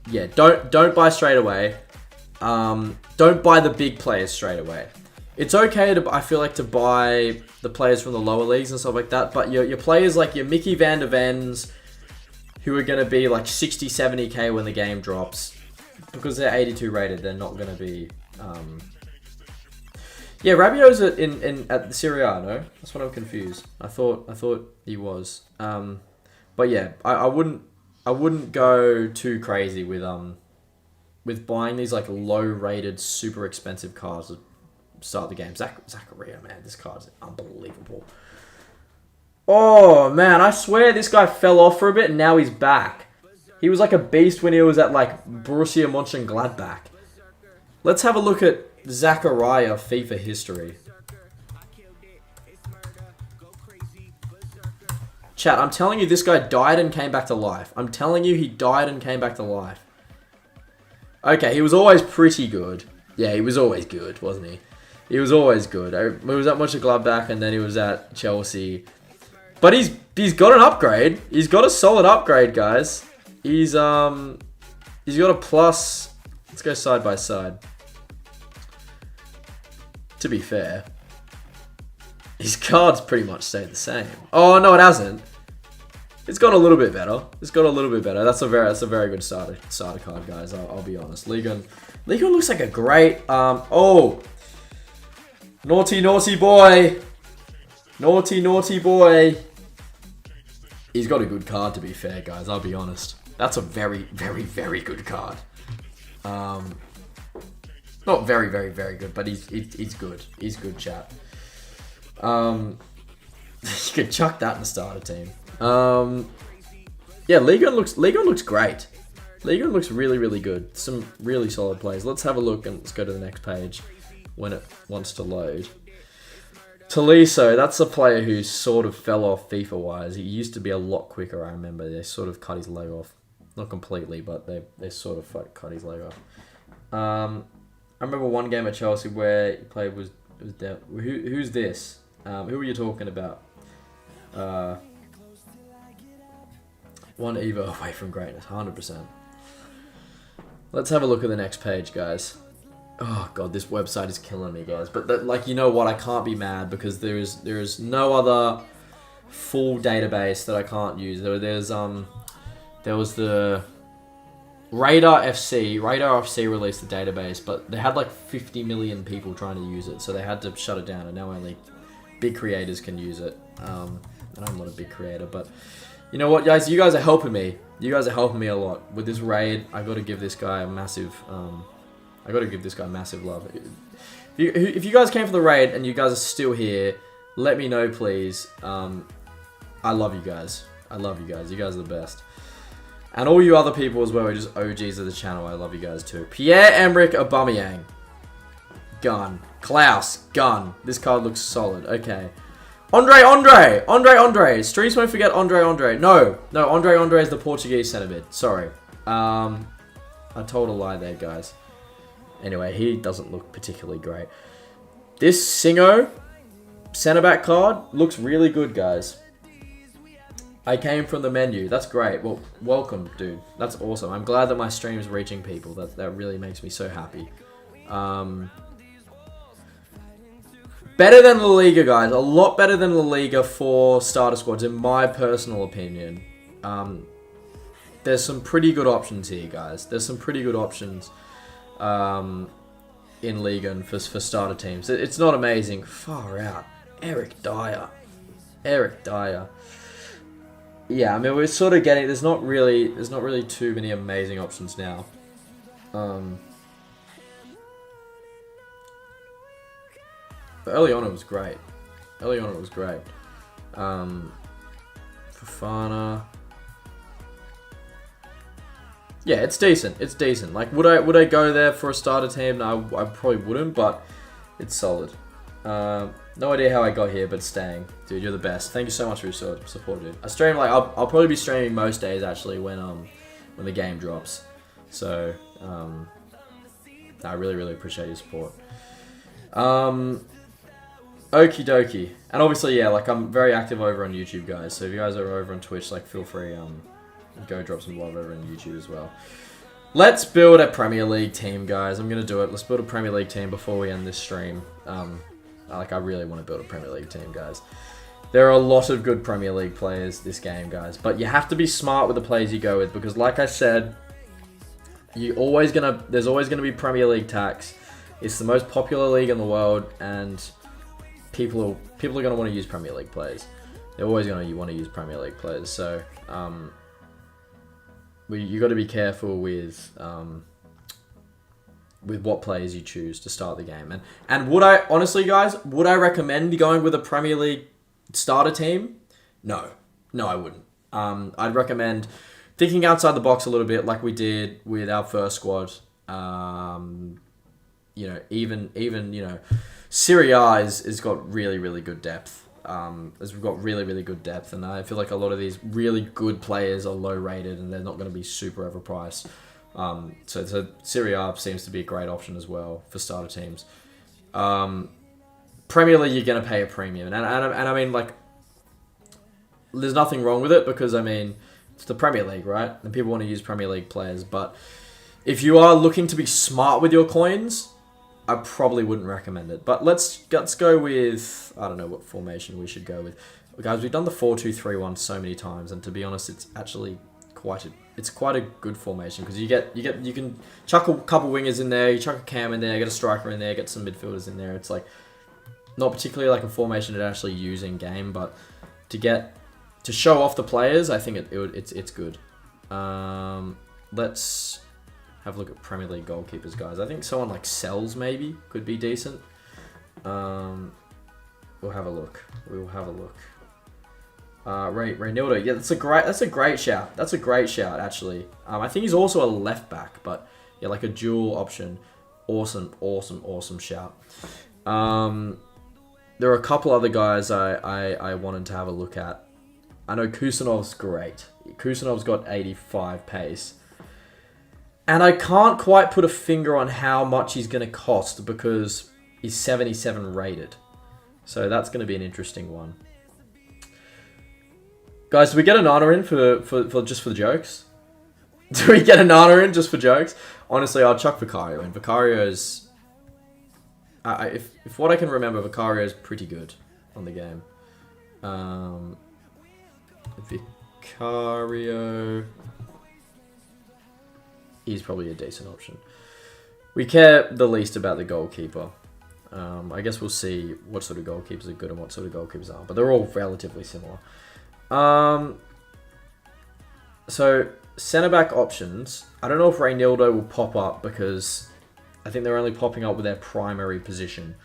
yeah, don't buy straight away. Don't buy the big players straight away. It's okay to, I feel like, to buy the players from the lower leagues and stuff like that, but your players like your Mickey Van de Vens, who are going to be like 60, 70k when the game drops, because they're 82 rated, they're not going to be... Yeah, Rabiot's at the Serie A, no? That's what I'm confused. I thought he was. But yeah, I wouldn't go too crazy with buying these like low-rated, super expensive cards to start the game. Zachariah, man, this card's unbelievable. Oh man, I swear this guy fell off for a bit and now he's back. He was like a beast when he was at like Borussia Mönchengladbach. Let's have a look at Zachariah FIFA history. Chat, I'm telling you, this guy died and came back to life. I'm telling you, he died and came back to life. Okay, he was always pretty good. Yeah, he was always good, wasn't he? He was always good. He was at Mönchengladbach and then he was at Chelsea. But he's got an upgrade. He's got a solid upgrade, guys. He's got a plus. Let's go side by side. To be fair, his card's pretty much stayed the same. Oh no, it hasn't. It's got a little bit better. It's got a little bit better. That's a very good starter card, guys. I'll be honest. Ligon looks like a great. Oh, naughty boy, naughty boy. He's got a good card, to be fair, guys. I'll be honest. That's a very good card. Not very good, but he's good. He's good, chat. You could chuck that in the starter team. Yeah, Ligon looks great. Ligon looks really good. Some really solid plays. Let's have a look and let's go to the next page when it wants to load. Tolisso, that's a player who sort of fell off FIFA-wise. He used to be a lot quicker, I remember. They sort of cut his leg off. Not completely, but they sort of cut his leg off. I remember one game at Chelsea where he played was dead. Who's this? Who are you talking about? One Evo away from greatness, 100%. Let's have a look at the next page, guys. Oh god, this website is killing me, guys. But like, you know what? I can't be mad because there is no other full database that I can't use. There was the Radar FC. Radar FC released the database, but they had like 50 million people trying to use it, so they had to shut it down, and now only big creators can use it. And I'm not a big creator, but you know what, guys? You guys are helping me. You guys are helping me a lot with this raid. I got to give this guy a massive. I got to give this guy massive love. If you guys came for the raid and you guys are still here, let me know, please. I love you guys. I love you guys. You guys are the best. And all you other people as well, are just OGs of the channel. I love you guys too. Pierre-Emerick Aubameyang. Gun. Klaus. Gun. This card looks solid. Okay. Andre. Streets won't forget Andre. No, Andre is the Portuguese centre mid. Sorry. I told a lie there, guys. Anyway, he doesn't look particularly great. This Singo centre back card looks really good, guys. I came from the menu. That's great. Well, welcome, dude. That's awesome. I'm glad that my stream's reaching people. That really makes me so happy. Better than La Liga, guys. A lot better than La Liga for starter squads, in my personal opinion. There's some pretty good options here, guys. There's some pretty good options in Liga for starter teams. It's not amazing. Far out. Eric Dyer. Yeah, I mean, we're sort of getting... There's not really too many amazing options now. But early on it was great. Fofana. Yeah, it's decent. It's decent. Like, would I go there for a starter team? No, I probably wouldn't, but it's solid. No idea how I got here, but staying. Dude, you're the best. Thank you so much for your support, dude. I stream, like, I'll probably be streaming most days, actually, when the game drops. So, I really, really appreciate your support. Okie dokie. And obviously, yeah, like, I'm very active over on YouTube, guys. So if you guys are over on Twitch, like, feel free, go drop some love over on YouTube as well. Let's build a Premier League team, guys. I'm going to do it. Let's build a Premier League team before we end this stream. I really want to build a Premier League team, guys. There are a lot of good Premier League players this game, guys. But you have to be smart with the players you go with. Because like I said, there's always going to be Premier League tax. It's the most popular league in the world. And people are going to want to use Premier League players. They're always going to want to use Premier League players. So, you got to be careful with what players you choose to start the game. And would I, honestly, guys, would I recommend going with a Premier League starter team? No, I wouldn't. I'd recommend thinking outside the box a little bit, like we did with our first squad. Even Serie A is got really, really good depth. As we've got really, really good depth, and I feel like a lot of these really good players are low rated and they're not going to be super overpriced. So Serie A seems to be a great option as well for starter teams. Premier League, you're going to pay a premium, and I mean, like, there's nothing wrong with it because I mean it's the Premier League, right? And people want to use Premier League players, but if you are looking to be smart with your coins, I probably wouldn't recommend it. But let's go with, I don't know what formation we should go with. Guys, we've done the 4-2-3-1 so many times, and to be honest, it's actually quite a good formation because you can chuck a couple wingers in there, you chuck a cam in there, get a striker in there, get some midfielders in there. It's like not particularly like a formation to actually use in game, but to show off the players, I think it's good. Let's have a look at Premier League goalkeepers, guys. I think someone like Sells maybe could be decent. We'll have a look. Reynildo, yeah, that's a great shout. That's a great shout, actually. I think he's also a left back, but yeah, like a dual option. Awesome shout. There are a couple other guys I wanted to have a look at. I know Kusanov's great. Kusanov's got 85 pace. And I can't quite put a finger on how much he's going to cost because he's 77 rated. So that's going to be an interesting one. Guys, do we get a Nana in for just for the jokes? Do we get a Nana in just for jokes? Honestly, I'll chuck Vicario in. Vicario's... if what I can remember, Vicario's pretty good on the game. Vicario... He's probably a decent option. We care the least about the goalkeeper. I guess we'll see what sort of goalkeepers are good and what sort of goalkeepers aren't. But they're all relatively similar. So, centre-back options. I don't know if Reynildo will pop up because I think they're only popping up with their primary position.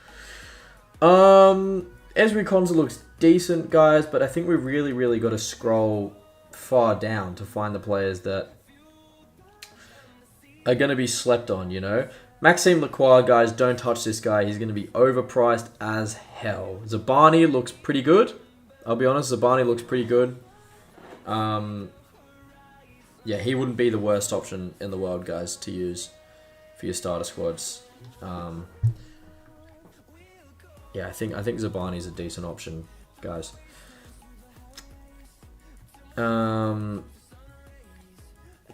Ezri Konsa looks decent, guys, but I think we really, really got to scroll far down to find the players that are going to be slept on, you know? Maxime Lacroix, guys, don't touch this guy. He's going to be overpriced as hell. Zabani looks pretty good. I'll be honest, Zabani looks pretty good. Yeah, he wouldn't be the worst option in the world, guys, to use for your starter squads. Yeah, I think Zabani's a decent option, guys.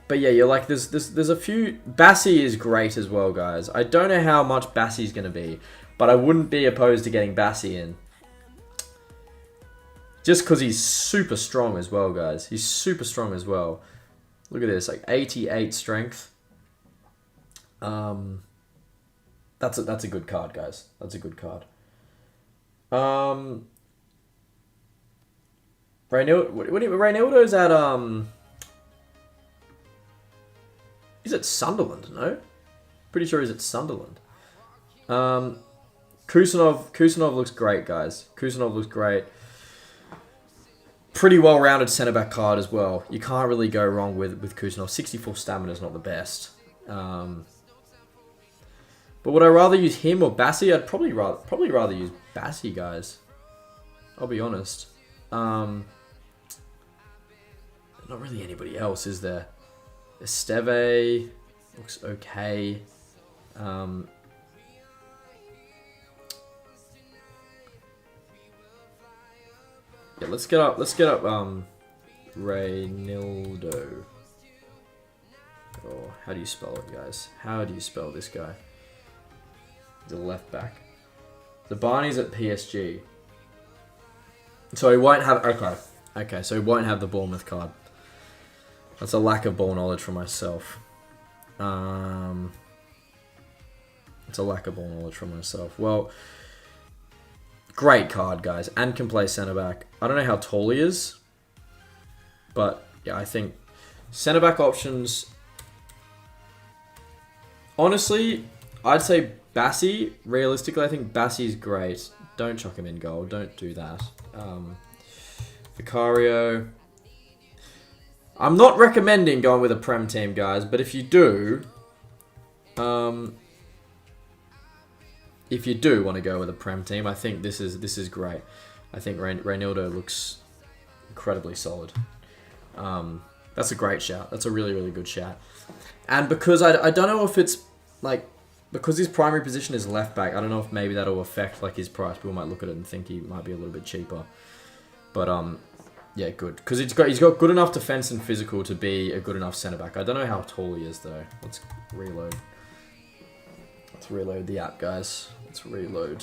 But yeah, you're like, there's a few... Bassi is great as well, guys. I don't know how much Bassi's going to be, but I wouldn't be opposed to getting Bassi in. Just because he's super strong as well, guys. He's super strong as well. Look at this, like 88 strength. That's a good card, guys. That's a good card. Reynildo's at he's at Sunderland, no? Pretty sure he's at Sunderland. Kusanov looks great, guys. Kusanov looks great. pretty well-rounded centre-back card as well. You can't really go wrong with Kuznetsov. 64 stamina is not the best. But would I rather use him or Bassi? I'd probably rather use Bassi, guys. I'll be honest. Not really anybody else, is there? Esteve looks okay. Yeah, let's get up Reynildo. Oh, how do you spell it, guys? How do you spell this guy? The left back. The Barney's at PSG. So he won't have... Okay, so he won't have the Bournemouth card. That's a lack of ball knowledge from myself. It's a lack of ball knowledge from myself. Well, great card, guys. And can play centre-back. I don't know how tall he is. But, yeah, I think centre-back options... Honestly, I'd say Bassi. Realistically, I think Bassi's great. Don't chuck him in goal. Don't do that. Vicario. I'm not recommending going with a Prem team, guys, but if you do want to go with a Prem team, I think this is great. I think Reynildo looks incredibly solid. That's a great shout. That's a really, really good shout. And because I don't know if it's like, because his primary position is left back, I don't know if maybe that'll affect like his price. People might look at it and think he might be a little bit cheaper. But yeah, good. Because he's got good enough defense and physical to be a good enough centre back. I don't know how tall he is though. Let's reload. Let's reload the app, guys. Let's reload.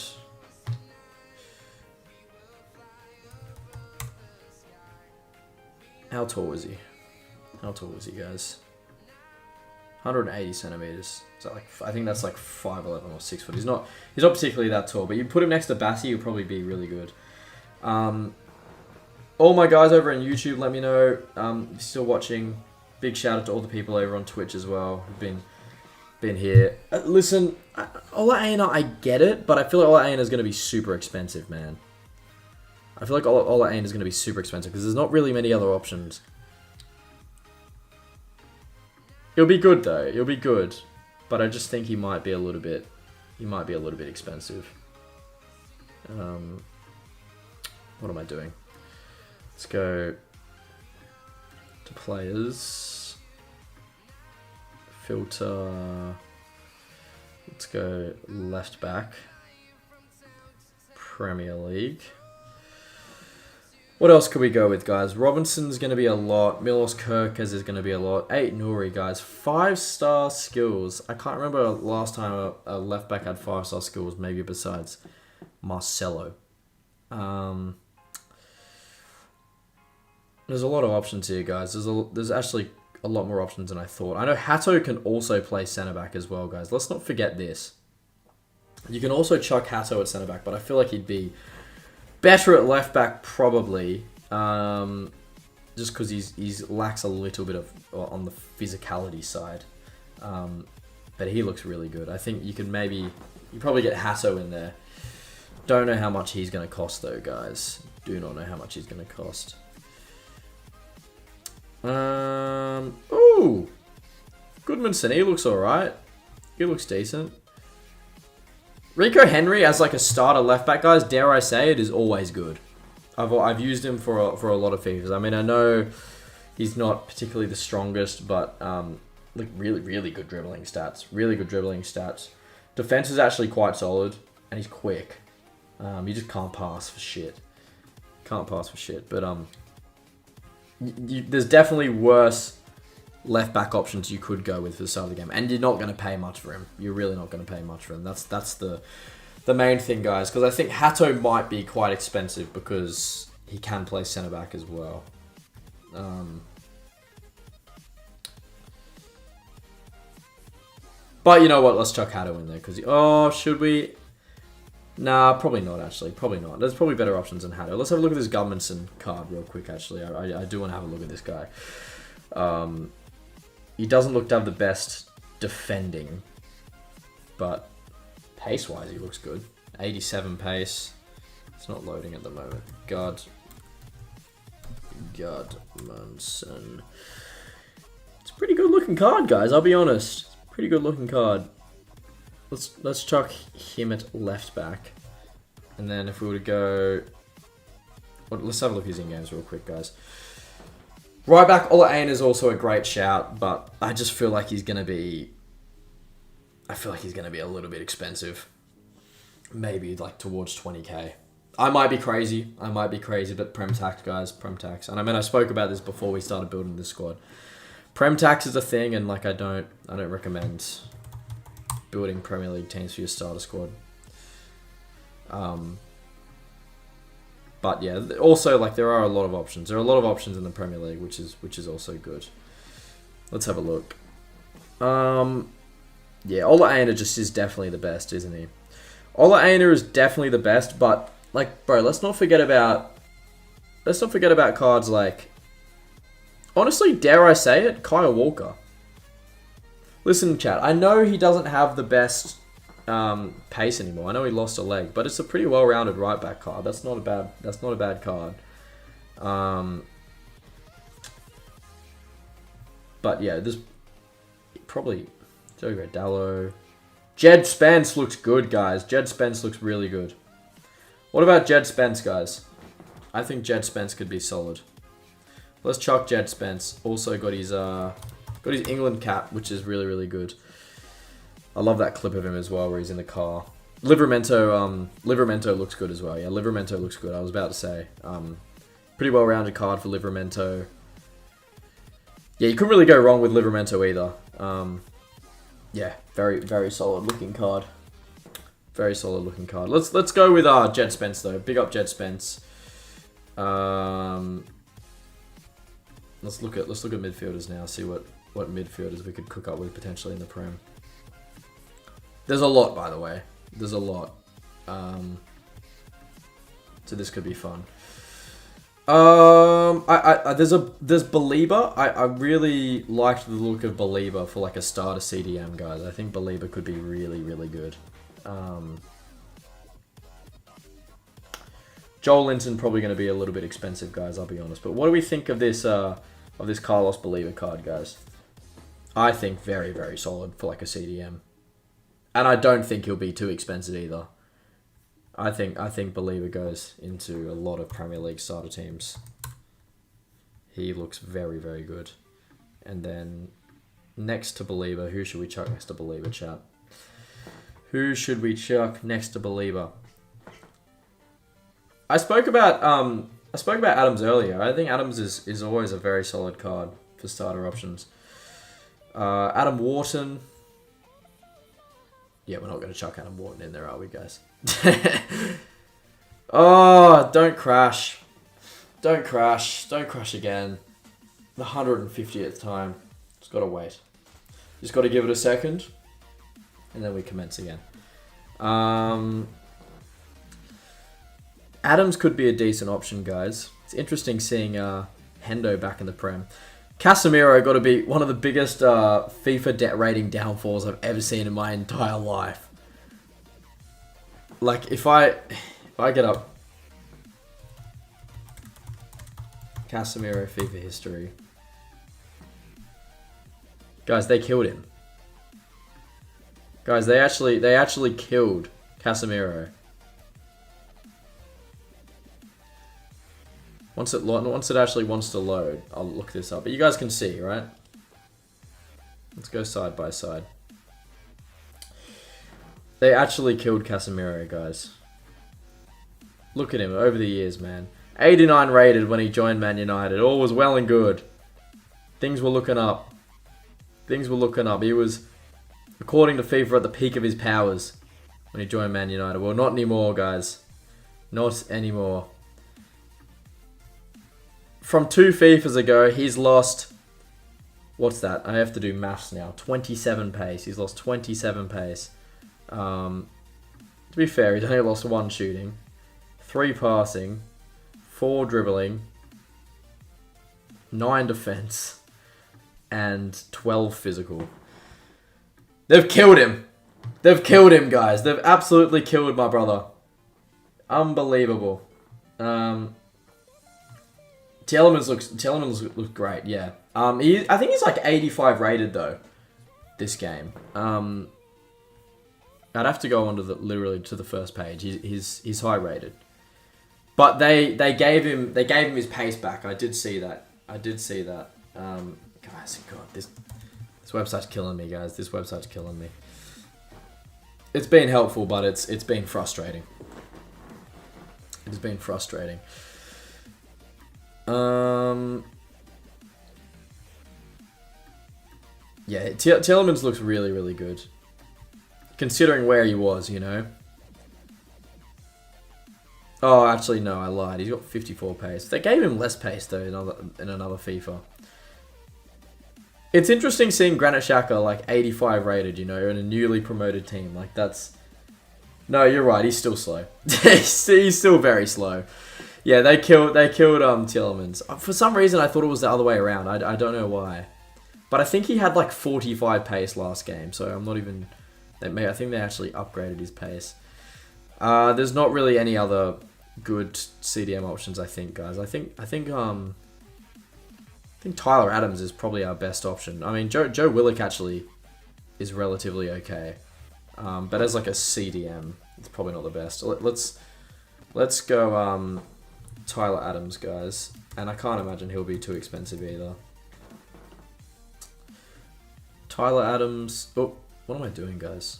How tall is he? How tall is he, guys? 180 centimeters. So like, I think that's like 5'11" or 6 foot. He's not particularly that tall, but you put him next to Bassi, he'll probably be really good. All my guys over on YouTube, let me know if you're still watching. Big shout out to all the people over on Twitch as well who've been here. Listen, Ola Aina, I get it, but I feel like Ola Aina is going to be super expensive, man. I feel like Ola Aina is going to be super expensive because there's not really many other options. He'll be good though. He'll be good, but I just think he might be a little bit. He might be a little bit expensive. What am I doing? Let's go to players. Filter. Let's go left back. Premier League. What else could we go with, guys? Robinson's going to be a lot. Milos Kerkez is going to be a lot. 8 Nouri, guys. 5-star skills. I can't remember last time a left back had 5-star skills, maybe besides Marcelo. There's a lot of options here, guys. There's actually a lot more options than I thought. I know Hato can also play centre-back as well, guys. Let's not forget this. You can also chuck Hato at centre-back, but I feel like he'd be better at left-back probably, just because he's lacks a little bit of on the physicality side. But he looks really good. I think you probably get Hato in there. Don't know how much he's going to cost though, guys. Do not know how much he's going to cost. Ooh, Goodmanson, he looks alright. He looks decent. Rico Henry as like a starter left back, guys, dare I say it, is always good. I've used him for a lot of features. I mean, I know he's not particularly the strongest, but like really good dribbling stats. Really good dribbling stats. Defense is actually quite solid, and he's quick. You just can't pass for shit. Can't pass for shit. But there's definitely worse left back options you could go with for the start of the game, and you're not going to pay much for him. You're really not going to pay much for him. That's the main thing, guys, because I think Hato might be quite expensive because he can play centre back as well. But you know what? Let's chuck Hato in there because should we? Nah, probably not. Actually, probably not. There's probably better options than Hato. Let's have a look at this Gudmundsson card real quick. Actually, I do want to have a look at this guy. He doesn't look to have the best defending, but pace-wise, he looks good. 87 pace. It's not loading at the moment. God. Gudmundsson. It's a pretty good looking card, guys. I'll be honest. Pretty good looking card. Let's chuck him at left back. And then if we were to go... Well, let's have a look at his in-games real quick, guys. Right back, Ola Aina is also a great shout, but I just feel like he's going to be... I feel like he's going to be a little bit expensive. Maybe like towards 20k. I might be crazy, but Prem Tax, guys, Prem Tax. And I mean, I spoke about this before we started building this squad. Prem Tax is a thing, and like I don't recommend building Premier League teams for your starter squad. But yeah, also like there are a lot of options. There are a lot of options in the Premier League, which is also good. Let's have a look. Yeah, Ola Aina just is definitely the best, isn't he? Ola Aina is definitely the best, but like, bro, let's not forget about cards like, honestly, dare I say it, Kyle Walker. Listen, chat, I know he doesn't have the best pace anymore. I know he lost a leg, but it's a pretty well-rounded right back card. That's not a bad card. But yeah, there's probably Joe Gradallo. Jed Spence looks good, guys. Jed Spence looks really good. What about Jed Spence, guys? I think Jed Spence could be solid. Let's chuck Jed Spence. Also got his England cap, which is really, really good. I love that clip of him as well, where he's in the car. Livramento looks good as well. Yeah, Livramento looks good. I was about to say, pretty well-rounded card for Livramento. Yeah, you couldn't really go wrong with Livramento either. Yeah, very, very solid looking card. Very solid looking card. Let's go with Jed Spence though. Big up Jed Spence. Let's look at midfielders now. See what midfielders we could cook up with potentially in the Prem. There's a lot, by the way. There's a lot. So this could be fun. There's Belieber. I really liked the look of Belieber for like a starter CDM, guys. I think Belieber could be really, really good. Joel Linton probably going to be a little bit expensive, guys. I'll be honest. But what do we think of this Carlos Belieber card, guys? I think very, very solid for like a CDM, and I don't think he'll be too expensive either. I think Belieber goes into a lot of Premier League starter teams. He looks very, very good. And then next to Belieber, who should we chuck next to Belieber, chat? Who should we chuck next to Belieber? I spoke about Adams earlier. I think Adams is always a very solid card for starter options. Adam Wharton. Yeah, we're not going to chuck Adam Wharton in there, are we, guys? Oh, don't crash. Don't crash. Don't crash again. The 150th time. Just got to wait. Just got to give it a second. And then we commence again. Adams could be a decent option, guys. It's interesting seeing Hendo back in the Prem. Casemiro got to be one of the biggest FIFA debt rating downfalls I've ever seen in my entire life. Like, if I get up Casemiro FIFA history, guys, they killed him. Guys, they actually killed Casemiro. Once it actually wants to load, I'll look this up. But you guys can see, right? Let's go side by side. They actually killed Casemiro, guys. Look at him over the years, man. 89 rated when he joined Man United. All was well and good. Things were looking up. Things were looking up. He was, according to FIFA, at the peak of his powers when he joined Man United. Well, not anymore, guys. Not anymore. From 2 FIFAs ago, he's lost... What's that? I have to do maths now. 27 pace. He's lost 27 pace. To be fair, he's only lost 1 shooting, 3 passing, 4 dribbling, 9 defense, and 12 physical. They've killed him. They've killed him, guys. They've absolutely killed my brother. Unbelievable. Tielemans looks great. Yeah. I think he's like 85 rated though. This game. I'd have to go on to literally to the first page. He's high rated. But they gave him his pace back. I did see that. Guys, God, this website's killing me, guys. This website's killing me. It's been helpful, but it's been frustrating. It's been frustrating. Yeah, Tielemans looks really, really good. Considering where he was, you know. Oh, actually, no, I lied. He's got 54 pace. They gave him less pace, though, in another FIFA. It's interesting seeing Granit Xhaka, like, 85 rated, you know, in a newly promoted team. Like, that's... No, you're right. He's still slow. He's still very slow. Yeah, they killed Tielemans. For some reason, I thought it was the other way around. I don't know why. But I think he had, like, 45 pace last game, so I'm not even... I think they actually upgraded his pace. There's not really any other good CDM options, I think, guys. I think Tyler Adams is probably our best option. I mean, Joe Willock actually is relatively okay, but as like a CDM, it's probably not the best. Let's go Tyler Adams, guys, and I can't imagine he'll be too expensive either. Tyler Adams. Oh, what am I doing, guys?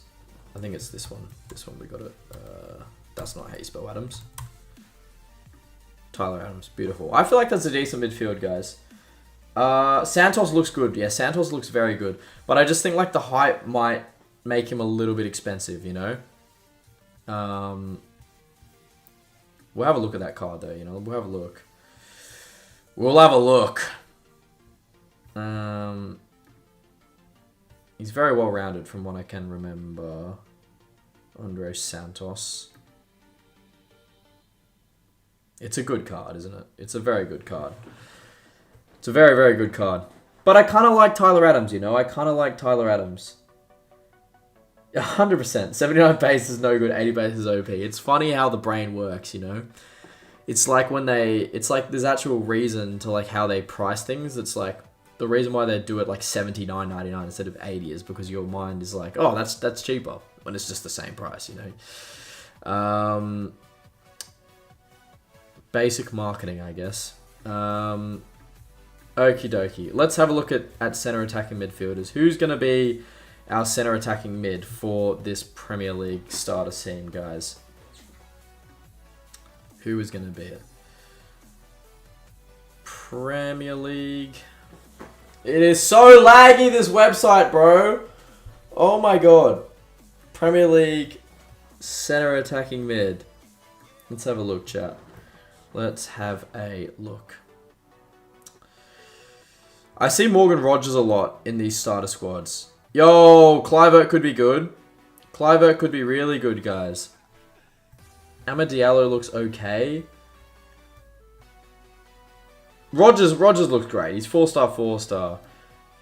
I think it's this one. This one we got it. That's not how you spell Adams. Tyler Adams, beautiful. I feel like that's a decent midfield, guys. Santos looks good. Yeah, Santos looks very good. But I just think like the hype might make him a little bit expensive, you know? We'll have a look at that card though, you know? We'll have a look. We'll have a look. He's very well rounded from what I can remember. Andre Santos. It's a good card, isn't it? It's a very good card. It's a very, very good card. But I kind of like Tyler Adams, you know? I kind of like Tyler Adams. 100%. 79 base is no good, 80 base is OP. It's funny how the brain works, you know? It's like when it's like there's actual reason to like how they price things. It's like the reason why they do it like $79.99 instead of 80 is because your mind is like, oh, that's cheaper when it's just the same price, you know? Basic marketing, I guess. Okie dokie. Let's have a look at center attacking midfielders. Who's going to be our center attacking mid for this Premier League starter team, guys? Who is going to be it? Premier League. It is so laggy, this website, bro. Oh my god. Premier League center attacking mid. Let's have a look, chat. Let's have a look. I see Morgan Rogers a lot in these starter squads. Yo, Clivert could be good. Clivert could be really good, guys. Amad Diallo looks okay. Rogers looks great. He's 4-star, 4-star.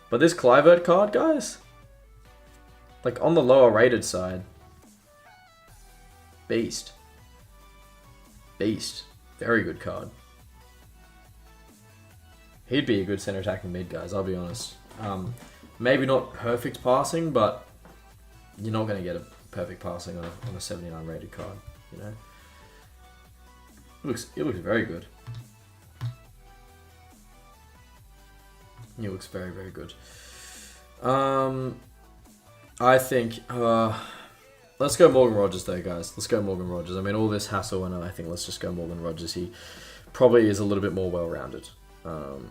But this Clivert card, guys? Like, on the lower rated side. Beast. Beast. Very good card. He'd be a good center attacking mid, guys, I'll be honest. Maybe not perfect passing, but you're not going to get a perfect passing on a 79 rated card, you know? It looks very good. He looks very, very good. I think... let's go Morgan Rogers though, guys. Let's go Morgan Rogers. I mean, all this hassle and I think let's just go Morgan Rogers. He probably is a little bit more well-rounded. I'm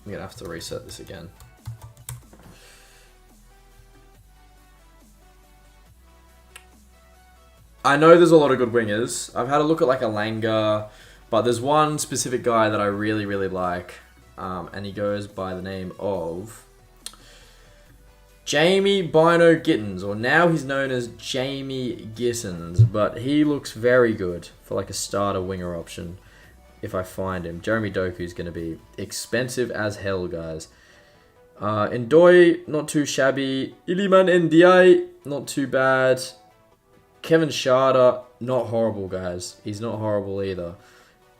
going to have to reset this again. I know there's a lot of good wingers. I've had a look at like a Langer, but there's one specific guy that I really, really like. And he goes by the name of Jamie Bino Gittins, or now he's known as Jamie Gittins, but he looks very good for like a starter winger option if I find him. Jeremy Doku's going to be expensive as hell, guys. Ndoye, not too shabby. Iliman Ndiaye, not too bad. Kevin Schade, not horrible, guys. He's not horrible either.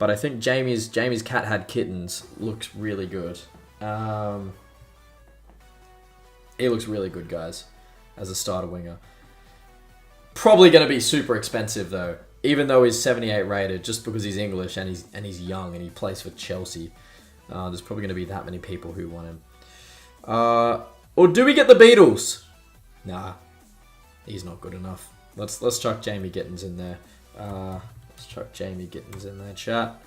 But I think Jamie's cat had kittens looks really good. He looks really good, guys, as a starter winger. Probably going to be super expensive though, even though he's 78 rated, just because he's English and he's young and he plays for Chelsea. There's probably going to be that many people who want him. Or do we get the Beatles? Nah, he's not good enough. Let's chuck Jamie Gittins in there. Let's chuck Jamie Gittins in there, chat.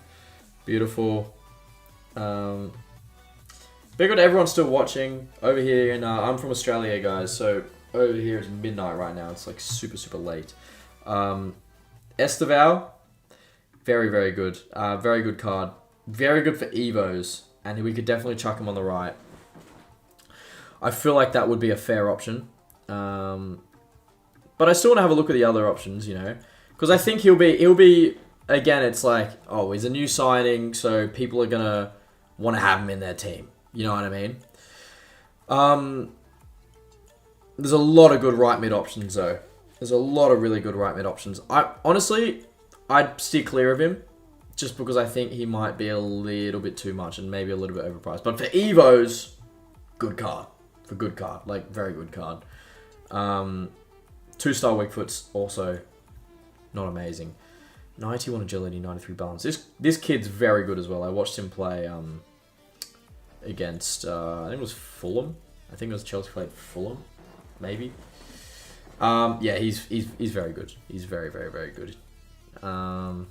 Beautiful. Big up to everyone still watching over here, and I'm from Australia, guys. So over here it's midnight right now. It's like super, super late. Esteval, very, very good. Very good card. Very good for Evos, and we could definitely chuck him on the right. I feel like that would be a fair option. But I still want to have a look at the other options, you know, because I think he'll be again. It's like, oh, he's a new signing, so people are gonna want to have him in their team. You know what I mean? There's a lot of good right mid options though. There's a lot of really good right mid options. I'd steer clear of him, just because I think he might be a little bit too much and maybe a little bit overpriced. But for Evos, good card. Like very good card. 2-star weak foot's also not amazing. 91 agility, 93 balance. This kid's very good as well. I watched him play against I think it was Fulham. I think it was Chelsea played Fulham, maybe. Yeah, he's very good. He's very, very, very good. Guys,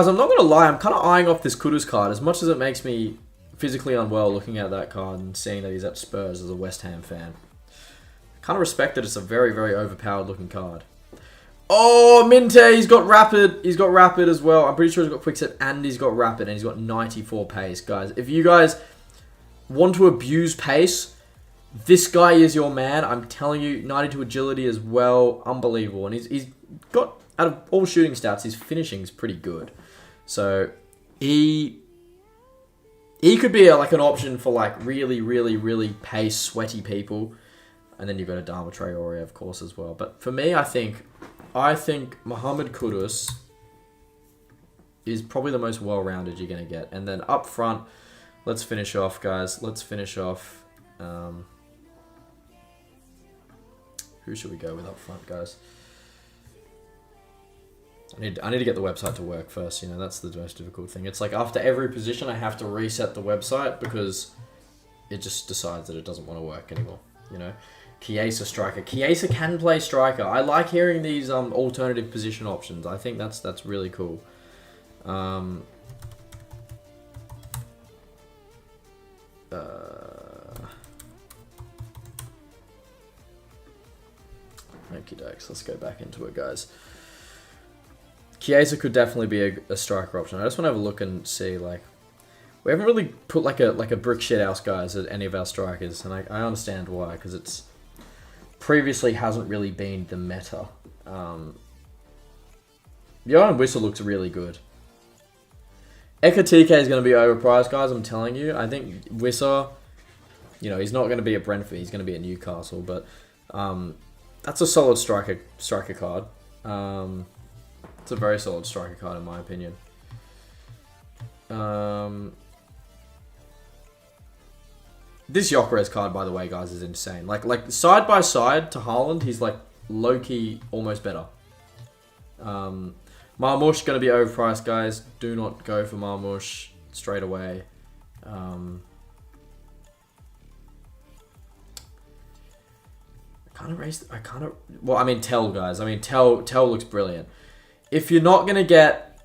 I'm not gonna lie. I'm kind of eyeing off this Kudus card as much as it makes me physically unwell looking at that card and seeing that he's at Spurs as a West Ham fan. Kind of respect that it's a very, very overpowered looking card. Oh, Minte, he's got rapid. He's got rapid as well. I'm pretty sure he's got quickstep and he's got rapid and he's got 94 pace, guys. If you guys want to abuse pace, this guy is your man. I'm telling you, 92 agility as well. Unbelievable. And he's got, out of all shooting stats, his finishing is pretty good. So he could be like an option for like really, really, really pace sweaty people. And then you've got Adama Traore, of course, as well. But for me, I think Mohamed Kudus is probably the most well-rounded you're going to get. And then up front, let's finish off, guys. Let's finish off. Who should we go with up front, guys? I need to get the website to work first. You know, that's the most difficult thing. It's like after every position, I have to reset the website because it just decides that it doesn't want to work anymore. You know, Chiesa striker. Chiesa can play striker. I like hearing these alternative position options. I think that's really cool. Okie dokes. Let's go back into it, guys. Chiesa could definitely be a striker option. I just want to have a look and see, like, we haven't really put like a brick shit house, guys, at any of our strikers, and I understand why, because it's previously hasn't really been the meta. Johan Whistle looks really good. Ekatike is going to be overpriced, guys, I'm telling you. I think Whistle, you know, he's not going to be at Brentford, he's going to be at Newcastle, but that's a solid striker card. It's a very solid striker card in my opinion. This Gyökeres card, by the way, guys, is insane. Like side by side to Haaland, he's like low-key almost better. Marmoush going to be overpriced, guys. Do not go for Marmoush straight away. Well, I mean, Tell, guys. I mean, Tell looks brilliant. If you're not going to get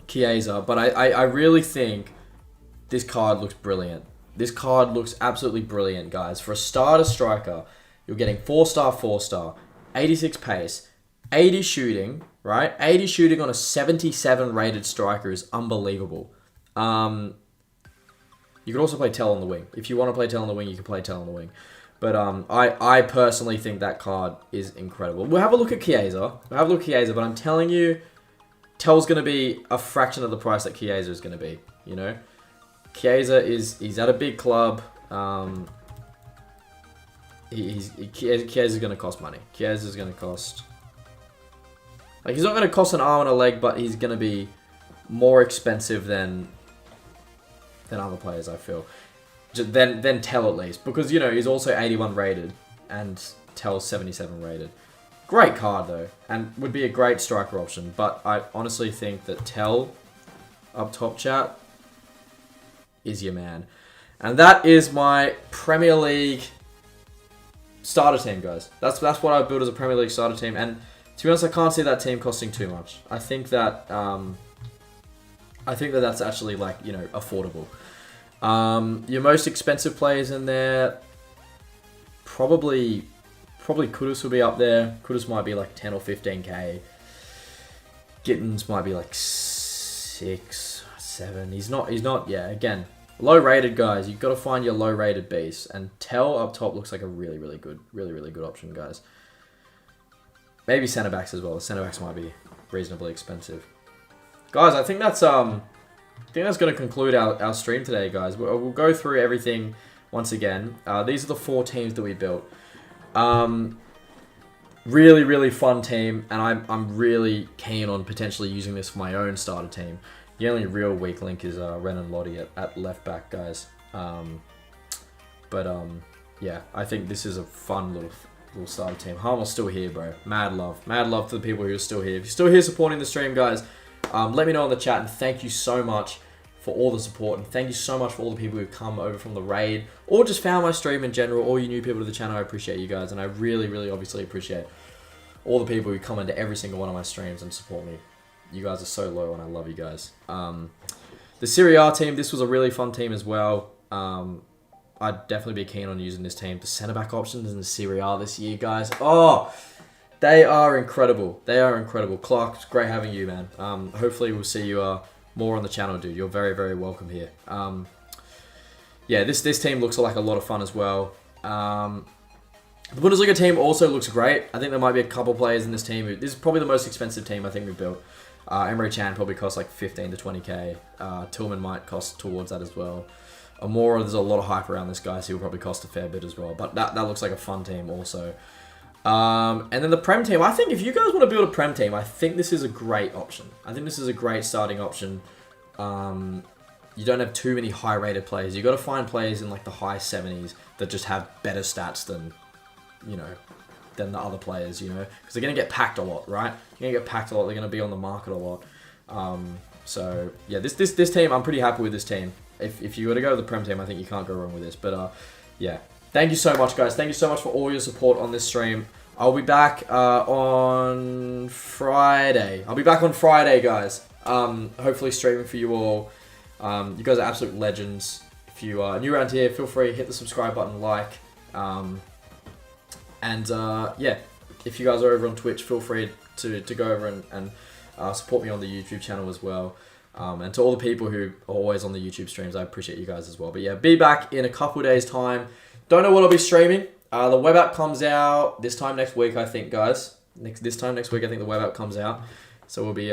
Chiesa, but I really think this card looks brilliant. This card looks absolutely brilliant, guys. For a starter striker, you're getting 4-star, 86 pace, 80 shooting, right? 80 shooting on a 77 rated striker is unbelievable. You could also play Tell on the wing. If you want to play Tell on the wing, you can play Tell on the wing. But I personally think that card is incredible. We'll have a look at Chiesa. But I'm telling you, Tell's going to be a fraction of the price that Chiesa is going to be, you know? Chiesa he's at a big club. Chiesa's going to cost money. Chiesa's going to cost Like, he's not going to cost an arm and a leg, but he's going to be more expensive than other players, I feel. Than Tell, at least. Because, you know, he's also 81 rated, and Tell's 77 rated. Great card, though, and would be a great striker option. But I honestly think that Tell, up top, chat, is your man. And that is my Premier League starter team, guys. That's what I built as a Premier League starter team. And to be honest, I can't see that team costing too much. I think that that's actually, like, you know, affordable. Your most expensive players in there, probably Kudus will be up there. Kudus might be like 10 or 15k. Gittins might be like 6, 7. He's not. Yeah, again, low rated guys. You've got to find your low rated beasts. And Tell up top looks like a really good option, guys. Maybe centre backs as well. The centre backs might be reasonably expensive, guys. I think that's going to conclude our stream today, guys. We'll go through everything once again. These are the 4 teams that we built. Really fun team, and I'm really keen on potentially using this for my own starter team. The only real weak link is Ren and Lottie at left back, guys. Yeah, I think this is a fun little starter team. Harmel's still here, bro. Mad love to the people who are still here. If you're still here supporting the stream, guys, let me know in the chat, and thank you so much for all the support, and thank you so much for all the people who've come over from the raid, or just found my stream in general, all you new people to the channel. I appreciate you guys, and I really obviously appreciate all the people who come into every single one of my streams and support me. You guys are so loyal, and I love you guys. The Serie A team, this was a really fun team as well. I'd definitely be keen on using this team. The centre-back options in the Serie A this year, guys. Oh, they are incredible. Clark, it's great having you, man. Hopefully we'll see you more on the channel, dude. You're very welcome here. Yeah, this team looks like a lot of fun as well. The Bundesliga team also looks great. I think there might be a couple players in this team. This is probably the most expensive team I think we built. Emre Can probably costs like 15 to 20k. Tillman might cost towards that as well. Amora, there's a lot of hype around this guy, so he'll probably cost a fair bit as well. But that looks like a fun team also. And then the Prem team, I think if you guys want to build a Prem team, I think this is a great option. I think this is a great starting option. You don't have too many high-rated players. You've got to find players in like the high 70s that just have better stats than, you know, than the other players, you know. Because they're going to get packed a lot, right? They're going to get packed a lot. They're going to be on the market a lot. So, yeah, this team, I'm pretty happy with this team. If you were to go to the Prem team, I think you can't go wrong with this. But, yeah. Thank you so much, guys. Thank you so much for all your support on this stream. I'll be back on Friday. Guys. Hopefully streaming for you all. You guys are absolute legends. If you are new around here, feel free to hit the subscribe button, like. Yeah, if you guys are over on Twitch, feel free to go over and support me on the YouTube channel as well. And to all the people who are always on the YouTube streams, I appreciate you guys as well. But yeah, be back in a couple of days' time. Don't know what I'll be streaming. The web app comes out this time next week, I think, guys. This time next week, I think the web app comes out. So we'll be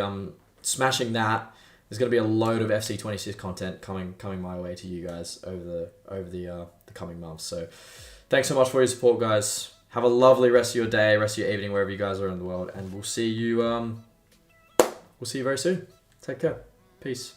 smashing that. There's going to be a load of FC26 content coming my way to you guys over the coming months. So thanks so much for your support, guys. Have a lovely rest of your day, rest of your evening, wherever you guys are in the world, and we'll see you very soon. Take care. Peace.